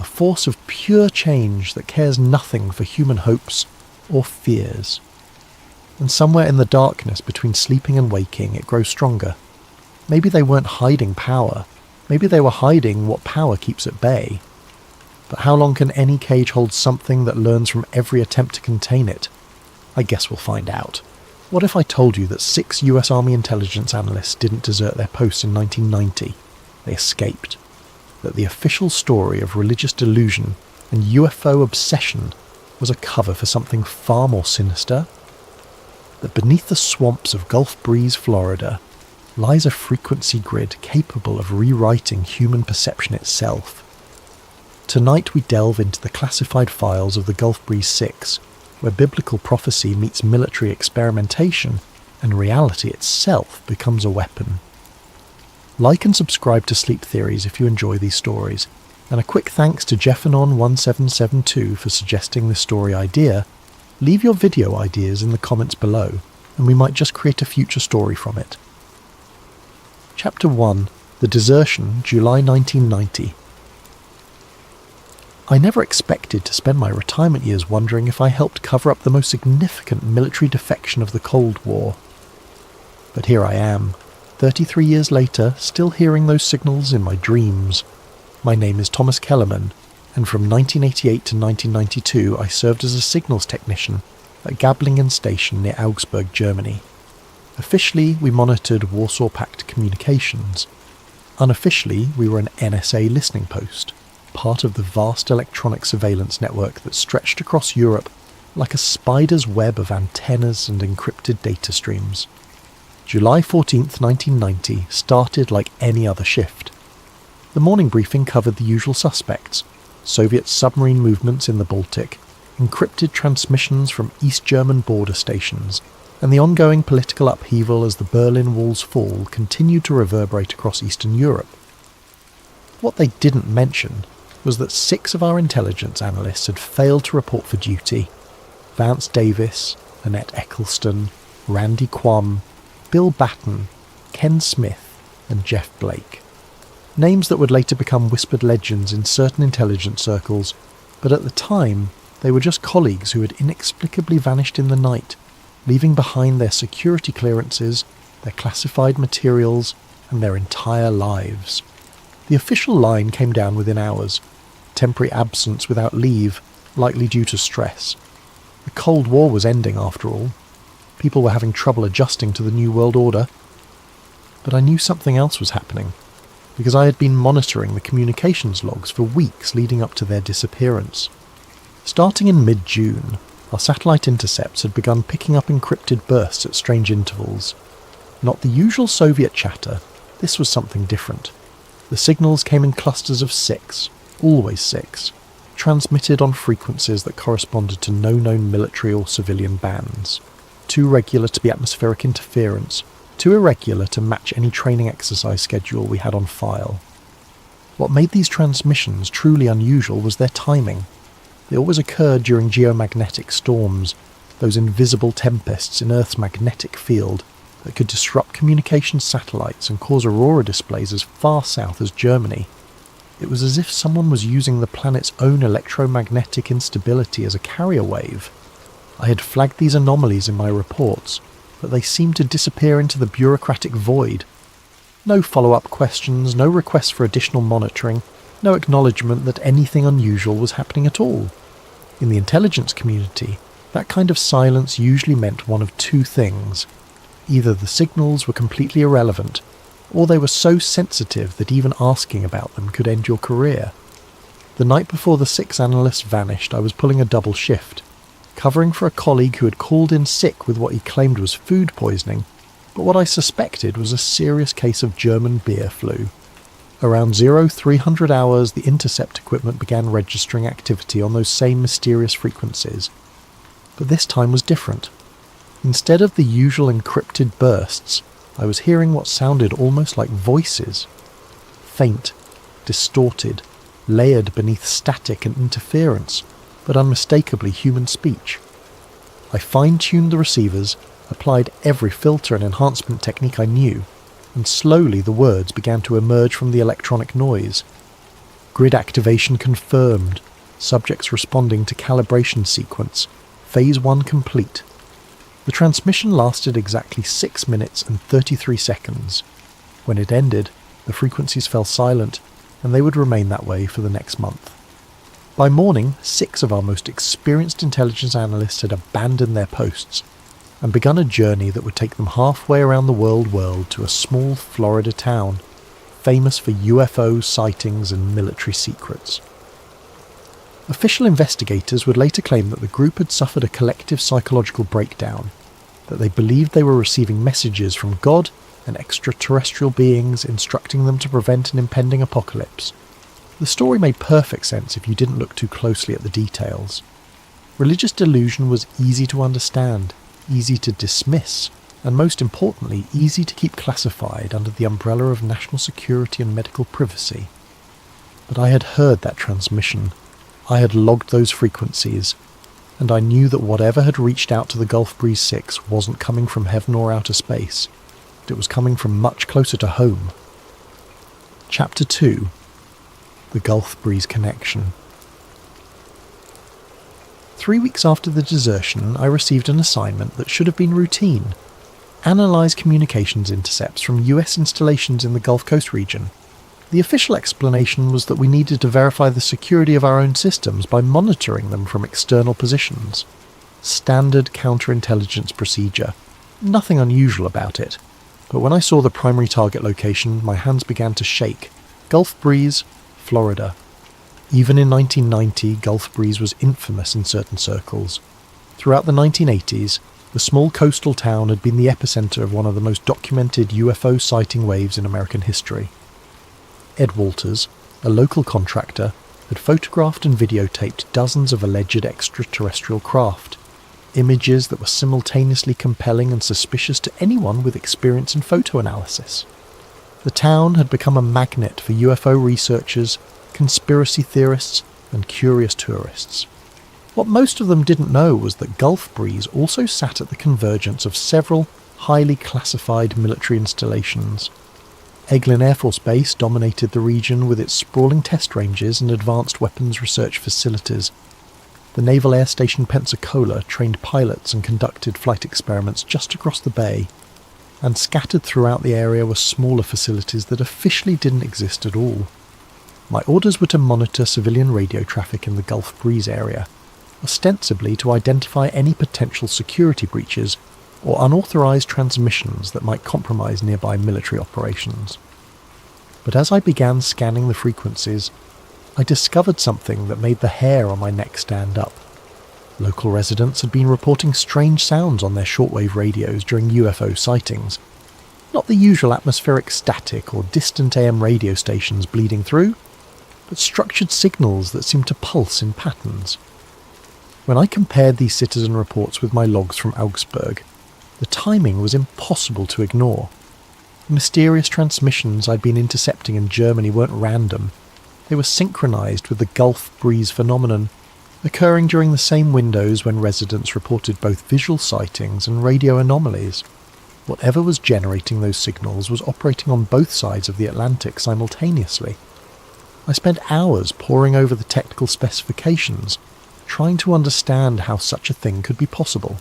S1: A force of pure change that cares nothing for human hopes or fears. And somewhere in the darkness between sleeping and waking, it grows stronger. Maybe they weren't hiding power. Maybe they were hiding what power keeps at bay. But how long can any cage hold something that learns from every attempt to contain it? I guess we'll find out. What if I told you that 6 US Army intelligence analysts didn't desert their posts in 1990? They escaped. That the official story of religious delusion and UFO obsession was a cover for something far more sinister? That beneath the swamps of Gulf Breeze, Florida, lies a frequency grid capable of rewriting human perception itself. Tonight we delve into the classified files of the Gulf Breeze 6, where biblical prophecy meets military experimentation and reality itself becomes a weapon. Like and subscribe to Sleep Theories if you enjoy these stories, and a quick thanks to Jeffernon1772 for suggesting this story idea. Leave your video ideas in the comments below, and we might just create a future story from it. Chapter 1, The Desertion, July 1990. I never expected to spend my retirement years wondering if I helped cover up the most significant military defection of the Cold War. But here I am, 33 years later, still hearing those signals in my dreams. My name is Thomas Kellerman, and from 1988 to 1992 I served as a signals technician at Gablingen Station near Augsburg, Germany. Officially, we monitored Warsaw Pact communications. Unofficially, we were an NSA listening post, part of the vast electronic surveillance network that stretched across Europe like a spider's web of antennas and encrypted data streams. July 14th, 1990 started like any other shift. The morning briefing covered the usual suspects: Soviet submarine movements in the Baltic, encrypted transmissions from East German border stations, and the ongoing political upheaval as the Berlin Wall's fall continued to reverberate across Eastern Europe. What they didn't mention was that 6 of our intelligence analysts had failed to report for duty: Vance Davis, Annette Eccleston, Randy Quam, Bill Batten, Ken Smith, and Jeff Blake. Names that would later become whispered legends in certain intelligence circles, but at the time they were just colleagues who had inexplicably vanished in the night, leaving behind their security clearances, their classified materials, and their entire lives. The official line came down within hours: temporary absence without leave, likely due to stress. The Cold War was ending after all. People were having trouble adjusting to the New World Order. But I knew something else was happening, because I had been monitoring the communications logs for weeks leading up to their disappearance. Starting in mid-June, our satellite intercepts had begun picking up encrypted bursts at strange intervals. Not the usual Soviet chatter, this was something different. The signals came in clusters of 6, always 6, transmitted on frequencies that corresponded to no known military or civilian bands. Too regular to be atmospheric interference, too irregular to match any training exercise schedule we had on file. What made these transmissions truly unusual was their timing. They always occurred during geomagnetic storms, those invisible tempests in Earth's magnetic field that could disrupt communication satellites and cause aurora displays as far south as Germany. It was as if someone was using the planet's own electromagnetic instability as a carrier wave. I had flagged these anomalies in my reports, but they seemed to disappear into the bureaucratic void. No follow-up questions, no requests for additional monitoring, no acknowledgement that anything unusual was happening at all. In the intelligence community, that kind of silence usually meant one of 2 things. Either the signals were completely irrelevant, or they were so sensitive that even asking about them could end your career. The night before the 6 analysts vanished, I was pulling a double shift, covering for a colleague who had called in sick with what he claimed was food poisoning, but what I suspected was a serious case of German beer flu. Around 0300 hours, the intercept equipment began registering activity on those same mysterious frequencies. But this time was different. Instead of the usual encrypted bursts, I was hearing what sounded almost like voices. Faint, distorted, layered beneath static and interference, but unmistakably human speech. I fine-tuned the receivers, applied every filter and enhancement technique I knew, and slowly the words began to emerge from the electronic noise. Grid activation confirmed, subjects responding to calibration sequence, phase 1 complete. The transmission lasted exactly 6 minutes and 33 seconds. When it ended, the frequencies fell silent, and they would remain that way for the next month. By morning, 6 of our most experienced intelligence analysts had abandoned their posts and begun a journey that would take them halfway around the world to a small Florida town, famous for UFO sightings and military secrets. Official investigators would later claim that the group had suffered a collective psychological breakdown, that they believed they were receiving messages from God and extraterrestrial beings instructing them to prevent an impending apocalypse. The story made perfect sense if you didn't look too closely at the details. Religious delusion was easy to understand, easy to dismiss, and most importantly, easy to keep classified under the umbrella of national security and medical privacy. But I had heard that transmission. I had logged those frequencies, and I knew that whatever had reached out to the Gulf Breeze 6 wasn't coming from heaven or outer space. It was coming from much closer to home. Chapter 2: The Gulf Breeze Connection. 3 weeks after the desertion, I received an assignment that should have been routine: analyse communications intercepts from US installations in the Gulf Coast region. The official explanation was that we needed to verify the security of our own systems by monitoring them from external positions. Standard counterintelligence procedure. Nothing unusual about it. But when I saw the primary target location, my hands began to shake. Gulf Breeze, Florida. Even in 1990, Gulf Breeze was infamous in certain circles. Throughout the 1980s, the small coastal town had been the epicenter of one of the most documented UFO sighting waves in American history. Ed Walters, a local contractor, had photographed and videotaped dozens of alleged extraterrestrial craft, images that were simultaneously compelling and suspicious to anyone with experience in photo analysis. The town had become a magnet for UFO researchers, conspiracy theorists, and curious tourists. What most of them didn't know was that Gulf Breeze also sat at the convergence of several highly classified military installations. Eglin Air Force Base dominated the region with its sprawling test ranges and advanced weapons research facilities. The Naval Air Station Pensacola trained pilots and conducted flight experiments just across the bay, and scattered throughout the area were smaller facilities that officially didn't exist at all. My orders were to monitor civilian radio traffic in the Gulf Breeze area, ostensibly to identify any potential security breaches or unauthorized transmissions that might compromise nearby military operations. But as I began scanning the frequencies, I discovered something that made the hair on my neck stand up. Local residents had been reporting strange sounds on their shortwave radios during UFO sightings. Not the usual atmospheric static or distant AM radio stations bleeding through, but structured signals that seemed to pulse in patterns. When I compared these citizen reports with my logs from Augsburg, the timing was impossible to ignore. The mysterious transmissions I'd been intercepting in Germany weren't random. They were synchronized with the Gulf Breeze phenomenon, occurring during the same windows when residents reported both visual sightings and radio anomalies. Whatever was generating those signals was operating on both sides of the Atlantic simultaneously. I spent hours poring over the technical specifications, trying to understand how such a thing could be possible.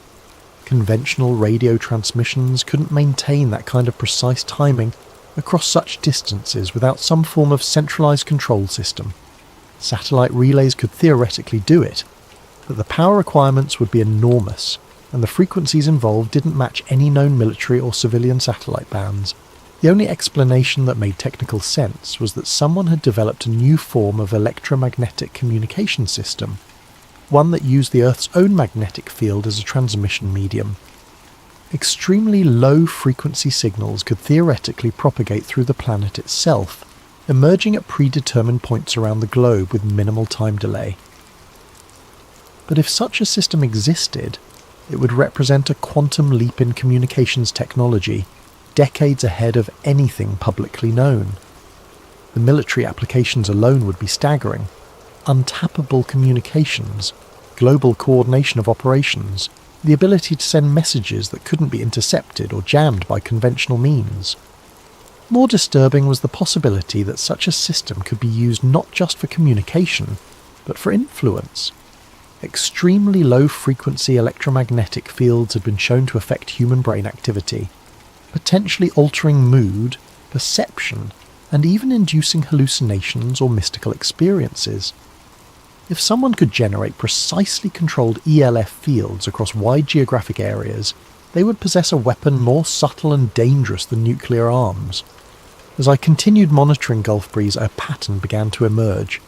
S1: Conventional radio transmissions couldn't maintain that kind of precise timing across such distances without some form of centralized control system. Satellite relays could theoretically do it, but the power requirements would be enormous, and the frequencies involved didn't match any known military or civilian satellite bands. The only explanation that made technical sense was that someone had developed a new form of electromagnetic communication system, one that used the Earth's own magnetic field as a transmission medium. Extremely low frequency signals could theoretically propagate through the planet itself, emerging at predetermined points around the globe with minimal time delay. But if such a system existed, it would represent a quantum leap in communications technology, decades ahead of anything publicly known. The military applications alone would be staggering. Untappable communications, global coordination of operations, the ability to send messages that couldn't be intercepted or jammed by conventional means. More disturbing was the possibility that such a system could be used not just for communication, but for influence. Extremely low-frequency electromagnetic fields had been shown to affect human brain activity, potentially altering mood, perception, and even inducing hallucinations or mystical experiences. If someone could generate precisely controlled ELF fields across wide geographic areas, they would possess a weapon more subtle and dangerous than nuclear arms. As I continued monitoring Gulf Breeze, a pattern began to emerge.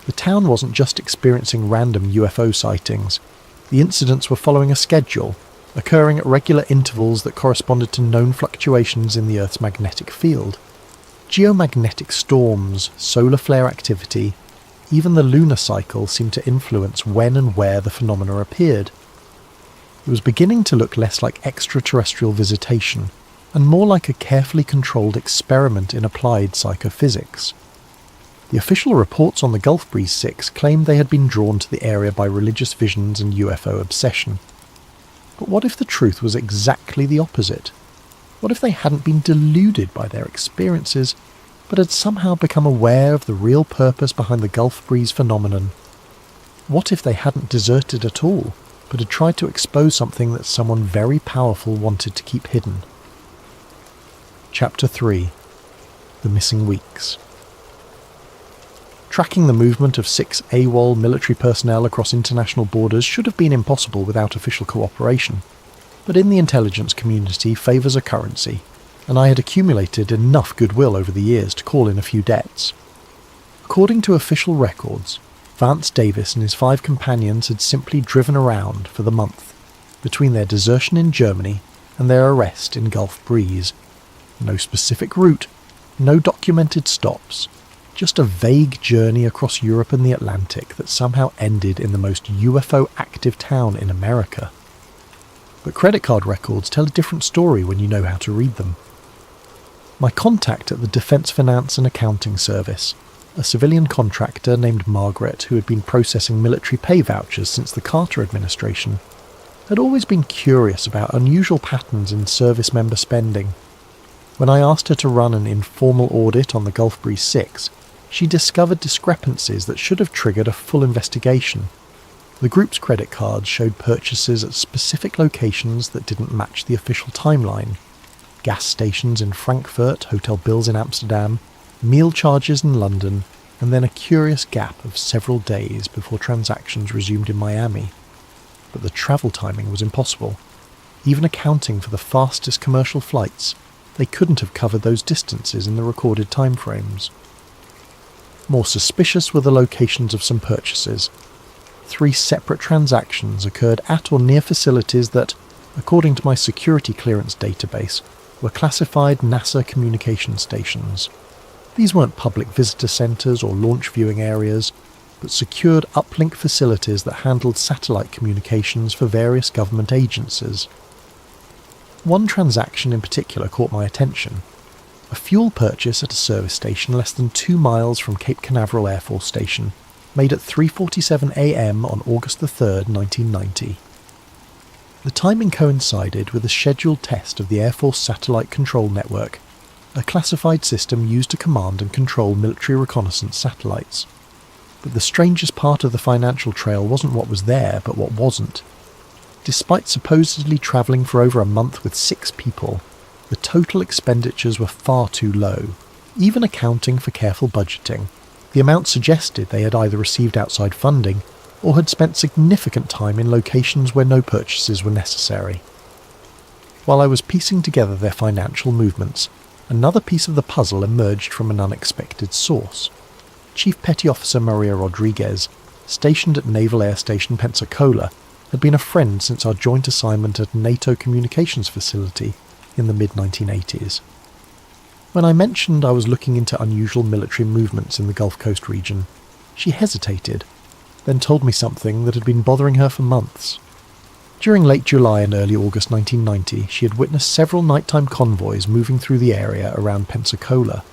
S1: The town wasn't just experiencing random UFO sightings. The incidents were following a schedule, occurring at regular intervals that corresponded to known fluctuations in the Earth's magnetic field. Geomagnetic storms, solar flare activity, even the lunar cycle seemed to influence when and where the phenomena appeared. It was beginning to look less like extraterrestrial visitation, and more like a carefully controlled experiment in applied psychophysics. The official reports on the Gulf Breeze 6 claimed they had been drawn to the area by religious visions and UFO obsession. But what if the truth was exactly the opposite? What if they hadn't been deluded by their experiences, but had somehow become aware of the real purpose behind the Gulf Breeze phenomenon? What if they hadn't deserted at all, but had tried to expose something that someone very powerful wanted to keep hidden? Chapter 3. The Missing Weeks. Tracking the movement of 6 AWOL military personnel across international borders should have been impossible without official cooperation, but in the intelligence community favours a currency, and I had accumulated enough goodwill over the years to call in a few debts. According to official records, Vance Davis and his 5 companions had simply driven around for the month, between their desertion in Germany and their arrest in Gulf Breeze. No specific route, no documented stops, just a vague journey across Europe and the Atlantic that somehow ended in the most UFO-active town in America. But credit card records tell a different story when you know how to read them. My contact at the Defence Finance and Accounting Service, a civilian contractor named Margaret who had been processing military pay vouchers since the Carter administration, had always been curious about unusual patterns in service member spending. When I asked her to run an informal audit on the Gulf Breeze 6, she discovered discrepancies that should have triggered a full investigation. The group's credit cards showed purchases at specific locations that didn't match the official timeline. Gas stations in Frankfurt, hotel bills in Amsterdam, meal charges in London, and then a curious gap of several days before transactions resumed in Miami. But the travel timing was impossible. Even accounting for the fastest commercial flights, they couldn't have covered those distances in the recorded timeframes. More suspicious were the locations of some purchases. 3 separate transactions occurred at or near facilities that, according to my security clearance database, were classified NASA communication stations. These weren't public visitor centres or launch viewing areas, but secured uplink facilities that handled satellite communications for various government agencies. One transaction in particular caught my attention. A fuel purchase at a service station less than 2 miles from Cape Canaveral Air Force Station, made at 3:47 a.m. on August 3rd, 1990. The timing coincided with a scheduled test of the Air Force Satellite Control Network, a classified system used to command and control military reconnaissance satellites. But the strangest part of the financial trail wasn't what was there, but what wasn't. Despite supposedly travelling for over a month with 6 people, the total expenditures were far too low. Even accounting for careful budgeting, the amount suggested they had either received outside funding or had spent significant time in locations where no purchases were necessary. While I was piecing together their financial movements, another piece of the puzzle emerged from an unexpected source. Chief Petty Officer Maria Rodriguez, stationed at Naval Air Station Pensacola, had been a friend since our joint assignment at a NATO communications facility in the mid-1980s. When I mentioned I was looking into unusual military movements in the Gulf Coast region, she hesitated, then told me something that had been bothering her for months. During late July and early August 1990, she had witnessed several nighttime convoys moving through the area around Pensacola.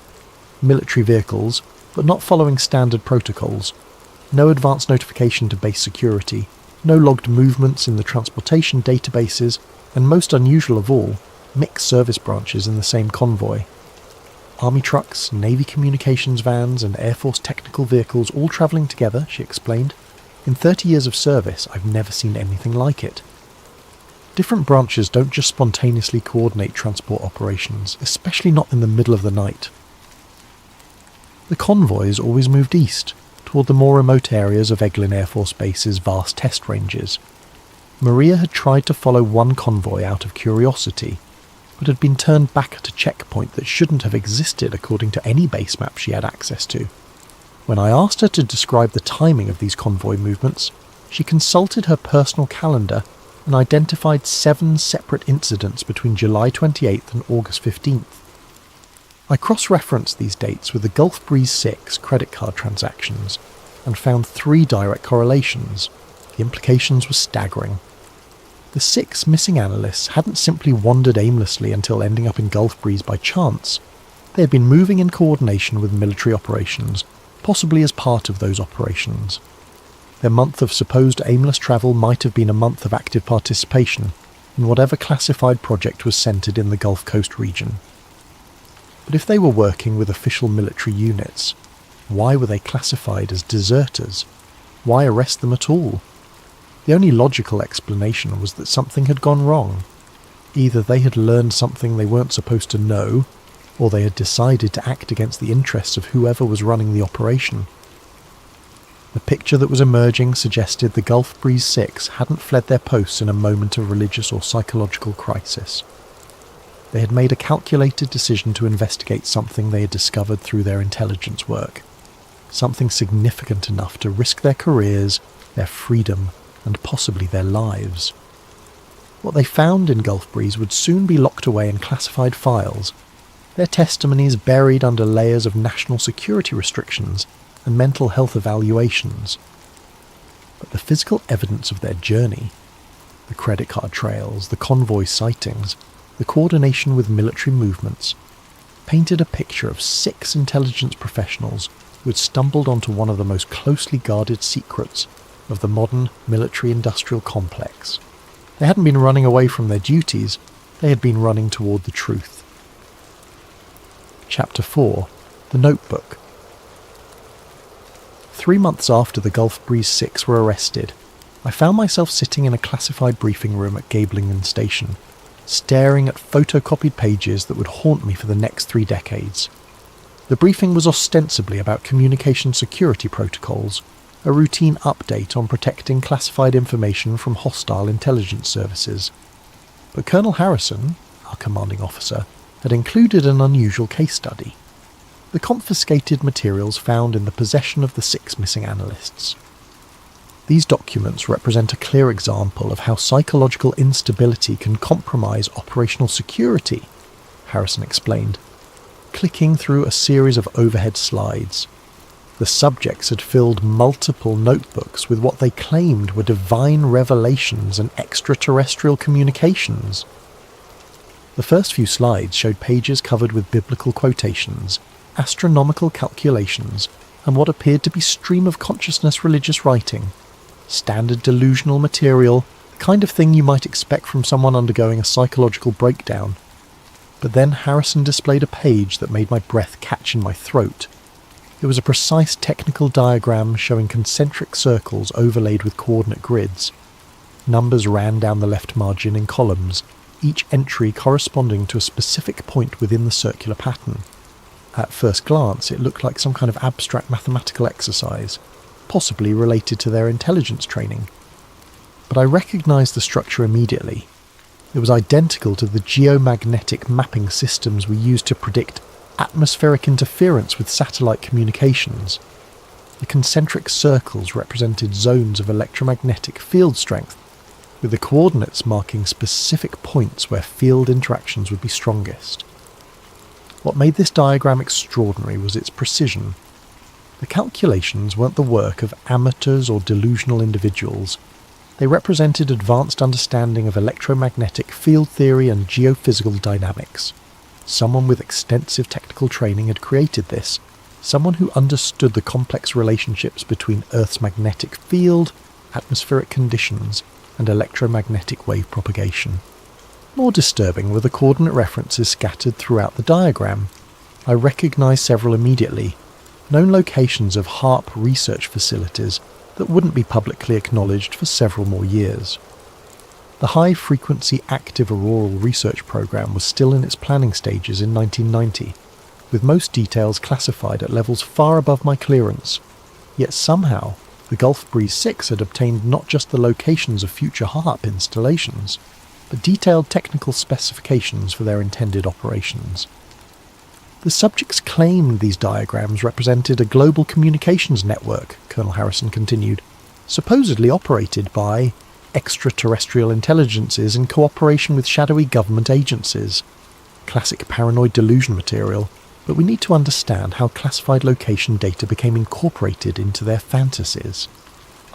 S1: Military vehicles, but not following standard protocols. No advance notification to base security, no logged movements in the transportation databases, and most unusual of all, mixed service branches in the same convoy. Army trucks, Navy communications vans, and Air Force technical vehicles all travelling together, she explained. In 30 years of service, I've never seen anything like it. Different branches don't just spontaneously coordinate transport operations, especially not in the middle of the night. The convoys always moved east, toward the more remote areas of Eglin Air Force Base's vast test ranges. Maria had tried to follow one convoy out of curiosity, but had been turned back at a checkpoint that shouldn't have existed according to any base map she had access to. When I asked her to describe the timing of these convoy movements, she consulted her personal calendar and identified 7 separate incidents between July 28th and August 15th. I cross-referenced these dates with the Gulf Breeze 6 credit card transactions and found 3 direct correlations. The implications were staggering. The 6 missing analysts hadn't simply wandered aimlessly until ending up in Gulf Breeze by chance. They had been moving in coordination with military operations, possibly as part of those operations. Their month of supposed aimless travel might have been a month of active participation in whatever classified project was centred in the Gulf Coast region. But if they were working with official military units, why were they classified as deserters? Why arrest them at all? The only logical explanation was that something had gone wrong. Either they had learned something they weren't supposed to know, or they had decided to act against the interests of whoever was running the operation. The picture that was emerging suggested the Gulf Breeze 6 hadn't fled their posts in a moment of religious or psychological crisis. They had made a calculated decision to investigate something they had discovered through their intelligence work. Something significant enough to risk their careers, their freedom, and possibly their lives. What they found in Gulf Breeze would soon be locked away in classified files, their testimonies buried under layers of national security restrictions and mental health evaluations. But the physical evidence of their journey, the credit card trails, the convoy sightings, the coordination with military movements, painted a picture of 6 intelligence professionals who had stumbled onto one of the most closely guarded secrets of the modern military-industrial complex. They hadn't been running away from their duties, they had been running toward the truth. Chapter 4. The Notebook. 3 months after the Gulf Breeze 6 were arrested, I found myself sitting in a classified briefing room at Gablingen Station, staring at photocopied pages that would haunt me for the next 3 decades. The briefing was ostensibly about communication security protocols, a routine update on protecting classified information from hostile intelligence services. But Colonel Harrison, our commanding officer, had included an unusual case study: the confiscated materials found in the possession of the 6 missing analysts. These documents represent a clear example of how psychological instability can compromise operational security, Harrison explained, clicking through a series of overhead slides. The subjects had filled multiple notebooks with what they claimed were divine revelations and extraterrestrial communications. The first few slides showed pages covered with biblical quotations, astronomical calculations, and what appeared to be stream-of-consciousness religious writing. Standard delusional material, the kind of thing you might expect from someone undergoing a psychological breakdown. But then Harrison displayed a page that made my breath catch in my throat. It was a precise technical diagram showing concentric circles overlaid with coordinate grids. Numbers ran down the left margin in columns, each entry corresponding to a specific point within the circular pattern. At first glance, it looked like some kind of abstract mathematical exercise, possibly related to their intelligence training. But I recognised the structure immediately. It was identical to the geomagnetic mapping systems we used to predict atmospheric interference with satellite communications. The concentric circles represented zones of electromagnetic field strength, with the coordinates marking specific points where field interactions would be strongest. What made this diagram extraordinary was its precision. The calculations weren't the work of amateurs or delusional individuals. They represented advanced understanding of electromagnetic field theory and geophysical dynamics. Someone with extensive technical training had created this, someone who understood the complex relationships between Earth's magnetic field, atmospheric conditions, and electromagnetic wave propagation. More disturbing were the coordinate references scattered throughout the diagram. I recognised several immediately, known locations of HARP research facilities that wouldn't be publicly acknowledged for several more years. The high-frequency active auroral research program was still in its planning stages in 1990, with most details classified at levels far above my clearance. Yet somehow, the Gulf Breeze 6 had obtained not just the locations of future HARP installations, but detailed technical specifications for their intended operations. The subjects claimed these diagrams represented a global communications network, Colonel Harrison continued, supposedly operated by extraterrestrial intelligences in cooperation with shadowy government agencies. Classic paranoid delusion material, but we need to understand how classified location data became incorporated into their fantasies.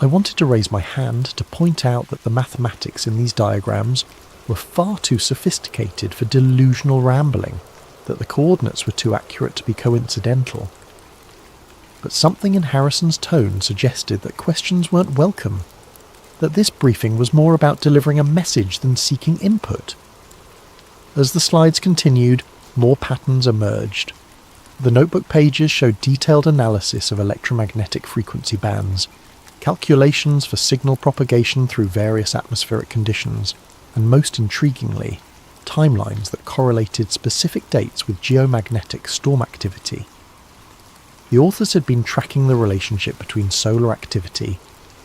S1: I wanted to raise my hand to point out that the mathematics in these diagrams were far too sophisticated for delusional rambling, that the coordinates were too accurate to be coincidental. But something in Harrison's tone suggested that questions weren't welcome, that this briefing was more about delivering a message than seeking input. As the slides continued, more patterns emerged. The notebook pages showed detailed analysis of electromagnetic frequency bands, calculations for signal propagation through various atmospheric conditions, and most intriguingly, timelines that correlated specific dates with geomagnetic storm activity. The authors had been tracking the relationship between solar activity,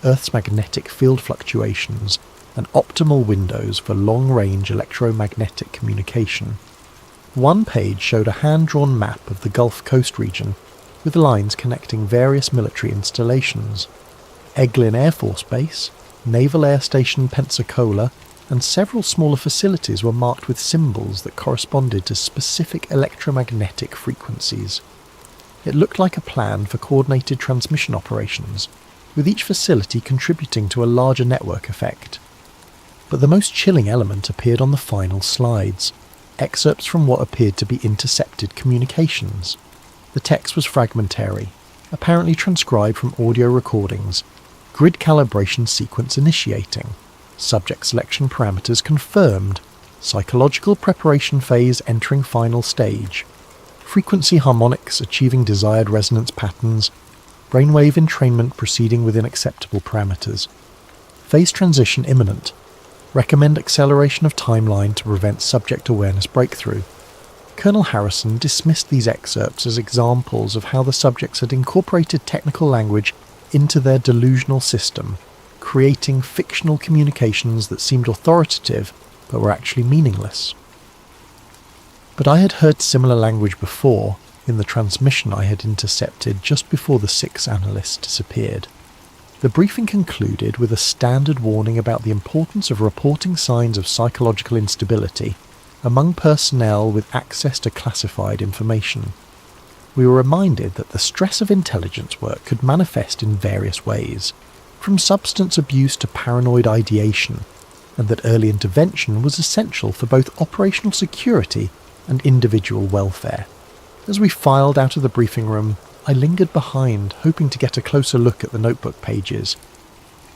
S1: Earth's magnetic field fluctuations, and optimal windows for long-range electromagnetic communication. One page showed a hand-drawn map of the Gulf Coast region, with lines connecting various military installations. Eglin Air Force Base, Naval Air Station Pensacola, and several smaller facilities were marked with symbols that corresponded to specific electromagnetic frequencies. It looked like a plan for coordinated transmission operations, with each facility contributing to a larger network effect. But the most chilling element appeared on the final slides, excerpts from what appeared to be intercepted communications. The text was fragmentary, apparently transcribed from audio recordings, grid calibration sequence initiating, subject selection parameters confirmed, psychological preparation phase entering final stage, frequency harmonics achieving desired resonance patterns, brainwave entrainment proceeding within acceptable parameters, phase transition imminent, recommend acceleration of timeline to prevent subject awareness breakthrough. Colonel Harrison dismissed these excerpts as examples of how the subjects had incorporated technical language into their delusional system, creating fictional communications that seemed authoritative but were actually meaningless. But I had heard similar language before in the transmission I had intercepted just before the 6 analysts disappeared. The briefing concluded with a standard warning about the importance of reporting signs of psychological instability among personnel with access to classified information. We were reminded that the stress of intelligence work could manifest in various ways, from substance abuse to paranoid ideation, and that early intervention was essential for both operational security and individual welfare. As we filed out of the briefing room, I lingered behind, hoping to get a closer look at the notebook pages.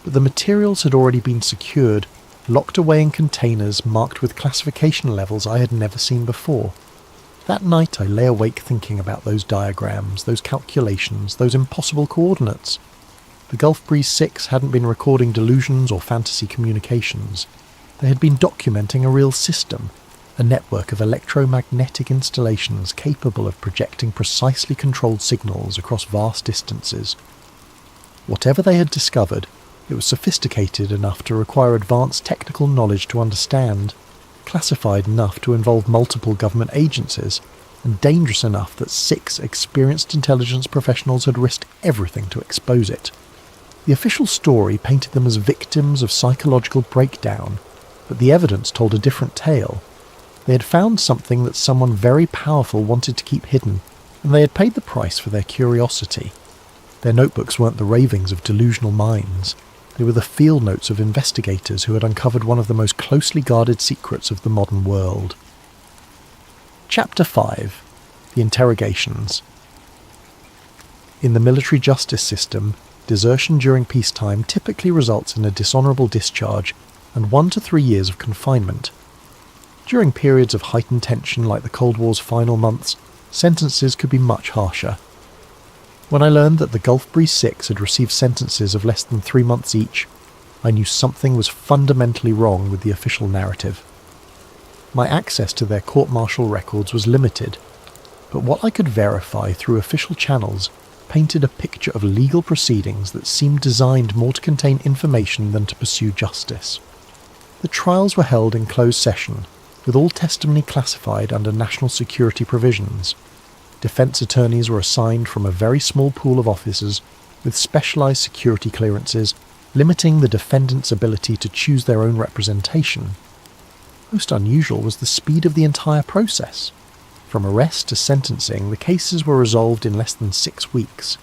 S1: But the materials had already been secured, locked away in containers marked with classification levels I had never seen before. That night I lay awake thinking about those diagrams, those calculations, those impossible coordinates. The Gulf Breeze 6 hadn't been recording delusions or fantasy communications. They had been documenting a real system, a network of electromagnetic installations capable of projecting precisely controlled signals across vast distances. Whatever they had discovered, it was sophisticated enough to require advanced technical knowledge to understand, classified enough to involve multiple government agencies, and dangerous enough that 6 experienced intelligence professionals had risked everything to expose it. The official story painted them as victims of psychological breakdown, but the evidence told a different tale. They had found something that someone very powerful wanted to keep hidden, and they had paid the price for their curiosity. Their notebooks weren't the ravings of delusional minds. They were the field notes of investigators who had uncovered one of the most closely guarded secrets of the modern world. Chapter 5. The Interrogations. In the military justice system, desertion during peacetime typically results in a dishonourable discharge and 1 to 3 years of confinement. During periods of heightened tension like the Cold War's final months, sentences could be much harsher. When I learned that the Gulf Breeze 6 had received sentences of less than 3 months each, I knew something was fundamentally wrong with the official narrative. My access to their court-martial records was limited, but what I could verify through official channels painted a picture of legal proceedings that seemed designed more to contain information than to pursue justice. The trials were held in closed session, with all testimony classified under national security provisions. Defence attorneys were assigned from a very small pool of officers with specialised security clearances, limiting the defendant's ability to choose their own representation. Most unusual was the speed of the entire process. From arrest to sentencing, the cases were resolved in less than 6 weeks,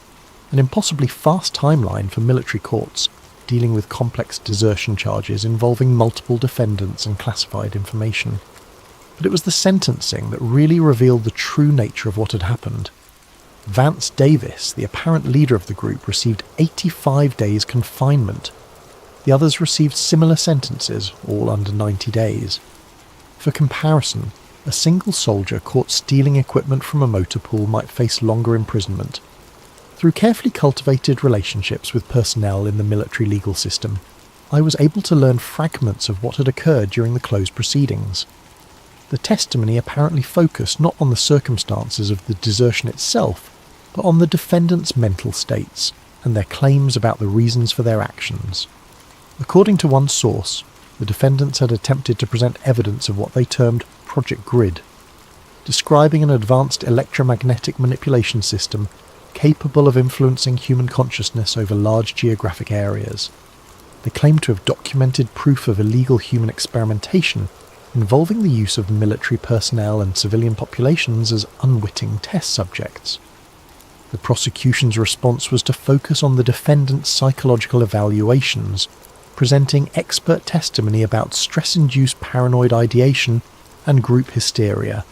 S1: an impossibly fast timeline for military courts dealing with complex desertion charges involving multiple defendants and classified information. But it was the sentencing that really revealed the true nature of what had happened. Vance Davis, the apparent leader of the group, received 85 days confinement. The others received similar sentences, all under 90 days. For comparison, a single soldier caught stealing equipment from a motor pool might face longer imprisonment. Through carefully cultivated relationships with personnel in the military legal system, I was able to learn fragments of what had occurred during the closed proceedings. The testimony apparently focused not on the circumstances of the desertion itself, but on the defendants' mental states and their claims about the reasons for their actions. According to one source, the defendants had attempted to present evidence of what they termed Project Grid, describing an advanced electromagnetic manipulation system capable of influencing human consciousness over large geographic areas. They claim to have documented proof of illegal human experimentation involving the use of military personnel and civilian populations as unwitting test subjects. The prosecution's response was to focus on the defendant's psychological evaluations, presenting expert testimony about stress-induced paranoid ideation and group hysteria.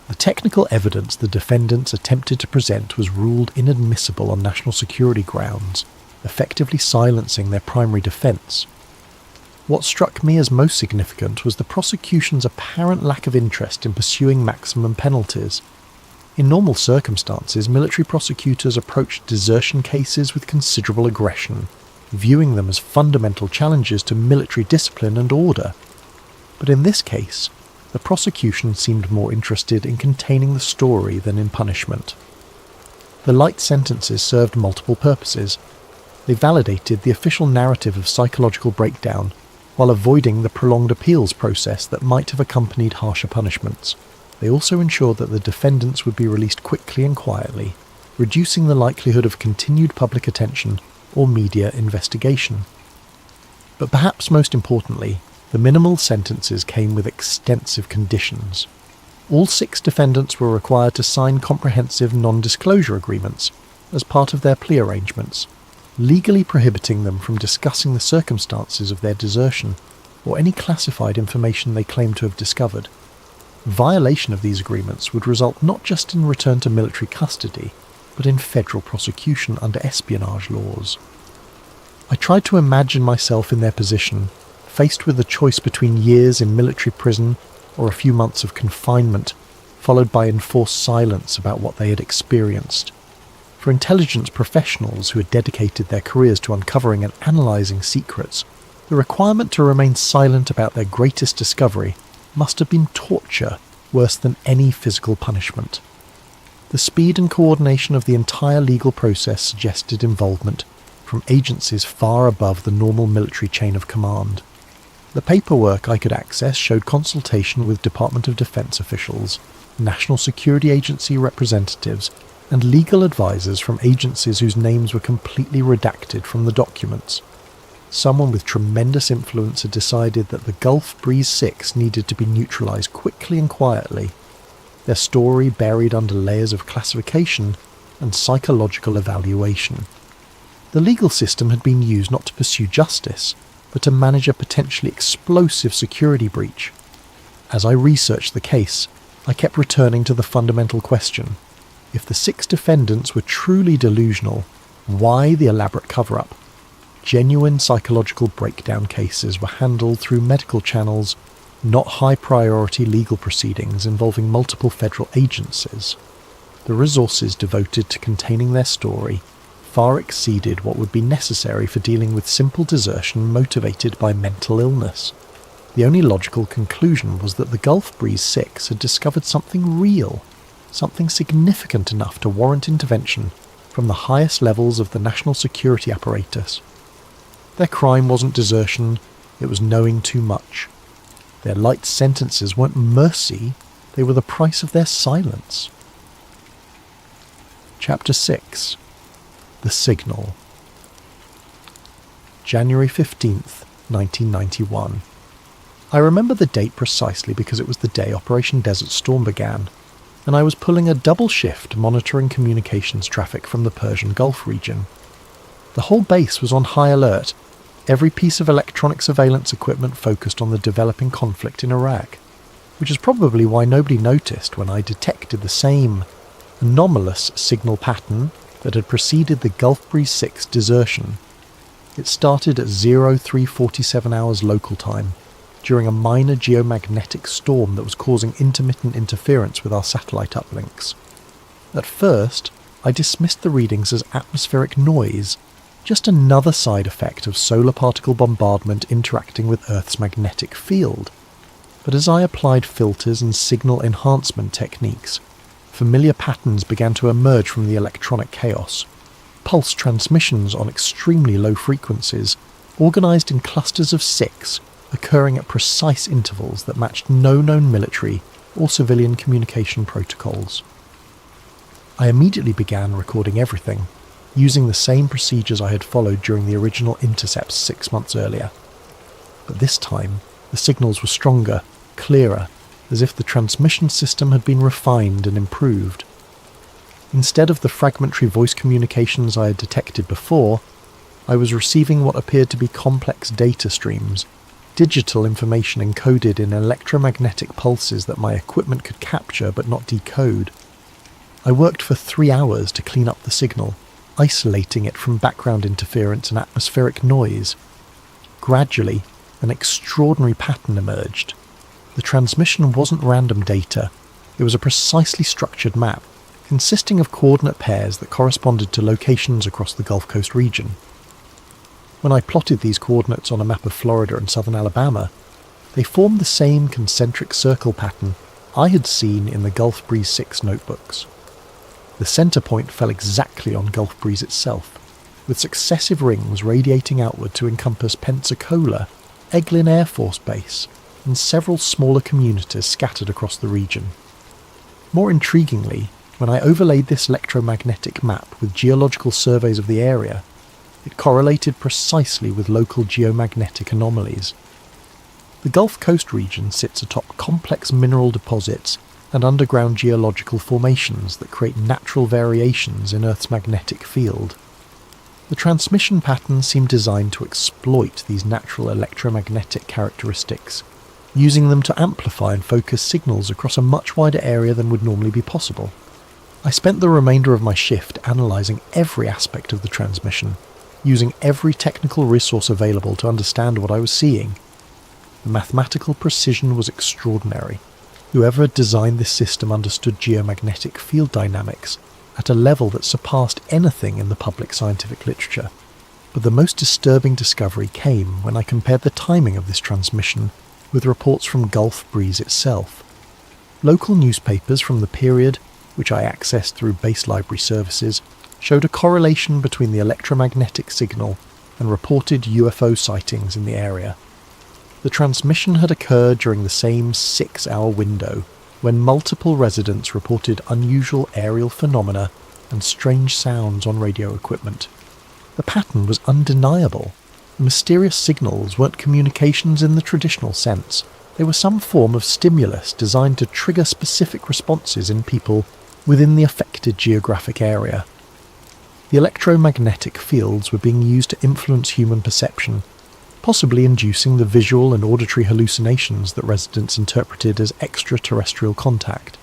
S1: The technical evidence the defendants attempted to present was ruled inadmissible on national security grounds, effectively silencing their primary defence. What struck me as most significant was the prosecution's apparent lack of interest in pursuing maximum penalties. In normal circumstances, military prosecutors approached desertion cases with considerable aggression, viewing them as fundamental challenges to military discipline and order. But in this case, the prosecution seemed more interested in containing the story than in punishment. The light sentences served multiple purposes. They validated the official narrative of psychological breakdown, while avoiding the prolonged appeals process that might have accompanied harsher punishments. They also ensured that the defendants would be released quickly and quietly, reducing the likelihood of continued public attention or media investigation. But perhaps most importantly, the minimal sentences came with extensive conditions. All 6 defendants were required to sign comprehensive non-disclosure agreements as part of their plea arrangements, legally prohibiting them from discussing the circumstances of their desertion or any classified information they claimed to have discovered. Violation of these agreements would result not just in return to military custody, but in federal prosecution under espionage laws. I tried to imagine myself in their position, faced with the choice between years in military prison or a few months of confinement, followed by enforced silence about what they had experienced. For intelligence professionals who had dedicated their careers to uncovering and analysing secrets, the requirement to remain silent about their greatest discovery must have been torture worse than any physical punishment. The speed and coordination of the entire legal process suggested involvement from agencies far above the normal military chain of command. The paperwork I could access showed consultation with Department of Defense officials, National Security Agency representatives, and legal advisors from agencies whose names were completely redacted from the documents. Someone with tremendous influence had decided that the Gulf Breeze 6 needed to be neutralized quickly and quietly, their story buried under layers of classification and psychological evaluation. The legal system had been used not to pursue justice, but to manage a potentially explosive security breach. As I researched the case, I kept returning to the fundamental question. If the 6 defendants were truly delusional, why the elaborate cover-up? Genuine psychological breakdown cases were handled through medical channels, not high-priority legal proceedings involving multiple federal agencies. The resources devoted to containing their story far exceeded what would be necessary for dealing with simple desertion motivated by mental illness. The only logical conclusion was that the Gulf Breeze 6 had discovered something real, something significant enough to warrant intervention from the highest levels of the national security apparatus. Their crime wasn't desertion, it was knowing too much. Their light sentences weren't mercy, they were the price of their silence. Chapter 6. The Signal. January 15th, 1991. I remember the date precisely because it was the day Operation Desert Storm began, and I was pulling a double shift monitoring communications traffic from the Persian Gulf region. The whole base was on high alert, every piece of electronic surveillance equipment focused on the developing conflict in Iraq, which is probably why nobody noticed when I detected the same anomalous signal pattern that had preceded the Gulf Breeze 6 desertion. It started at 0347 hours local time, during a minor geomagnetic storm that was causing intermittent interference with our satellite uplinks. At first, I dismissed the readings as atmospheric noise, just another side effect of solar particle bombardment interacting with Earth's magnetic field. But as I applied filters and signal enhancement techniques, familiar patterns began to emerge from the electronic chaos. Pulse transmissions on extremely low frequencies, organised in clusters of 6, occurring at precise intervals that matched no known military or civilian communication protocols. I immediately began recording everything. using the same procedures I had followed during the original intercepts 6 months earlier. But this time, the signals were stronger, clearer, as if the transmission system had been refined and improved. Instead of the fragmentary voice communications I had detected before, I was receiving what appeared to be complex data streams, digital information encoded in electromagnetic pulses that my equipment could capture but not decode. I worked for 3 hours to clean up the signal, isolating it from background interference and atmospheric noise. Gradually, an extraordinary pattern emerged. The transmission wasn't random data, it was a precisely structured map, consisting of coordinate pairs that corresponded to locations across the Gulf Coast region. When I plotted these coordinates on a map of Florida and southern Alabama, they formed the same concentric circle pattern I had seen in the Gulf Breeze 6 notebooks. The centre point fell exactly on Gulf Breeze itself, with successive rings radiating outward to encompass Pensacola, Eglin Air Force Base, and several smaller communities scattered across the region. More intriguingly, when I overlaid this electromagnetic map with geological surveys of the area, it correlated precisely with local geomagnetic anomalies. The Gulf Coast region sits atop complex mineral deposits and underground geological formations that create natural variations in Earth's magnetic field. The transmission patterns seem designed to exploit these natural electromagnetic characteristics, using them to amplify and focus signals across a much wider area than would normally be possible. I spent the remainder of my shift analysing every aspect of the transmission, using every technical resource available to understand what I was seeing. The mathematical precision was extraordinary. Whoever had designed this system understood geomagnetic field dynamics at a level that surpassed anything in the public scientific literature. But the most disturbing discovery came when I compared the timing of this transmission with reports from Gulf Breeze itself. Local newspapers from the period, which I accessed through base library services, showed a correlation between the electromagnetic signal and reported UFO sightings in the area. The transmission had occurred during the same 6-hour window when multiple residents reported unusual aerial phenomena and strange sounds on radio equipment. The pattern was undeniable. The mysterious signals weren't communications in the traditional sense. They were some form of stimulus designed to trigger specific responses in people within the affected geographic area. The electromagnetic fields were being used to influence human perception, possibly inducing the visual and auditory hallucinations that residents interpreted as extraterrestrial contact.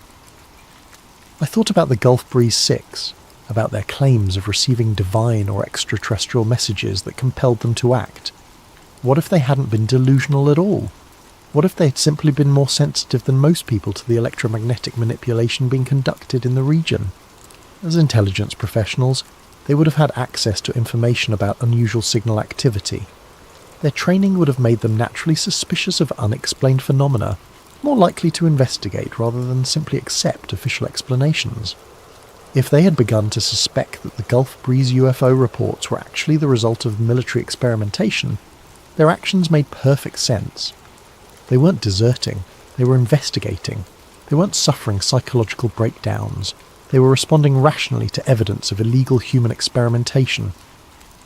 S1: I thought about the Gulf Breeze 6, about their claims of receiving divine or extraterrestrial messages that compelled them to act. What if they hadn't been delusional at all? What if they had simply been more sensitive than most people to the electromagnetic manipulation being conducted in the region? As intelligence professionals, they would have had access to information about unusual signal activity. Their training would have made them naturally suspicious of unexplained phenomena, more likely to investigate rather than simply accept official explanations. If they had begun to suspect that the Gulf Breeze UFO reports were actually the result of military experimentation, their actions made perfect sense. They weren't deserting, they were investigating. They weren't suffering psychological breakdowns. They were responding rationally to evidence of illegal human experimentation.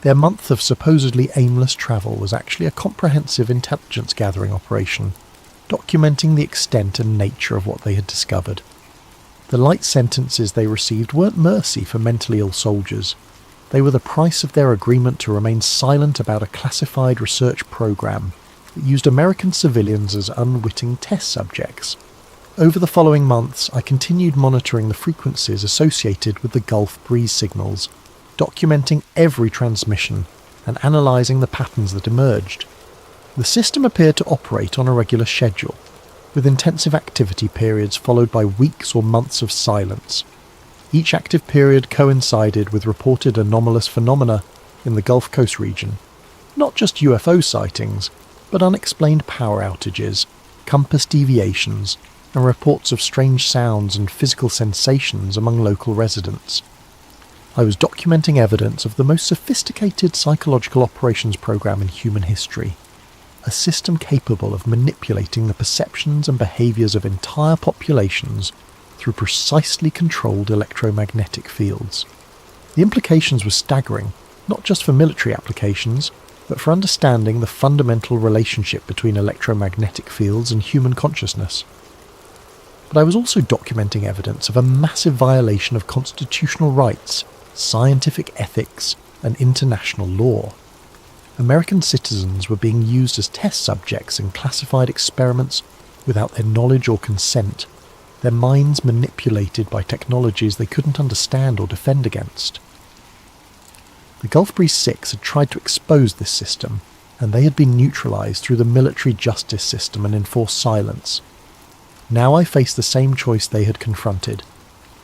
S1: Their month of supposedly aimless travel was actually a comprehensive intelligence gathering operation, documenting the extent and nature of what they had discovered. The light sentences they received weren't mercy for mentally ill soldiers. They were the price of their agreement to remain silent about a classified research program that used American civilians as unwitting test subjects. Over the following months, I continued monitoring the frequencies associated with the Gulf Breeze signals, documenting every transmission and analysing the patterns that emerged. The system appeared to operate on a regular schedule, with intensive activity periods followed by weeks or months of silence. Each active period coincided with reported anomalous phenomena in the Gulf Coast region, not just UFO sightings, but unexplained power outages, compass deviations, and reports of strange sounds and physical sensations among local residents. I was documenting evidence of the most sophisticated psychological operations program in human history, a system capable of manipulating the perceptions and behaviours of entire populations through precisely controlled electromagnetic fields. The implications were staggering, not just for military applications, but for understanding the fundamental relationship between electromagnetic fields and human consciousness. But I was also documenting evidence of a massive violation of constitutional rights, scientific ethics, and international law. American citizens were being used as test subjects in classified experiments without their knowledge or consent, their minds manipulated by technologies they couldn't understand or defend against. The Gulf Breeze 6 had tried to expose this system, and they had been neutralised through the military justice system and enforced silence. Now I faced the same choice they had confronted: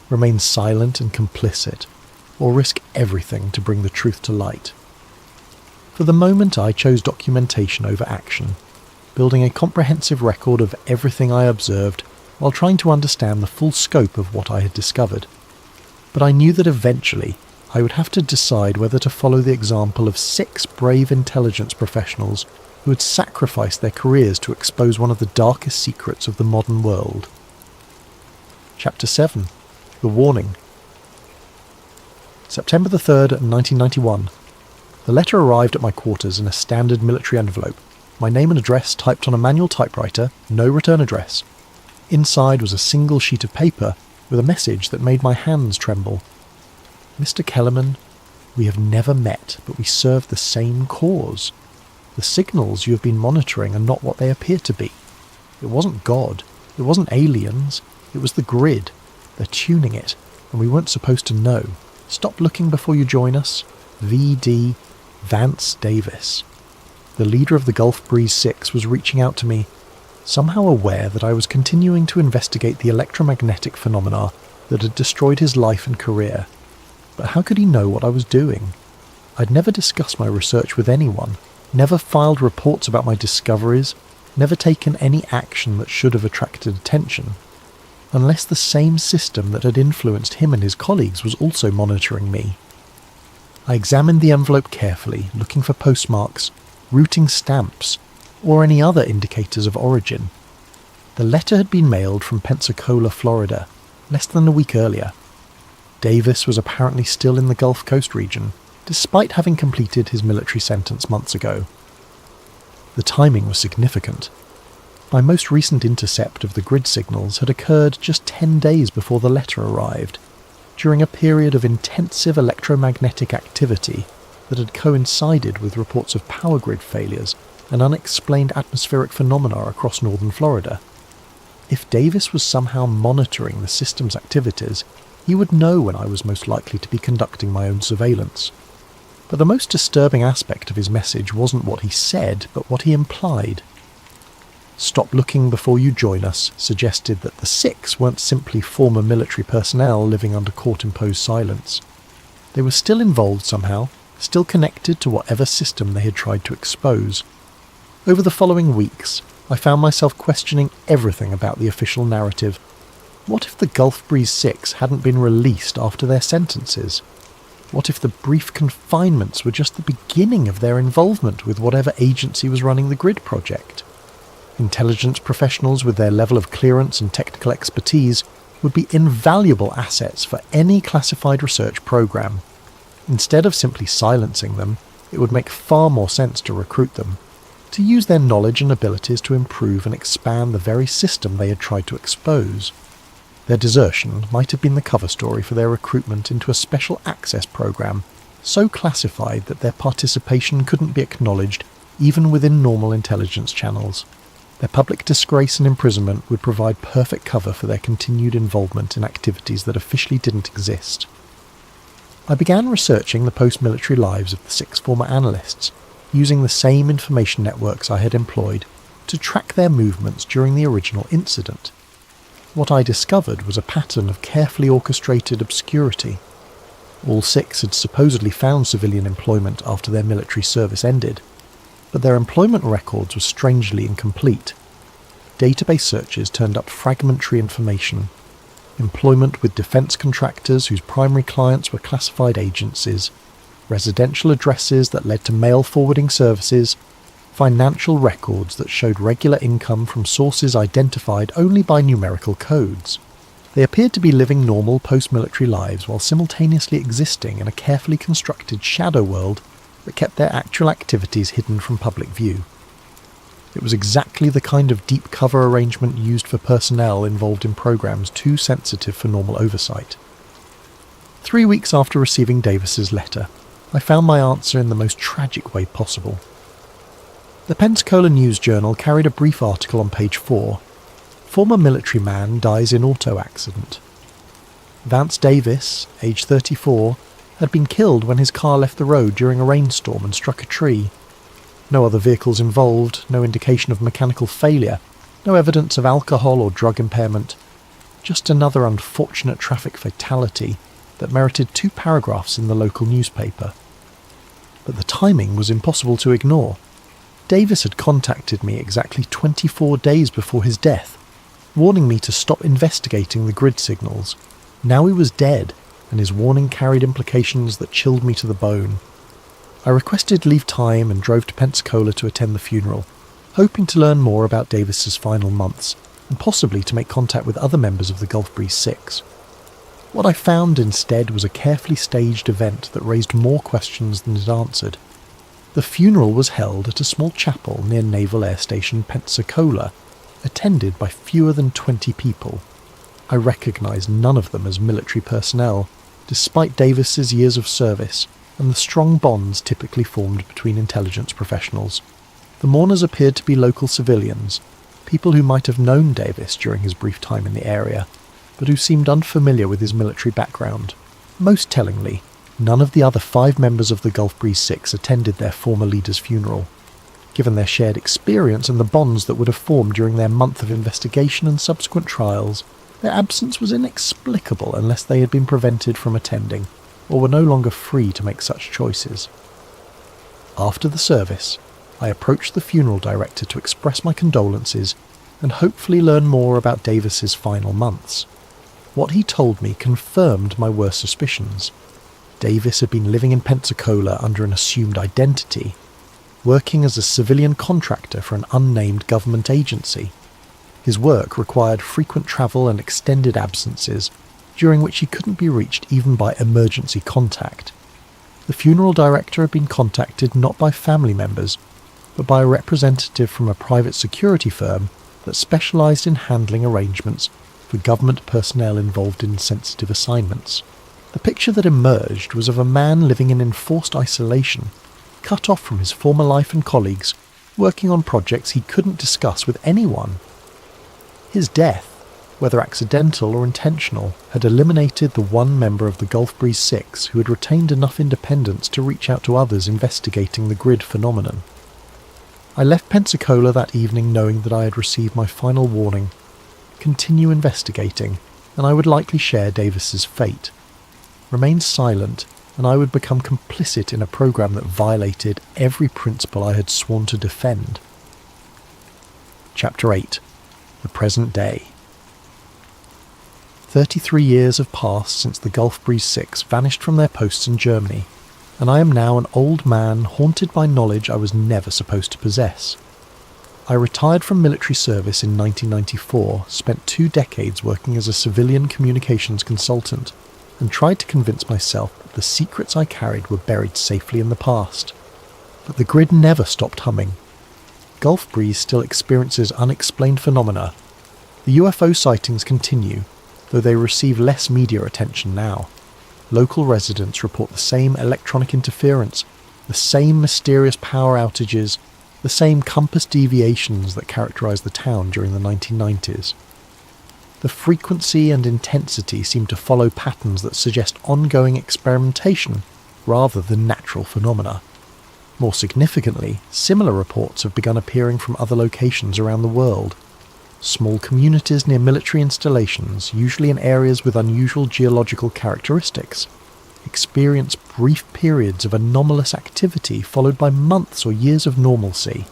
S1: remain silent and complicit, or risk everything to bring the truth to light. For the moment I chose documentation over action, building a comprehensive record of everything I observed while trying to understand the full scope of what I had discovered. But I knew that eventually I would have to decide whether to follow the example of 6 brave intelligence professionals who had sacrificed their careers to expose one of the darkest secrets of the modern world. Chapter 7. The Warning. September the 3rd, 1991. The letter arrived at my quarters in a standard military envelope, my name and address typed on a manual typewriter, no return address. Inside was a single sheet of paper with a message that made my hands tremble. Mr. Kellerman, we have never met, but we serve the same cause. The signals you have been monitoring are not what they appear to be. It wasn't God. It wasn't aliens. It was the grid. They're tuning it, and we weren't supposed to know. Stop looking before you join us. V.D. Vance Davis. The leader of the Gulf Breeze 6 was reaching out to me, somehow aware that I was continuing to investigate the electromagnetic phenomena that had destroyed his life and career. But how could he know what I was doing? I'd never discussed my research with anyone, never filed reports about my discoveries, never taken any action that should have attracted attention, unless the same system that had influenced him and his colleagues was also monitoring me. I examined the envelope carefully, looking for postmarks, routing stamps, or any other indicators of origin. The letter had been mailed from Pensacola, Florida, less than a week earlier. Davis was apparently still in the Gulf Coast region, despite having completed his military sentence months ago. The timing was significant. My most recent intercept of the grid signals had occurred just 10 days before the letter arrived, during a period of intensive electromagnetic activity that had coincided with reports of power grid failures and unexplained atmospheric phenomena across northern Florida. If Davis was somehow monitoring the system's activities, he would know when I was most likely to be conducting my own surveillance. But the most disturbing aspect of his message wasn't what he said, but what he implied. Stop looking before you join us suggested that the 6 weren't simply former military personnel living under court-imposed silence. They were still involved somehow, still connected to whatever system they had tried to expose. Over the following weeks, I found myself questioning everything about the official narrative. What if the Gulf Breeze 6 hadn't been released after their sentences? What if the brief confinements were just the beginning of their involvement with whatever agency was running the grid project? Intelligence professionals with their level of clearance and technical expertise would be invaluable assets for any classified research program. Instead of simply silencing them, it would make far more sense to recruit them, to use their knowledge and abilities to improve and expand the very system they had tried to expose. Their desertion might have been the cover story for their recruitment into a special access program, so classified that their participation couldn't be acknowledged even within normal intelligence channels. Their public disgrace and imprisonment would provide perfect cover for their continued involvement in activities that officially didn't exist. I began researching the post-military lives of the 6 former analysts, using the same information networks I had employed to track their movements during the original incident. What I discovered was a pattern of carefully orchestrated obscurity. All 6 had supposedly found civilian employment after their military service ended, but their employment records were strangely incomplete. Database searches turned up fragmentary information. Employment with defence contractors whose primary clients were classified agencies, residential addresses that led to mail forwarding services, financial records that showed regular income from sources identified only by numerical codes. They appeared to be living normal post-military lives while simultaneously existing in a carefully constructed shadow world that kept their actual activities hidden from public view. It was exactly the kind of deep cover arrangement used for personnel involved in programs too sensitive for normal oversight. 3 weeks after receiving Davis's letter, I found my answer in the most tragic way possible. The Pensacola News Journal carried a brief article on page 4. Former military man dies in auto accident. Vance Davis, age 34, had been killed when his car left the road during a rainstorm and struck a tree. No other vehicles involved, no indication of mechanical failure, no evidence of alcohol or drug impairment. Just another unfortunate traffic fatality that merited 2 paragraphs in the local newspaper. But the timing was impossible to ignore. Davis had contacted me exactly 24 days before his death, warning me to stop investigating the grid signals. Now he was dead, and his warning carried implications that chilled me to the bone. I requested leave time and drove to Pensacola to attend the funeral, hoping to learn more about Davis's final months, and possibly to make contact with other members of the Gulf Breeze Six. What I found instead was a carefully staged event that raised more questions than it answered. The funeral was held at a small chapel near Naval Air Station Pensacola, attended by fewer than 20 people. I recognised none of them as military personnel, despite Davis's years of service and the strong bonds typically formed between intelligence professionals. The mourners appeared to be local civilians, people who might have known Davis during his brief time in the area, but who seemed unfamiliar with his military background. Most tellingly, none of the other 5 members of the Gulf Breeze Six attended their former leader's funeral. Given their shared experience and the bonds that would have formed during their month of investigation and subsequent trials, their absence was inexplicable unless they had been prevented from attending, or were no longer free to make such choices. After the service, I approached the funeral director to express my condolences and hopefully learn more about Davis's final months. What he told me confirmed my worst suspicions. Davis had been living in Pensacola under an assumed identity, working as a civilian contractor for an unnamed government agency. His work required frequent travel and extended absences, during which he couldn't be reached even by emergency contact. The funeral director had been contacted not by family members, but by a representative from a private security firm that specialised in handling arrangements for government personnel involved in sensitive assignments. The picture that emerged was of a man living in enforced isolation, cut off from his former life and colleagues, working on projects he couldn't discuss with anyone. His death, whether accidental or intentional, had eliminated the one member of the Gulf Breeze Six who had retained enough independence to reach out to others investigating the grid phenomenon. I left Pensacola that evening knowing that I had received my final warning: continue investigating, and I would likely share Davis's fate. Remain silent, and I would become complicit in a program that violated every principle I had sworn to defend. Chapter 8. The Present Day. 33 years have passed since the Gulf Breeze Six vanished from their posts in Germany, and I am now an old man haunted by knowledge I was never supposed to possess. I retired from military service in 1994, spent 2 decades working as a civilian communications consultant, and tried to convince myself that the secrets I carried were buried safely in the past. But the grid never stopped humming. Gulf Breeze still experiences unexplained phenomena. The UFO sightings continue, though they receive less media attention now. Local residents report the same electronic interference, the same mysterious power outages, the same compass deviations that characterised the town during the 1990s. The frequency and intensity seem to follow patterns that suggest ongoing experimentation rather than natural phenomena. More significantly, similar reports have begun appearing from other locations around the world. Small communities near military installations, usually in areas with unusual geological characteristics, experience brief periods of anomalous activity followed by months or years of normalcy.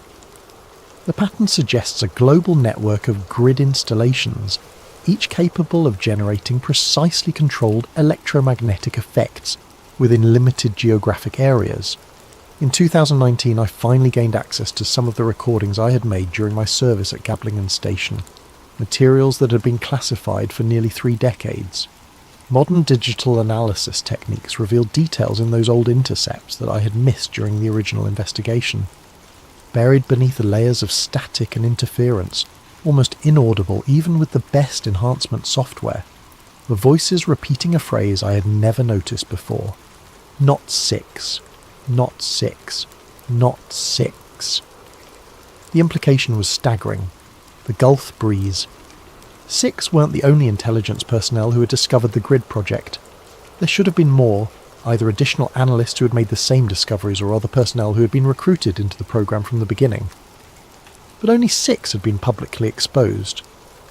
S1: The pattern suggests a global network of grid installations, each capable of generating precisely controlled electromagnetic effects within limited geographic areas. In 2019, I finally gained access to some of the recordings I had made during my service at Gablingen Station. materials that had been classified for nearly 3 decades. Modern digital analysis techniques revealed details in those old intercepts that I had missed during the original investigation. Buried beneath the layers of static and interference, almost inaudible even with the best enhancement software, were voices repeating a phrase I had never noticed before. Not 6. Not 6. Not 6. The implication was staggering. The Gulf Breeze. 6 weren't the only intelligence personnel who had discovered the grid project. There should have been more, either additional analysts who had made the same discoveries or other personnel who had been recruited into the program from the beginning. But only 6 had been publicly exposed.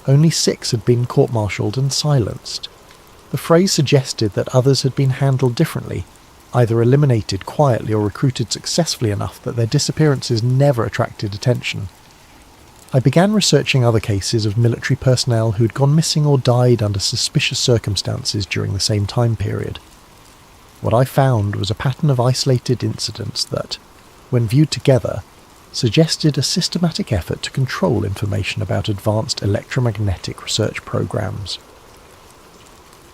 S1: Only 6 had been court-martialed and silenced. The phrase suggested that others had been handled differently, either eliminated quietly or recruited successfully enough that their disappearances never attracted attention. I began researching other cases of military personnel who had gone missing or died under suspicious circumstances during the same time period. What I found was a pattern of isolated incidents that, when viewed together, suggested a systematic effort to control information about advanced electromagnetic research programs.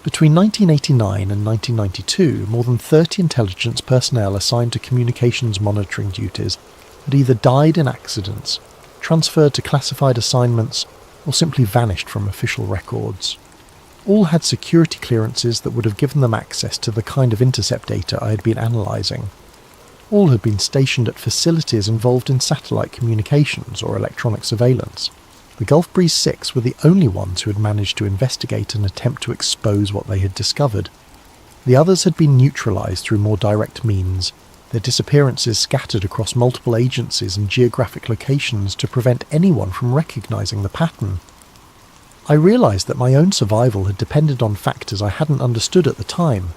S1: Between 1989 and 1992, more than 30 intelligence personnel assigned to communications monitoring duties had either died in accidents, transferred to classified assignments, or simply vanished from official records. All had security clearances that would have given them access to the kind of intercept data I had been analysing. All had been stationed at facilities involved in satellite communications or electronic surveillance. The Gulf Breeze 6 were the only ones who had managed to investigate and attempt to expose what they had discovered. The others had been neutralised through more direct means, their disappearances scattered across multiple agencies and geographic locations to prevent anyone from recognising the pattern. I realised that my own survival had depended on factors I hadn't understood at the time.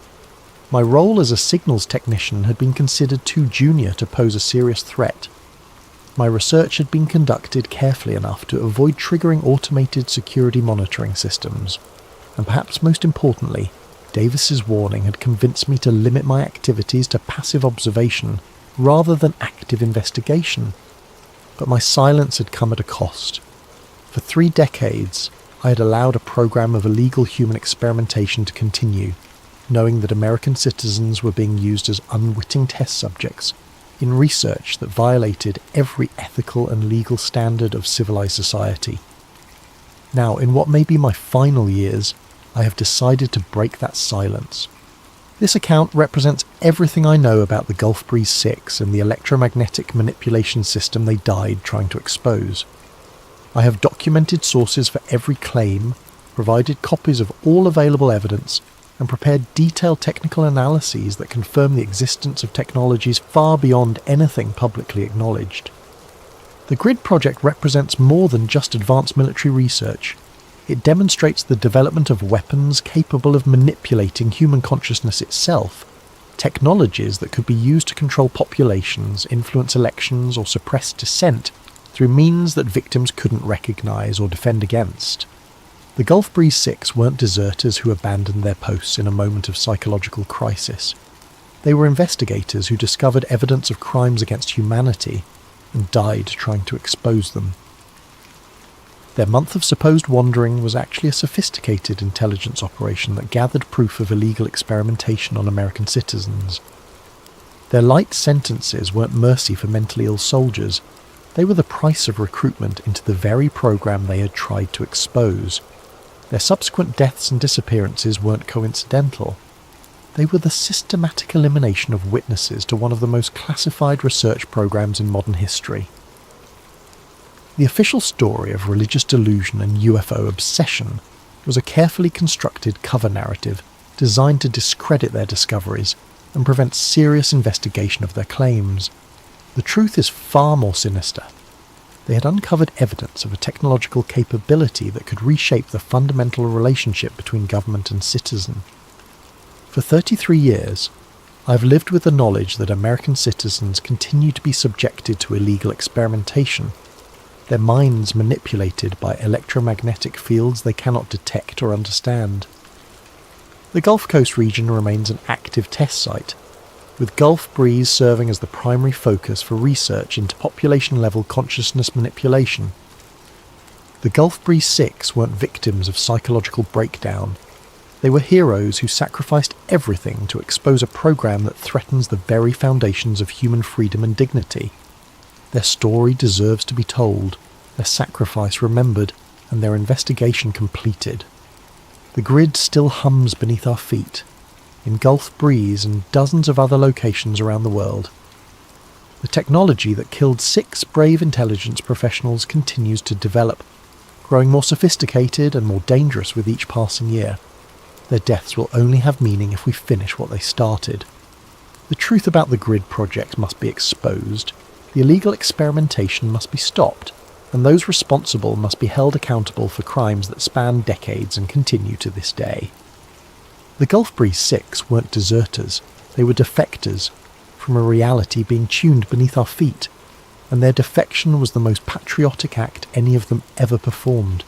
S1: My role as a signals technician had been considered too junior to pose a serious threat. My research had been conducted carefully enough to avoid triggering automated security monitoring systems, and perhaps most importantly, Davis's warning had convinced me to limit my activities to passive observation rather than active investigation. But my silence had come at a cost. For 3 decades, I had allowed a program of illegal human experimentation to continue, knowing that American citizens were being used as unwitting test subjects in research that violated every ethical and legal standard of civilized society. Now, in what may be my final years, I have decided to break that silence. This account represents everything I know about the Gulf Breeze 6 and the electromagnetic manipulation system they died trying to expose. I have documented sources for every claim, provided copies of all available evidence, and prepared detailed technical analyses that confirm the existence of technologies far beyond anything publicly acknowledged. The Grid project represents more than just advanced military research. It demonstrates the development of weapons capable of manipulating human consciousness itself, technologies that could be used to control populations, influence elections, or suppress dissent through means that victims couldn't recognise or defend against. The Gulf Breeze 6 weren't deserters who abandoned their posts in a moment of psychological crisis. They were investigators who discovered evidence of crimes against humanity and died trying to expose them. Their month of supposed wandering was actually a sophisticated intelligence operation that gathered proof of illegal experimentation on American citizens. Their light sentences weren't mercy for mentally ill soldiers. They were the price of recruitment into the very program they had tried to expose. Their subsequent deaths and disappearances weren't coincidental. They were the systematic elimination of witnesses to one of the most classified research programs in modern history. The official story of religious delusion and UFO obsession was a carefully constructed cover narrative designed to discredit their discoveries and prevent serious investigation of their claims. The truth is far more sinister. They had uncovered evidence of a technological capability that could reshape the fundamental relationship between government and citizen. For 33 years, I've lived with the knowledge that American citizens continue to be subjected to illegal experimentation, their minds manipulated by electromagnetic fields they cannot detect or understand. The Gulf Coast region remains an active test site, with Gulf Breeze serving as the primary focus for research into population-level consciousness manipulation. The Gulf Breeze 6 weren't victims of psychological breakdown. They were heroes who sacrificed everything to expose a program that threatens the very foundations of human freedom and dignity. Their story deserves to be told, their sacrifice remembered, and their investigation completed. The grid still hums beneath our feet, in Gulf Breeze and dozens of other locations around the world. The technology that killed 6 brave intelligence professionals continues to develop, growing more sophisticated and more dangerous with each passing year. Their deaths will only have meaning if we finish what they started. The truth about the grid project must be exposed, the illegal experimentation must be stopped, and those responsible must be held accountable for crimes that span decades and continue to this day. The Gulf Breeze 6 weren't deserters, they were defectors, from a reality being tuned beneath our feet, and their defection was the most patriotic act any of them ever performed.